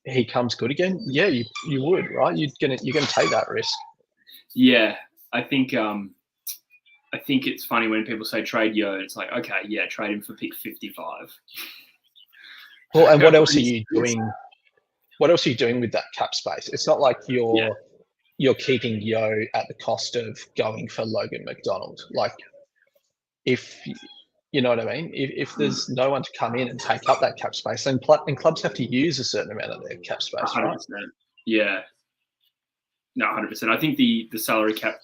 he comes good again? Yeah, you would, right? You're gonna take that risk. Yeah, I think it's funny when people say trade Yo. It's like, okay, yeah, trade him for pick 55. Well, and what else are you doing? What else are you doing with that cap space? It's not like you're keeping Yo at the cost of going for Logan McDonald. Like, if you know what I mean, if there's no one to come in and take up that cap space, and clubs have to use a certain amount of their cap space, 100%. Right? Yeah. No, 100%. I think the salary cap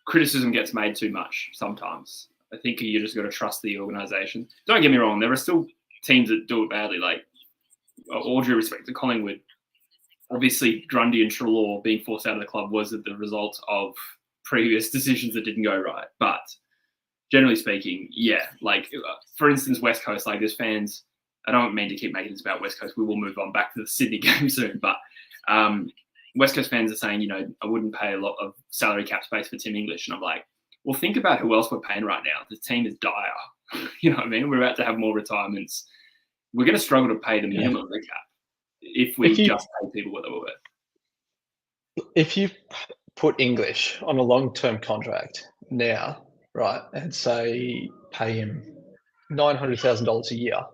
criticism gets made too much sometimes. I think you just got to trust the organisation. Don't get me wrong, there are still teams that do it badly. Like, all due respect to Collingwood, obviously Grundy and Treloar being forced out of the club was the result of previous decisions that didn't go right. But generally speaking, yeah, like, for instance, West Coast, like, there's fans, I don't mean to keep making this about West Coast, we will move on back to the Sydney game soon, but West Coast fans are saying, I wouldn't pay a lot of salary cap space for Tim English. And I'm like, well, think about who else we're paying right now. The team is dire. You know what I mean? We're about to have more retirements. We're going to struggle to pay the minimum of the cap if we just pay people what they were worth. If you put English on a long-term contract now, right, and say pay him $900,000 a year,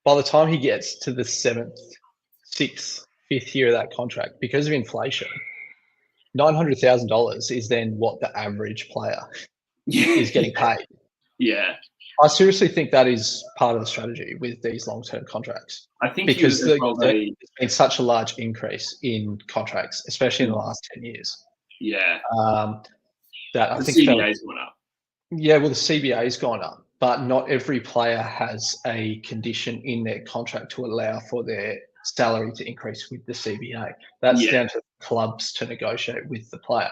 by the time he gets to the 7th, 6th, 5th year of that contract, because of inflation, $900,000 is then what the average player is getting paid. Yeah. I seriously think that is part of the strategy with these long-term contracts. I think because there's been such a large increase in contracts, especially in the last 10 years. Yeah. That I the think CBA's gone up. Yeah, well, the CBA's gone up, but not every player has a condition in their contract to allow for their salary to increase with the CBA. That's down to clubs to negotiate with the player.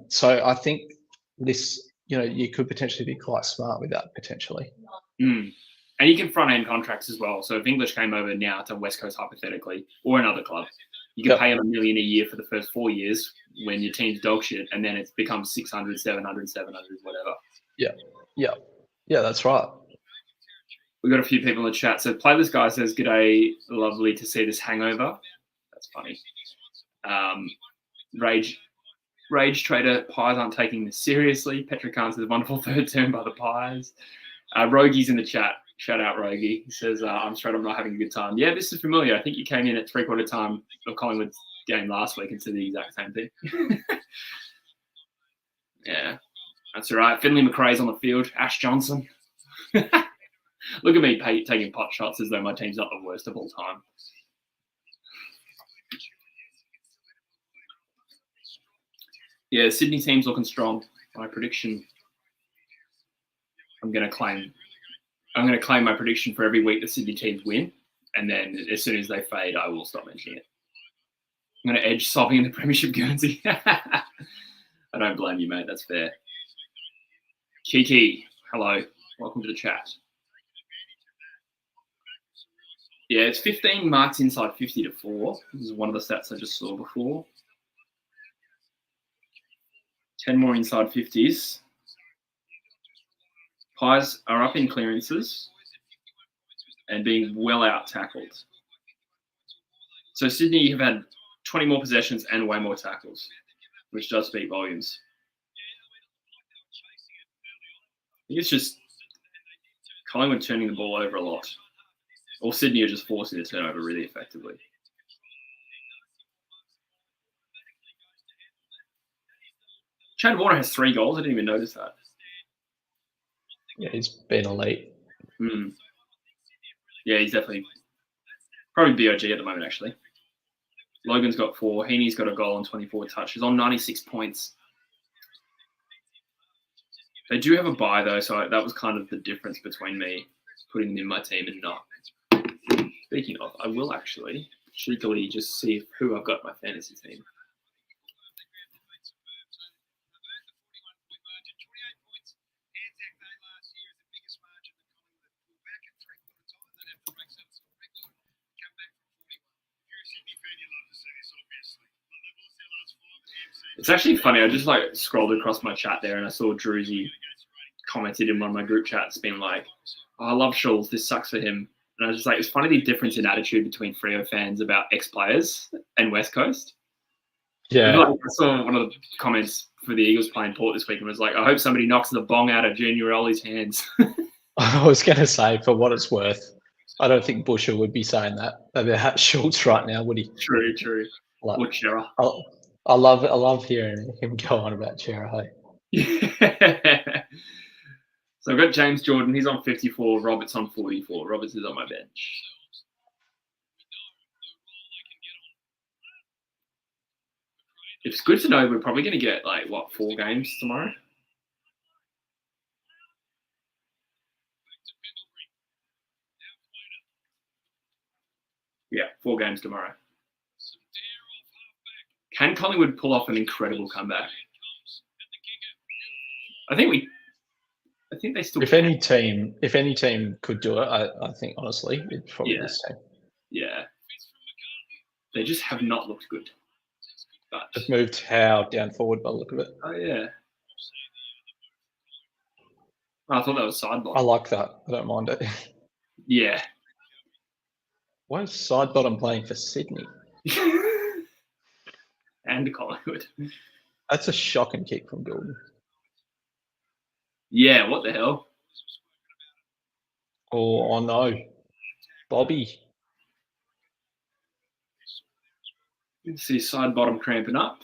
So I think this, you could potentially be quite smart with that potentially. And you can front end contracts as well. So if English came over now to West Coast hypothetically, or another club, you can pay him $1 million a year for the first 4 years when your team's dog shit, and then it becomes 600, 700, 700, whatever. Yeah, that's right. We've got a few people in the chat. So Playlist Guy says, "G'day, lovely to see this hangover." That's funny. Rage Trader, Pies aren't taking this seriously. Petrican says, "Wonderful third term by the Pies." Rogi's in the chat. Shout out Rogie. He says, "I'm straight up not having a good time." Yeah, this is familiar. I think you came in at 3/4 time of Collingwood's game last week and said the exact same thing. Yeah, that's all right. Finley McRae's on the field. Ash Johnson. Look at me taking pot shots as though my team's not the worst of all time. Yeah, Sydney team's looking strong. My prediction, I'm going to claim my prediction for every week the Sydney teams win, and then as soon as they fade, I will stop mentioning it. I'm going to edge sobbing in the Premiership Guernsey. I don't blame you, mate. That's fair. Kiki, hello. Welcome to the chat. Yeah, it's 15 marks inside 50 to 4. This is one of the stats I just saw before. 10 more inside 50s. Pies are up in clearances and being well out tackled. So Sydney have had 20 more possessions and way more tackles, which does speak volumes. I think it's just Collingwood turning the ball over a lot. Or Sydney are just forcing the turnover really effectively. Chad Warner has 3 goals. I didn't even notice that. Yeah, he's been elite. Yeah, he's definitely probably BOG at the moment, actually. Logan's got 4. Heaney's got a goal and 24 touches on 96 points. They do have a bye, though, so that was kind of the difference between me putting them in my team and not. Speaking of, I will actually cheekily just see who I've got in my fantasy team. It's actually funny. I just like scrolled across my chat there and I saw Druzy commented in one of my group chats being like, oh, I love Schulz. This sucks for him. And I was just like, it's funny the difference in attitude between Freo fans about ex-players and West Coast. Yeah. I saw one of the comments for the Eagles playing Port this week and was like, I hope somebody knocks the bong out of Junior Ollie's hands. I was going to say, for what it's worth, I don't think Busher would be saying that about Schultz right now, would he? True. Like, Or Chera. I love hearing him go on about Chera. Hey? Yeah. So I've got James Jordan. He's on 54. Roberts on 44. Roberts is on my bench. It's good to know we're probably going to get, 4 games tomorrow? Yeah, 4 games tomorrow. Can Collingwood pull off an incredible comeback? I think they still. If any team could do it, I think honestly, it's probably this team. Yeah. They just have not looked good. But they've moved Howe down forward by the look of it. Oh yeah. I thought that was side bottom. I like that. I don't mind it. Yeah. Why is side bottom playing for Sydney? And Collingwood. That's a shocking kick from Gordon. Yeah, what the hell? Oh no. Bobby. You can see side bottom cramping up.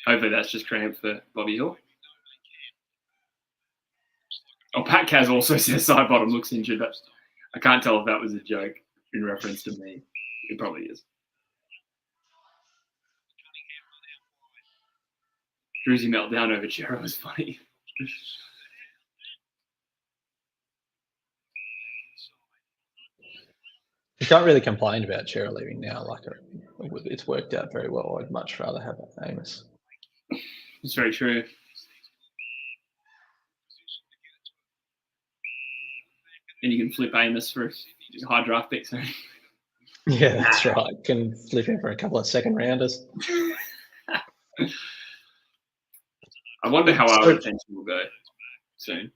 Hopefully that's just cramp for Bobby Hill. Oh, Pat Kaz also says side bottom looks injured. But I can't tell if that was a joke in reference to me. It probably is. Druzy meltdown over Chera was funny. You can't really complain about Chera leaving now. It's worked out very well. I'd much rather have Amos. It's very true. And you can flip Amos for a high draft pick. So. Yeah, that's right. Can flip him for a couple of second rounders. I wonder how our retention will go soon.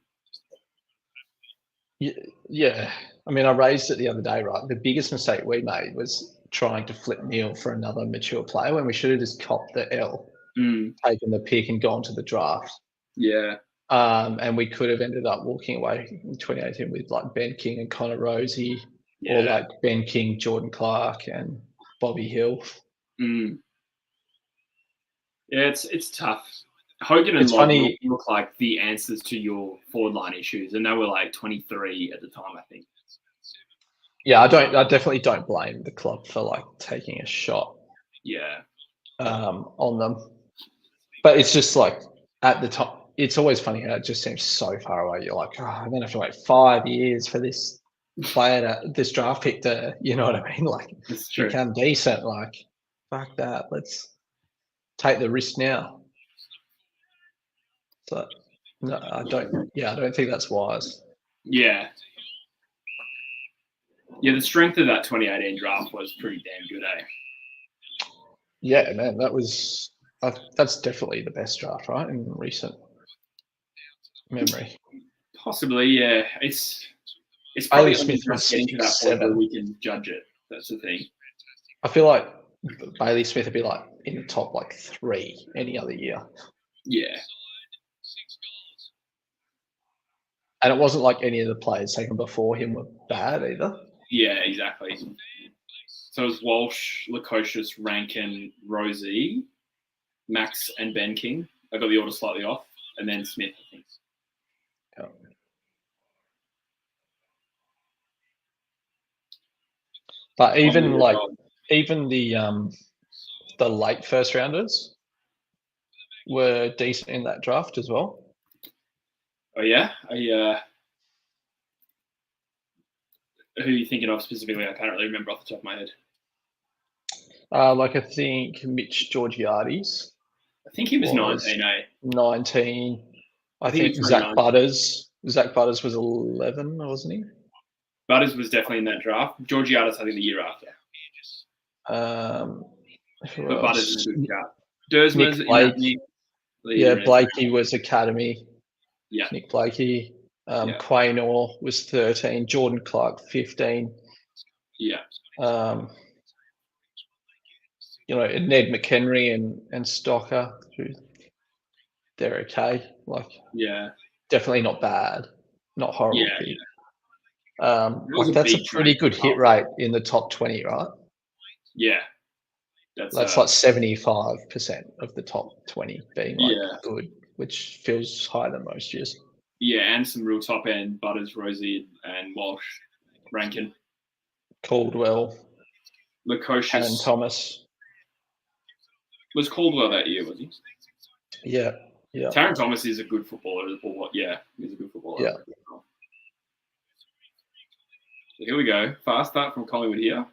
Yeah. I mean, I raised it the other day, right? The biggest mistake we made was trying to flip Neil for another mature player when we should have just copped the L, taken the pick and gone to the draft. Yeah. And we could have ended up walking away in 2018 with Ben King and Connor Rosie, or Ben King, Jordan Clark, and Bobby Hill. Yeah, it's tough. Hogan and Log look like the answers to your forward line issues, and they were 23 at the time, I think. Yeah, I definitely don't blame the club for taking a shot. Yeah. On them, but it's just at the top. It's always funny how it just seems so far away. You're like, I'm gonna have to wait 5 years for this player this draft pick to, you know what I mean? Become decent. Fuck that. Let's take the risk now. So no, I don't think that's wise. Yeah. Yeah, the strength of that 2018 draft was pretty damn good, eh? Yeah, man, that's definitely the best draft, right, in recent memory. Possibly, yeah. It's probably Smith just getting to that point where we can judge it. That's the thing. I feel like Bailey Smith would be in the top 3 any other year. Yeah. And it wasn't like any of the players taken before him were bad either. Yeah, exactly. So it was Walsh, Lukosius, Rankin, Rosie, Max, and Ben King. I got the order slightly off. And then Smith, I think. Yeah. But even the late first rounders were decent in that draft as well. Oh yeah, who are you thinking of specifically? I can't really remember off the top of my head. I think Mitch Georgiades. I think he was 19, eh? 19. I think think he was Zach 29. Butters. Zach Butters was 11, wasn't he? Butters was definitely in that draft. Georgiades, I think, the year after. But Butters is a good shout. Dersma's in that league. Yeah, Blakey was academy. Yeah. Nick Blakey. Quaynor was 13. Jordan Clark, 15. Yeah. Ned McHenry and Stocker, they're okay. Definitely not bad, not horrible. That's a pretty good hit rate in the top 20, right? Yeah. That's like 75% of the top 20 being good, which feels higher than most years. Yeah, and some real top end: Butters, Rosie, and Walsh, Rankin, Caldwell, Lukosius, Taron Thomas. Was Caldwell that year? Was he? Yeah. Taron Thomas is a good footballer. Yeah, he's a good footballer. Yeah. So here we go. Fast start from Collingwood here.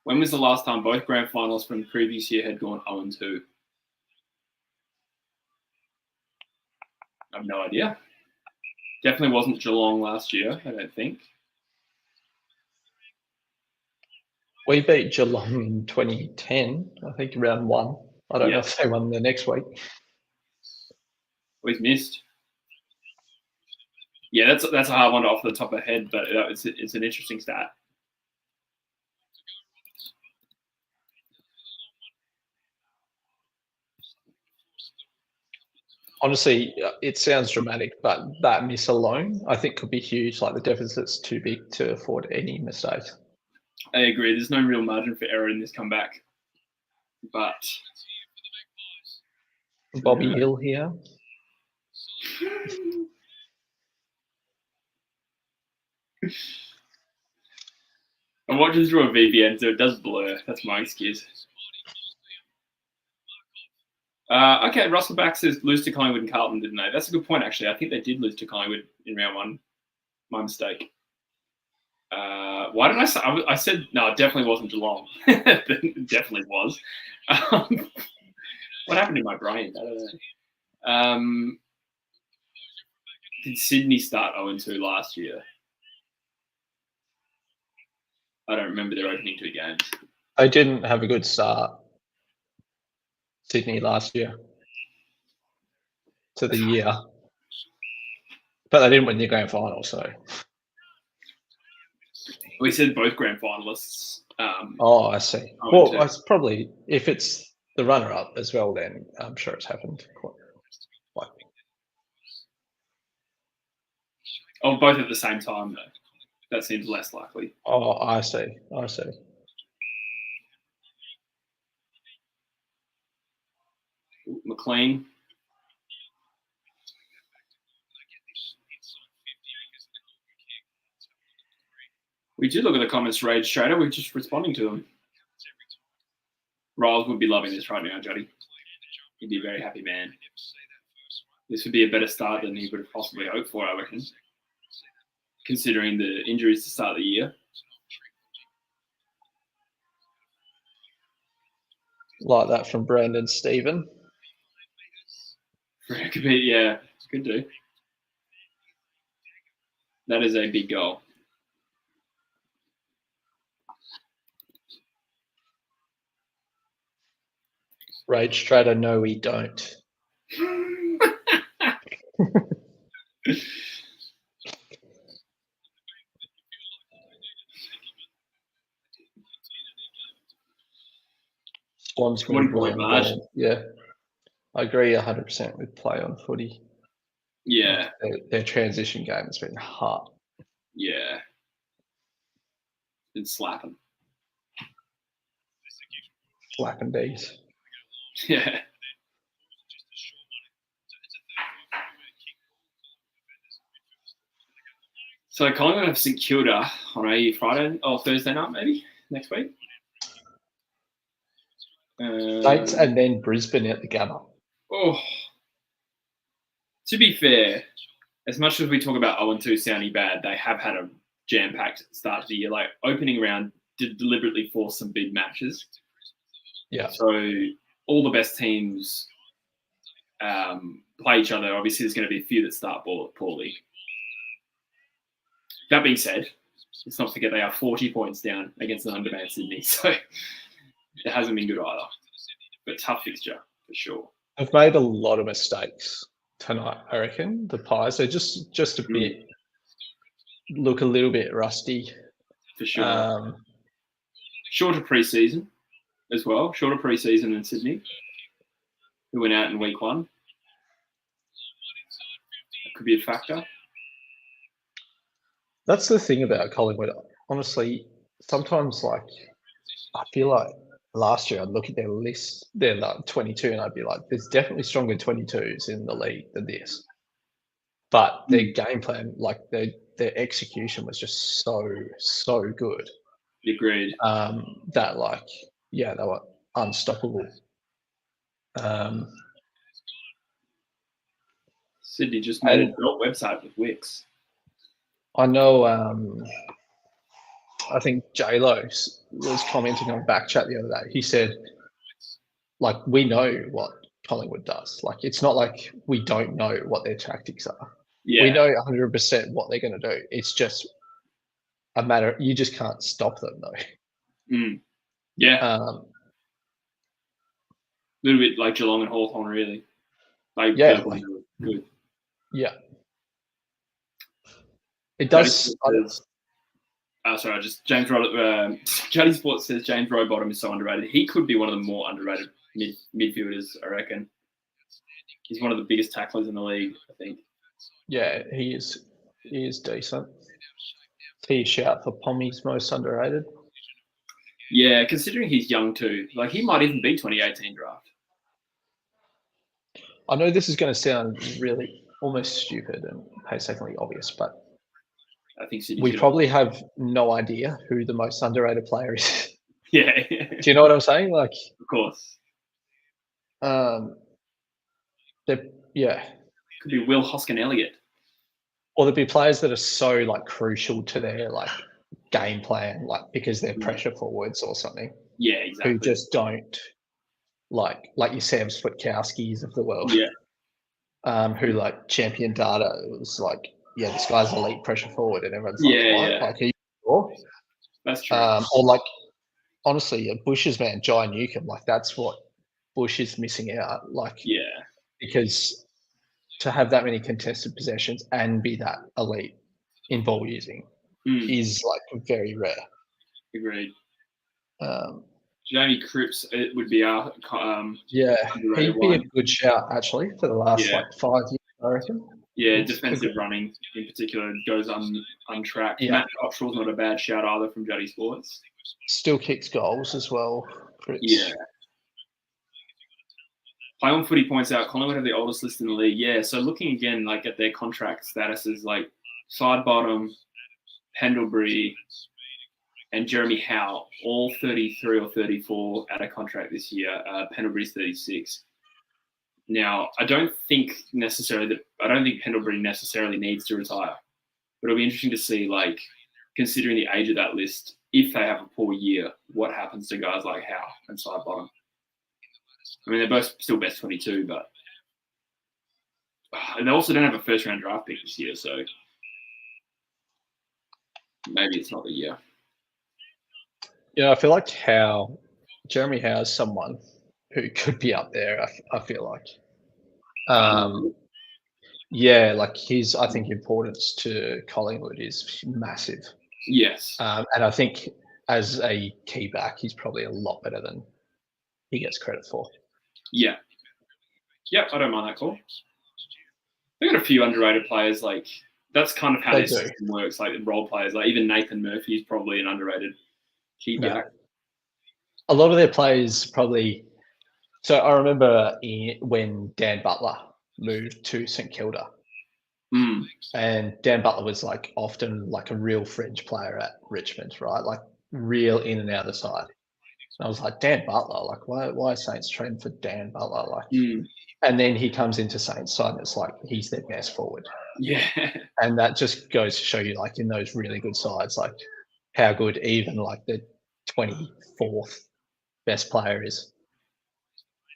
When was the last time both grand finalists from the previous year had gone 0-2? I have no idea. Definitely wasn't Geelong last year, I don't think. We beat Geelong in 2010, I think, round 1. I don't know if they won the next week. We've missed. Yeah, that's a hard one off the top of the head, but it's an interesting stat. Honestly, it sounds dramatic, but that miss alone, I think, could be huge. Like, the deficit's too big to afford any mistakes. I agree. There's no real margin for error in this comeback. But Bobby Hill here. I'm watching through a VPN, so it does blur. That's my excuse. Okay, Russell Back says lose to Collingwood and Carlton, didn't they? That's a good point, actually. I think they did lose to Collingwood in round 1. My mistake. Why did I say? I said, no, it definitely wasn't Geelong. It definitely was. What happened in my brain? I don't know. Did Sydney start 0-2 last year? I don't remember their opening 2 games. They didn't have a good start, Sydney, last year to the year. But they didn't win the grand final, so. We said both grand finalists. I see. Well, it's probably, if it's the runner-up as well, then I'm sure it's happened quite. Oh, both at the same time, though. That seems less likely. Oh, I see. McLean. We did look at the comments, Rage Trader. We're just responding to them. Riles would be loving this right now, Juddy. He'd be a very happy man. This would be a better start than he would have possibly hoped for, I reckon, considering the injuries to start the year. Like that from Brandon Stephen. Yeah, could do. That is a big goal. Rage Trader, no, we don't. Swans yeah, I agree 100% with play on footy. Yeah, their transition game has been hard. Yeah, been slapping D's. Yeah. So Collingwood have St Kilda on a Friday or Thursday night, maybe next week. Saints and then Brisbane at the Gabba. Oh, to be fair, as much as we talk about 0-2 sounding bad, they have had a jam-packed start to the year. Like opening round did deliberately force some big matches. Yeah. So all the best teams play each other. Obviously, there's going to be a few that start poorly. That being said, let's not forget they are 40 points down against the undermanned Sydney, so it hasn't been good either. But tough fixture for sure. I've made a lot of mistakes tonight, I reckon. The Pies, they're just a bit, look a little bit rusty. For sure. Shorter pre-season as well. Shorter pre-season in Sydney, who went out in week 1. That could be a factor. That's the thing about Collingwood. Honestly, sometimes like I feel like last year I'd look at their list, they're like 22, and I'd be like, there's definitely stronger 22s in the league than this. But their game plan, like their execution was just so good. Agreed. That like, yeah, they were unstoppable. Sydney just made a built website with Wix. I know. I think J-Lo was commenting on Backchat the other day. He said, like, we know what Collingwood does. Like, it's not like we don't know what their tactics are. Yeah. We know 100% what they're going to do. It's just a matter. You just can't stop them, though. Yeah. A little bit like Geelong and Hawthorn, really. Like, yeah. like, good. Yeah. It does. Sorry, just James Juddy Sports says James Rowbottom is so underrated. He could be one of the more underrated midfielders, I reckon. He's one of the biggest tacklers in the league, I think. Yeah, he is. He is decent. He shout for Pommy's most underrated. Yeah, considering he's young too. Like, he might even be 2018 draft. I know this is going to sound really almost stupid and painstakingly obvious, but I think Sydney we probably have no idea who the most underrated player is. Yeah. Do you know what I'm saying? Like, of course. Yeah. Could be Will Hoskin-Elliott. Or there'd be players that are so like crucial to their like game plan, like because they're pressure forwards or something. Yeah, exactly. Who just don't like your Sam Switkowskis of the world. Yeah. Who like champion data was like, yeah, this guy's elite pressure forward, and everyone's like, what? Yeah. Like, are you sure? That's true. Or like, honestly, Bush's man, Jai Newcomb, like that's what Bush is missing out. Like, yeah, because to have that many contested possessions and be that elite in ball using is like very rare. Agreed. Jamie Cripps, it would be our yeah, he'd be a good shout actually for the last like 5 years, I reckon. Yeah, defensive running in particular goes untracked. Yeah. Matt Cottrell's not a bad shout either from Juddy Sports. Still kicks goals as well. Cripps. Yeah. Play on Footy points out Collingwood have the oldest list in the league. Yeah, so looking again like at their contract statuses, like Sidebottom, Pendlebury, and Jeremy Howe, all 33 or 34 out of contract this year. Pendlebury's 36. Now, I don't think Pendlebury necessarily needs to retire, but it'll be interesting to see, like, considering the age of that list, if they have a poor year, what happens to guys like Howe and Sidebottom. I mean, they're both still best 22, but they also don't have a first-round draft pick this year, so maybe it's not the year. Yeah, I feel like Jeremy Howe is someone who could be up there, I feel like. Yeah, like his, I think, importance to Collingwood is massive. Yes. And I think as a key back, he's probably a lot better than he gets credit for. Yeah. Yep, I don't mind that call. They've got a few underrated players. Like, that's kind of how their system works. Like, role players. Like, even Nathan Murphy is probably an underrated key back. Yeah. A lot of their players probably... So I remember when Dan Butler moved to St Kilda. And Dan Butler was like often like a real fringe player at Richmond, right? Like real in and out of the side. And I was like, Dan Butler, like, why are Saints trading for Dan Butler? Like, Mm. and then he comes into Saints side, and it's like he's their best forward. Yeah. And that just goes to show you, like, in those really good sides, like how good even like the 24th best player is.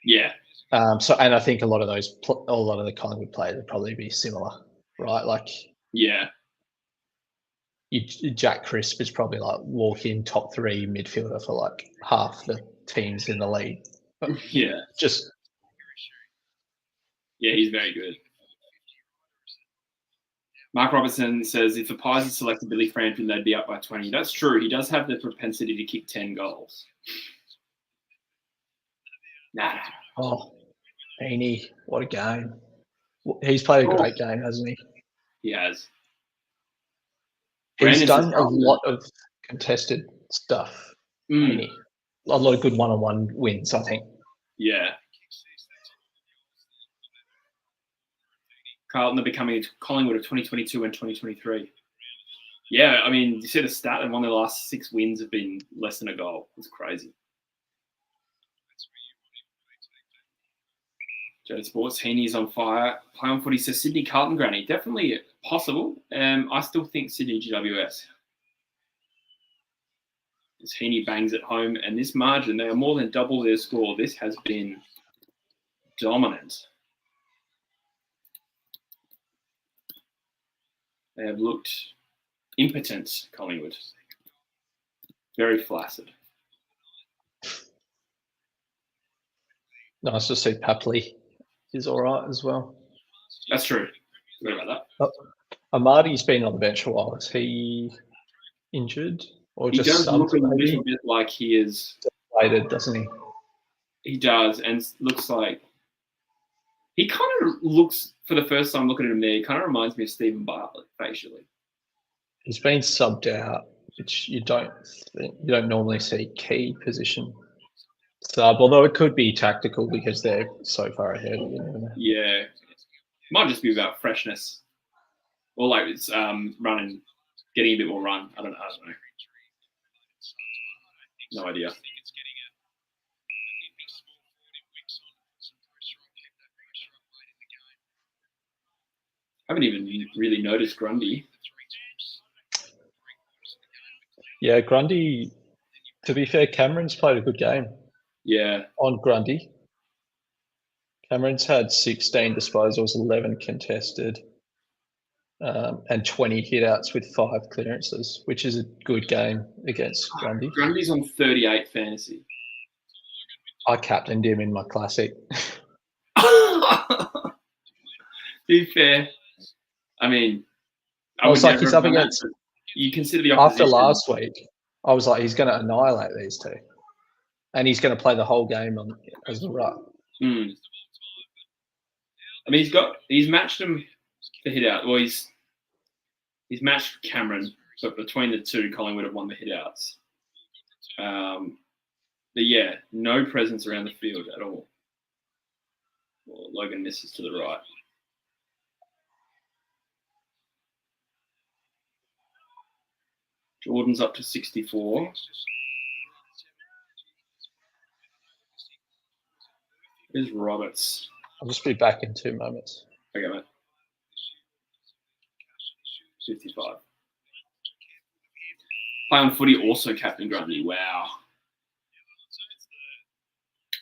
Yeah. So, and I think a lot of the Collingwood players would probably be similar, right? Like, Yeah. Jack Crisp is probably like walk-in top 3 midfielder for like half the teams in the league. Yeah. Just Yeah, he's very good. Mark Robertson says if the Pies had selected Billy Frampton, they'd be up by 20. That's true. He does have the propensity to kick 10 goals. Nah. Oh, Heaney, what a game. He's played a great game, hasn't he? He has. He's done a lot of contested stuff. Heaney. A lot of good one-on-one wins, I think. Yeah. Carlton are becoming Collingwood of 2022 and 2023. Yeah, I mean, you see the stat that one of the last 6 wins have been less than a goal. It's crazy. Joe Sports, Heaney's on fire. Play on Footy says Sydney Carlton granny. Definitely possible. I still think Sydney GWS. As Heaney bangs at home, and this margin, they are more than double their score. This has been dominant. They have looked impotent, Collingwood. Very flaccid. Nice to see Papley is all right as well. That's true. Forgot about that. Amadi's been on the bench a while. Is he injured or he just does look a maybe? little bit like he is deflated, doesn't he? He does, and looks like he kind of looks, for the first time looking at him there, he kind of reminds me of Stephen Bartlett facially. He's been subbed out, which you don't normally see key position sub, although it could be tactical because they're so far ahead. Yeah, might just be about freshness, or like it's running, getting a bit more run. I don't know. No idea. I haven't even really noticed Grundy. Yeah, Grundy, to be fair, Cameron's played a good game. Yeah. On Grundy. Cameron's had 16 disposals, 11 contested, and 20 hitouts with 5 clearances, which is a good game against Grundy. Grundy's on 38 fantasy. I captained him in my classic. To be fair, I mean, I was like, he's up against. You consider the opposition. After last week, I was like, he's going to annihilate these two, and he's going to play the whole game as a ruck. I mean, he's matched him for hit out. Well, he's matched Cameron, but between the two, Collingwood have won the hit outs. But yeah, no presence around the field at all. Well, Logan misses to the right. Jordan's up to 64. Here's Roberts. I'll just be back in 2 moments. Okay, mate. 55. Play on Footy, also Captain Grundy. Wow.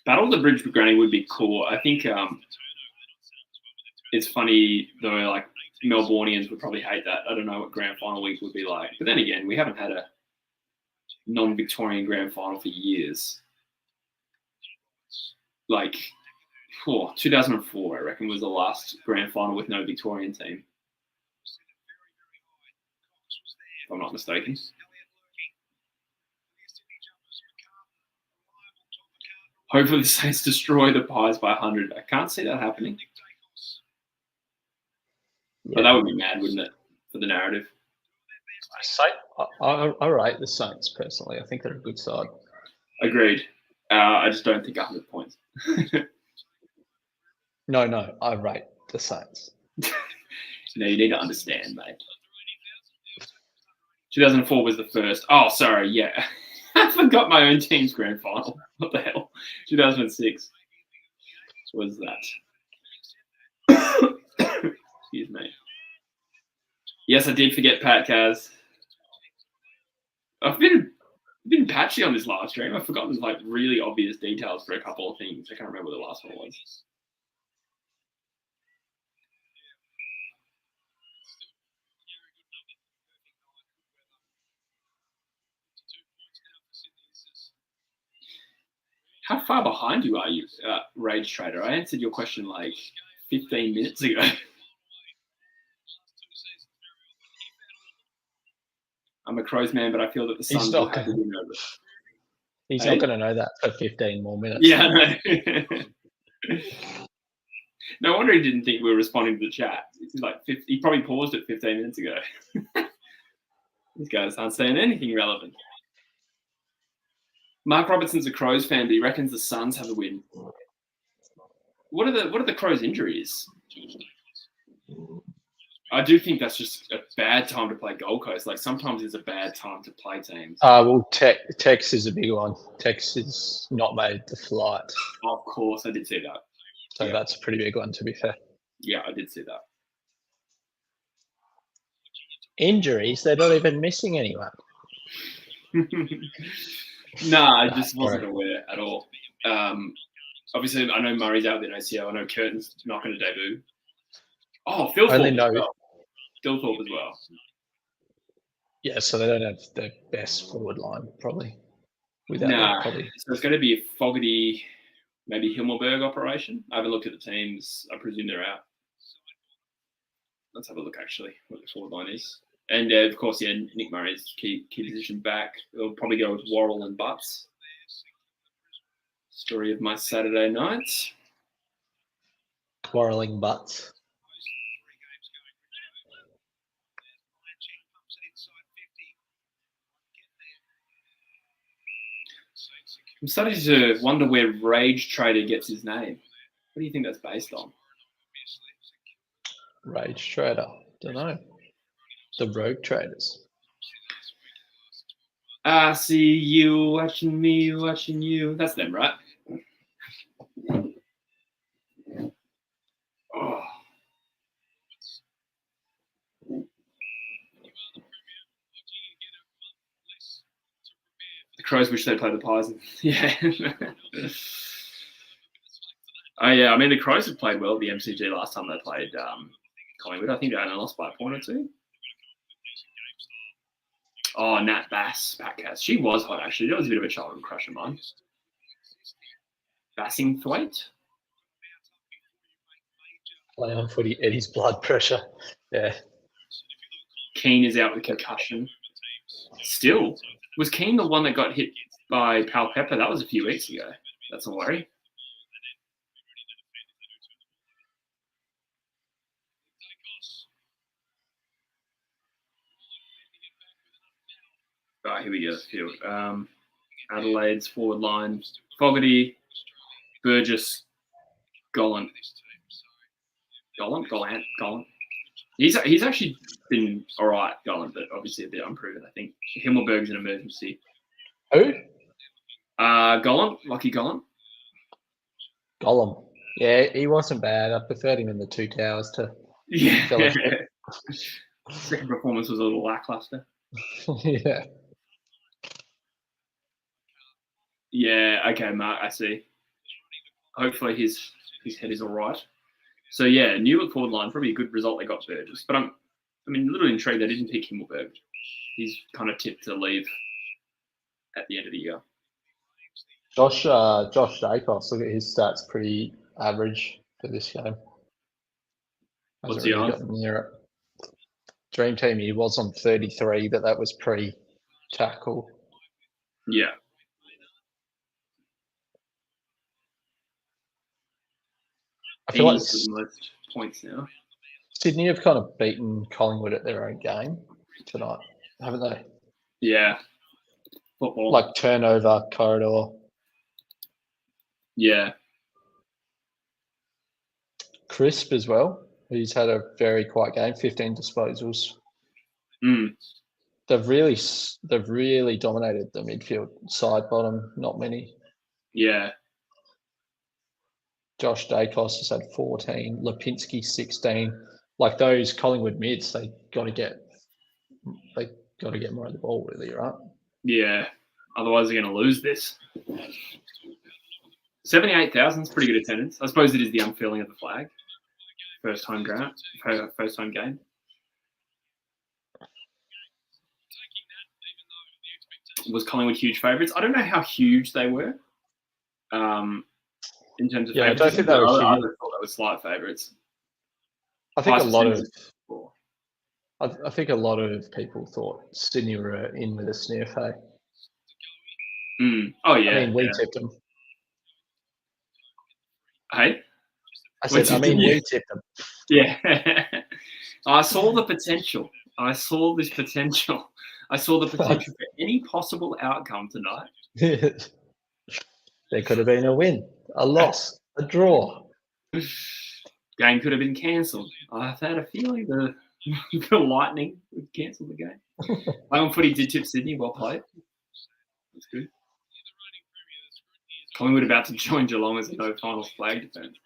Battle of the Bridge with Granny would be cool. I think it's funny, though, like, Melbournians would probably hate that. I don't know what grand final week would be like. But then again, we haven't had a non-Victorian grand final for years. Like, 2004, I reckon, was the last grand final with no Victorian team. If I'm not mistaken. Hopefully the Saints destroy the Pies by 100. I can't see that happening. Yeah. But that would be mad, wouldn't it, for the narrative? I rate the Saints, personally. I think they're a good side. Agreed. I just don't think 100 points. No, I rate the Saints. No, you need to understand, mate. 2004 was the first. Oh, sorry, yeah. I forgot my own team's grand final. What the hell? 2006 was that? Excuse me. Yes, I did forget Pat Kaz. I've been patchy on this last stream. I've forgotten like really obvious details for a couple of things. I can't remember what the last one was. How far behind you are you, Rage Trader? I answered your question like 15 minutes ago. I'm a Crows man, but I feel that the Suns will have to win over. He's not going to know that for 15 more minutes. Yeah, no. No wonder he didn't think we were responding to the chat. He's like, he probably paused it 15 minutes ago. These guys aren't saying anything relevant. Mark Robertson's a Crows fan, but he reckons the Suns have a win. What are the Crows' injuries? I do think that's just a bad time to play Gold Coast. Like sometimes it's a bad time to play teams. Well, Tex is a big one. Tex is not made the flight. Of course, I did see that. So that's a pretty big one, to be fair. Yeah, I did see that. Injuries? They're not even missing anyone. Nah, I just wasn't aware at all. Obviously, I know Murray's out with an ACL. I know Curtin's not going to debut. Oh, Phil Thorpe as well. Phil Thorpe as well. Yeah, so they don't have the best forward line, probably. So it's going to be a Fogarty, maybe Himmelberg operation. I haven't looked at the teams. I presume they're out. Let's have a look, actually, what the forward line is. And, of course, Nick Murray's key position back. They'll probably go with Worrell and Butts. Story of my Saturday night. Quarrelling Butts. I'm starting to wonder where Rage Trader gets his name. What do you think that's based on? Rage Trader. Don't know. The Rogue Traders. I see you watching me, watching you. That's them, right? Oh. The Crows wish they played the Pies. Yeah. Oh, yeah. I mean, the Crows have played well at the MCG last time they played Collingwood. I think they only lost by a point or two. Oh, Nat Bass, Patcast. She was hot, actually. That was a bit of a childhood crush of mine. Bassingthwaite? Play on footy, Eddie's blood pressure. Yeah. Keane is out with concussion. Still. Was Keane the one that got hit by Pal Pepper? That was a few weeks ago. That's a worry. Right, here we go. Field. Adelaide's forward line. Fogarty, Burgess, Gollant. He's actually been all right, Gollant, but obviously a bit unproven, I think. Himmelberg's an emergency. Who? Gollant, Lockie Gollant. Gollum. Yeah, he wasn't bad. I preferred him in the Two Towers to Second performance was a little lackluster. Yeah. Yeah, okay, Mark, I see. Hopefully his head is all right. So, yeah, Newark forward line, probably a good result they got Burgess. But I'm a little intrigued they didn't pick Himmelberg. He's kind of tipped to leave at the end of the year. Josh Dacos, look at his stats, pretty average for this game. What's he on? Gotten near it. Dream Team, he was on 33, but that was pre-tackle. Yeah. I feel like most points now. Sydney have kind of beaten Collingwood at their own game tonight, haven't they? Yeah. Football. Like turnover, corridor. Yeah. Crisp as well. He's had a very quiet game, 15 disposals. they've really dominated the midfield side bottom. Not many. Yeah. Josh Dacos has had 14, Lipinski 16. Like those Collingwood mids, they got to get more of the ball, really, right? Yeah. Otherwise, they're going to lose this. 78,000 is pretty good attendance. I suppose it is the unfurling of the flag. First home game. Was Collingwood huge favourites? I don't know how huge they were. In terms of I don't think they were huge. I thought they were slight favourites. I think a lot of people thought Sydney were in with a sniff. Hey? Oh yeah. I mean, we tipped them. Hey. We tipped them. Yeah. I saw the potential. I saw the potential for any possible outcome tonight. There could have been a win, a loss, a draw. Game could have been cancelled. I've had a feeling the Lightning would cancel the game. Home Footy did tip Sydney, well played. That's good. Collingwood about to join Geelong as a no finals flag defence.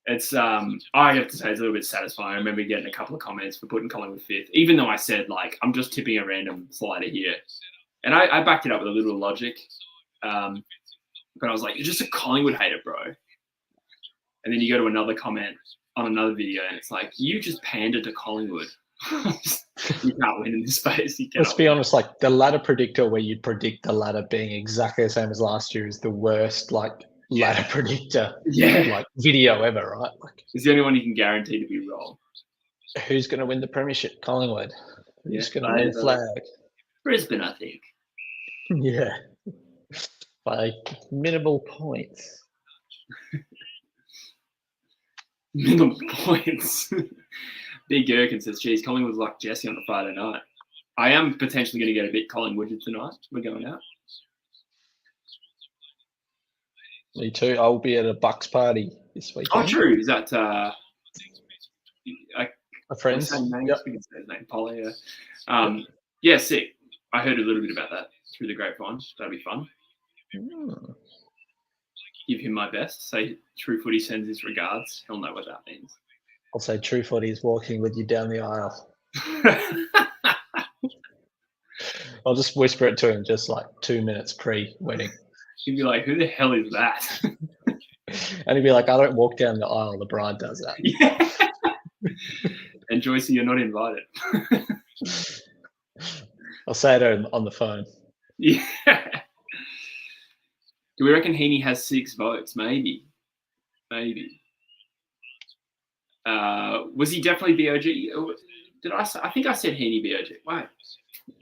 It's I have to say it's a little bit satisfying. I remember getting a couple of comments for putting Collingwood fifth, even though I said like I'm just tipping a random slider here, and I backed it up with a little logic. But I was like, you're just a Collingwood hater, bro. And then you go to another comment on another video, and it's like, you just pander to Collingwood. You can't win in this space. Let's be honest, like the ladder predictor where you predict the ladder being exactly the same as last year is the worst ladder predictor video ever, right? Like, it's the only one you can guarantee to be wrong. Who's going to win the premiership? Collingwood. Who's going to win the flag? Brisbane, I think. Yeah. By minimal points. Minimal points. Big Gherkin says, geez, Collingwood's like Jesse on a Friday night. I am potentially going to get a bit Collingwood tonight. We're going out. Me too. I'll be at a Bucks party this weekend. Oh, true. Is that a friend's name? Yep. We can say his name, Polly. Yeah, sick. I heard a little bit about that through the grapevine. That'll be fun. Give him my best. Say True Footy sends his regards. He'll know what that means. I'll say True Footy is walking with you down the aisle. I'll just whisper it to him just like 2 minutes pre-wedding. He'd be like, who the hell is that? And he'd be like, I don't walk down the aisle. The bride does that. Yeah. And Joycey, you're not invited. I'll say it on the phone. Yeah. Do we reckon Heaney has 6 votes? Maybe. Was he definitely BOG? I think I said Heaney BOG. Wait.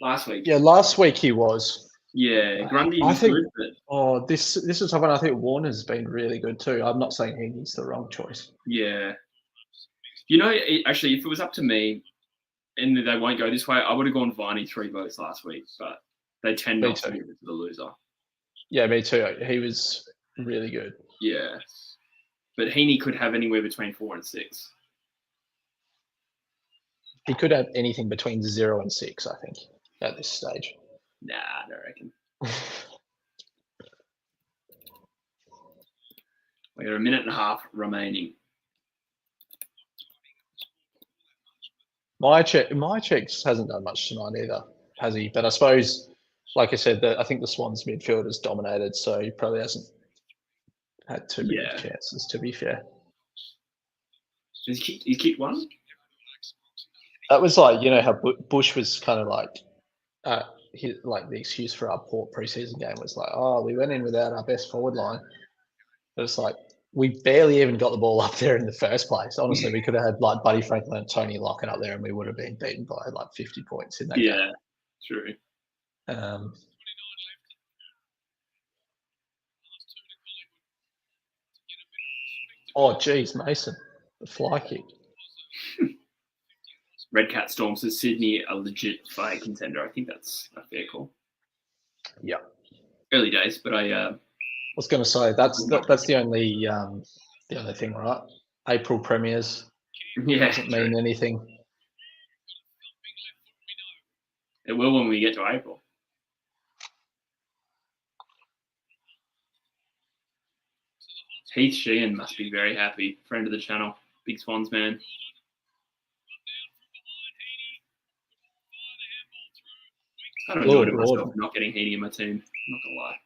Last week. Yeah, last week he was. Yeah, Grundy was good. But... this is something I think Warner's been really good too. I'm not saying Heaney's the wrong choice. Yeah. You know, actually, if it was up to me and they won't go this way, I would have gone Viney 3 votes last week, but they tend not to give it to the loser. Yeah, me too. He was really good. Yeah. But Heaney could have anywhere between 4 and 6. He could have anything between 0 and 6, I think, at this stage. Nah, I don't reckon. We got a minute and a half remaining. My checks hasn't done much tonight either, has he? But I suppose, like I said, I think the Swans midfield has dominated, so he probably hasn't had too many chances, to be fair. He kicked one? That was like, you know, how Bush was kind of like, the excuse for our poor preseason game was like, oh, we went in without our best forward line. But it's like, we barely even got the ball up there in the first place. Honestly, we could have had like Buddy Franklin and Tony Lockett up there and we would have been beaten by like 50 points in that game. Yeah, true. Oh, geez, Mason, the fly kick. Red Cat Storm says Sydney a legit flag contender. I think that's a fair call. Yeah. Early days, but I was going to say that's the only thing, right? April premiers. Yeah, doesn't mean anything. It will when we get to April. Heath Sheehan must be very happy. Friend of the channel. Big Swans man. I don't enjoy myself not getting Heaney in my team. I'm not going to lie.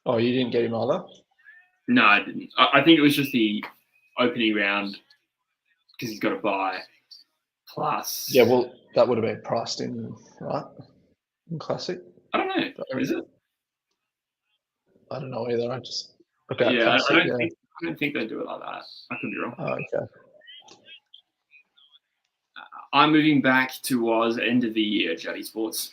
Oh, you didn't get him either? No, I didn't. I think it was just the opening round because he's got a bye. Plus. Yeah, well, that would have been priced in, right? In Classic. I don't know. Is it? I don't know either. I just look at Classic. I don't think they do it like that. I could be wrong. Oh, okay. I'm moving back towards end of the year, Juddy Sports.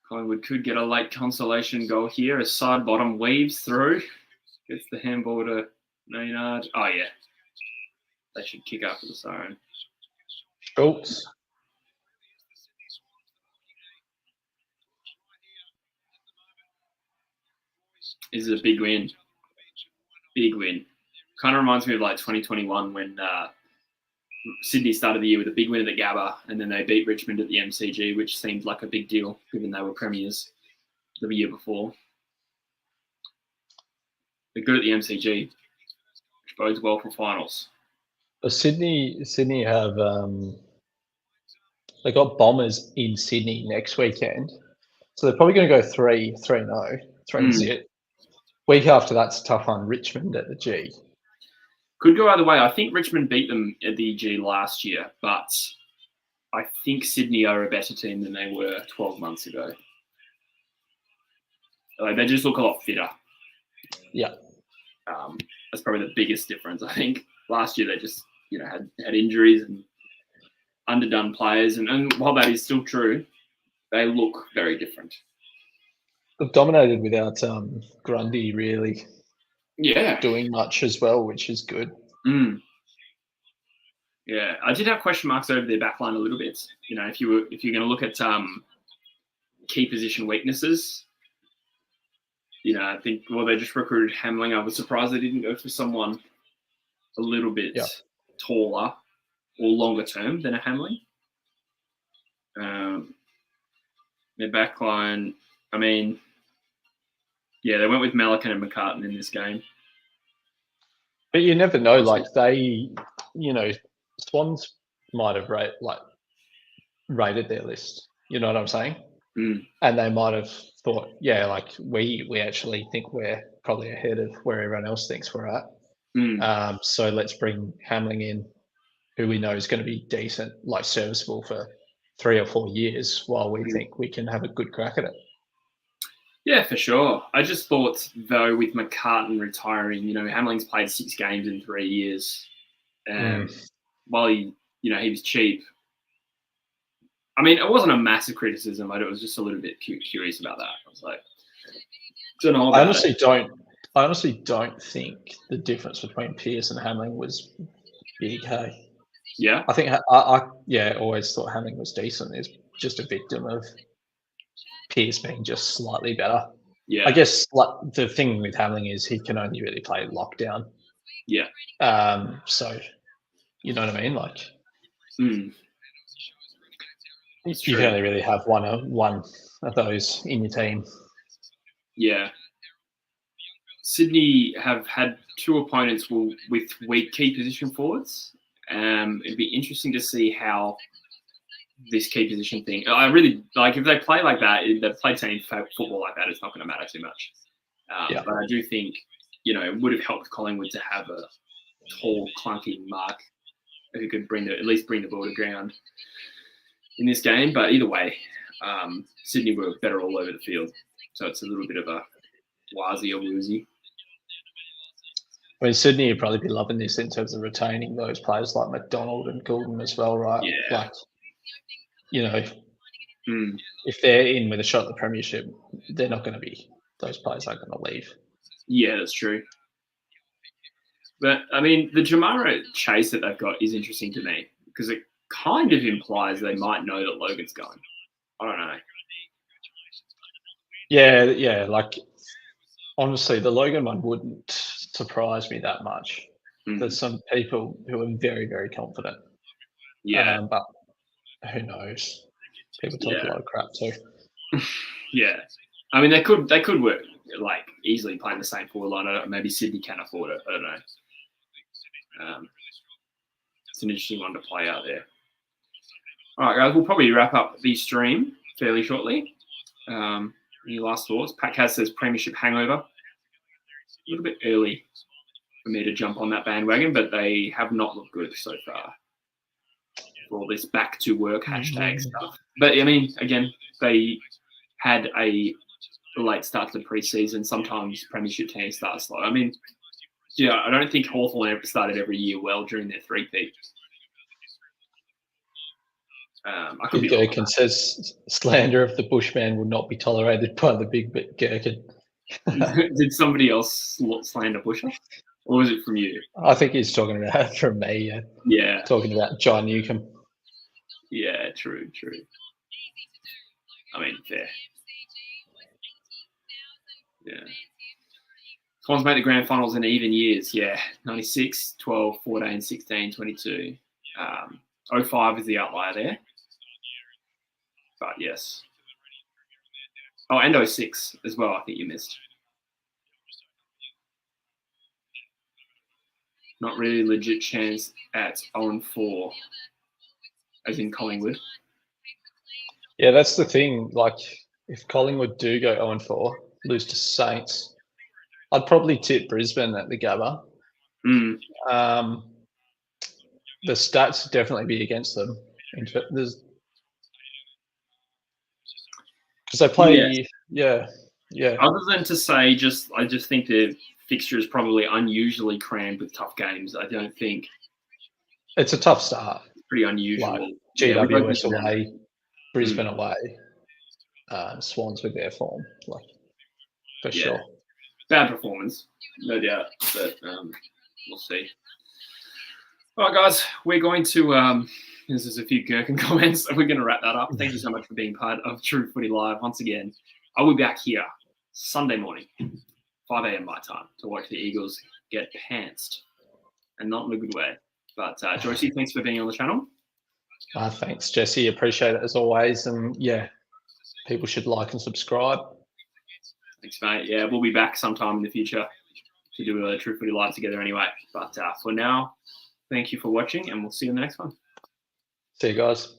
Collingwood could get a late consolation goal here as side bottom weaves through. Gets the handball to Maynard. Oh, yeah. They should kick after the siren. Schultz. This is a big win. Big win. Kind of reminds me of like 2021 when Sydney started the year with a big win at the Gabba and then they beat Richmond at the MCG, which seemed like a big deal given they were premiers the year before. They're good at the MCG, which bodes well for finals. Sydney have they got Bombers in Sydney next weekend, so they're probably going to go 3-0, 3-0. Week after that's a tough one. Richmond at the G. Could go either way. I think Richmond beat them at the G last year, but I think Sydney are a better team than they were 12 months ago. They just look a lot fitter. Yeah. That's probably the biggest difference, I think. Last year they just, had injuries and underdone players. And while that is still true, they look very different. They've dominated without Grundy really doing much as well, which is good. Yeah, I did have question marks over their backline a little bit. If you're going to look at key position weaknesses, I think they just recruited Hamling. I was surprised they didn't go for someone a little bit taller or longer term than a Hamling. Their backline, they went with Melican and McCartan in this game. But you never know. Like Swans might have rated their list. You know what I'm saying? And they might have thought, we actually think we're probably ahead of where everyone else thinks we're at. So let's bring Hamling in, who we know is going to be decent, serviceable for 3 or 4 years, while we think we can have a good crack at it. Yeah, for sure. I just thought, though, with McCartan retiring, Hamling's played 6 games in 3 years. While he was cheap. It wasn't a massive criticism, but it was just a little bit curious about that. I was like, don't know about I honestly don't think the difference between Pearce and Hamling was big, hey? Yeah? I think, I always thought Hamling was decent. He's just a victim of Pearce being just slightly better. Yeah. I guess the thing with Hamling is he can only really play lockdown. Yeah. So, you know what I mean? You can only really have one of those in your team. Yeah. Sydney have had 2 opponents with weak key position forwards. It'd be interesting to see how this key position thing. I really if they play like that, if they play team football like that, it's not going to matter too much. But I do think, it would have helped Collingwood to have a tall, clunky mark who could at least bring the ball to ground in this game. But either way, Sydney were better all over the field. So it's a little bit of a warzy or woozy. Sydney would probably be loving this in terms of retaining those players like McDonald and Goulden as well, right? Yeah. If they're in with a shot at the premiership, they're not going to be. Those players aren't going to leave. Yeah, that's true. But the Jamara chase that they've got is interesting to me because it kind of implies they might know that Logan's going. I don't know. Yeah. honestly, the Logan one wouldn't surprise me that much. There's some people who are very, very confident. Yeah. But who knows? People talk a lot of crap too. Yeah. I mean, they could work like easily playing the same forward line. Maybe Sydney can afford it. I don't know. It's an interesting one to play out there. All right, guys, we'll probably wrap up the stream fairly shortly. Any last thoughts? Pat Kaz says premiership hangover. A little bit early for me to jump on that bandwagon, but they have not looked good so far. For all this back to work hashtag stuff. But I mean, again, they had a late start to the preseason. Sometimes premiership teams start slow. I mean, yeah, I don't think Hawthorn started every year well during their three-peat. I could be Gherkin says slander of the Bushman will not be tolerated by the big Gherkin. Did somebody else slander Busher? Or was it from you? I think he's talking about from me. Yeah. Talking about John Newcomb. Yeah, true. I mean, fair. Yeah. Swans made the grand finals in even years. Yeah, 96, 12, 14, 16, 22. 05 is the outlier there. But yes. Oh, and 06 as well, I think you missed. Not really legit chance at 0-4, as in Collingwood. Yeah, that's the thing. Like, if Collingwood do go 0-4, lose to Saints, I'd probably tip Brisbane at the Gabba. The stats definitely be against them. Because they play, yeah. Other than to say, I just think the fixture is probably unusually crammed with tough games. I don't think it's a tough start. It's pretty unusual. Like GWS away, Brisbane away, Swans with their form, like for sure. Bad performance, no doubt, but we'll see. All right, guys, we're going to. There's a few Gherkin comments. We're going to wrap that up. Thank you so much for being part of True Footy Live once again. I will be back here Sunday morning, 5 a.m. my time, to watch the Eagles get pantsed, and not in a good way. But Joycey, thanks for being on the channel. Thanks, Jesse. Appreciate it as always. And yeah, people should like and subscribe. Thanks, mate. Yeah, we'll be back sometime in the future to do a True Footy Live together anyway. But for now, thank you for watching, and we'll see you in the next one. See you guys.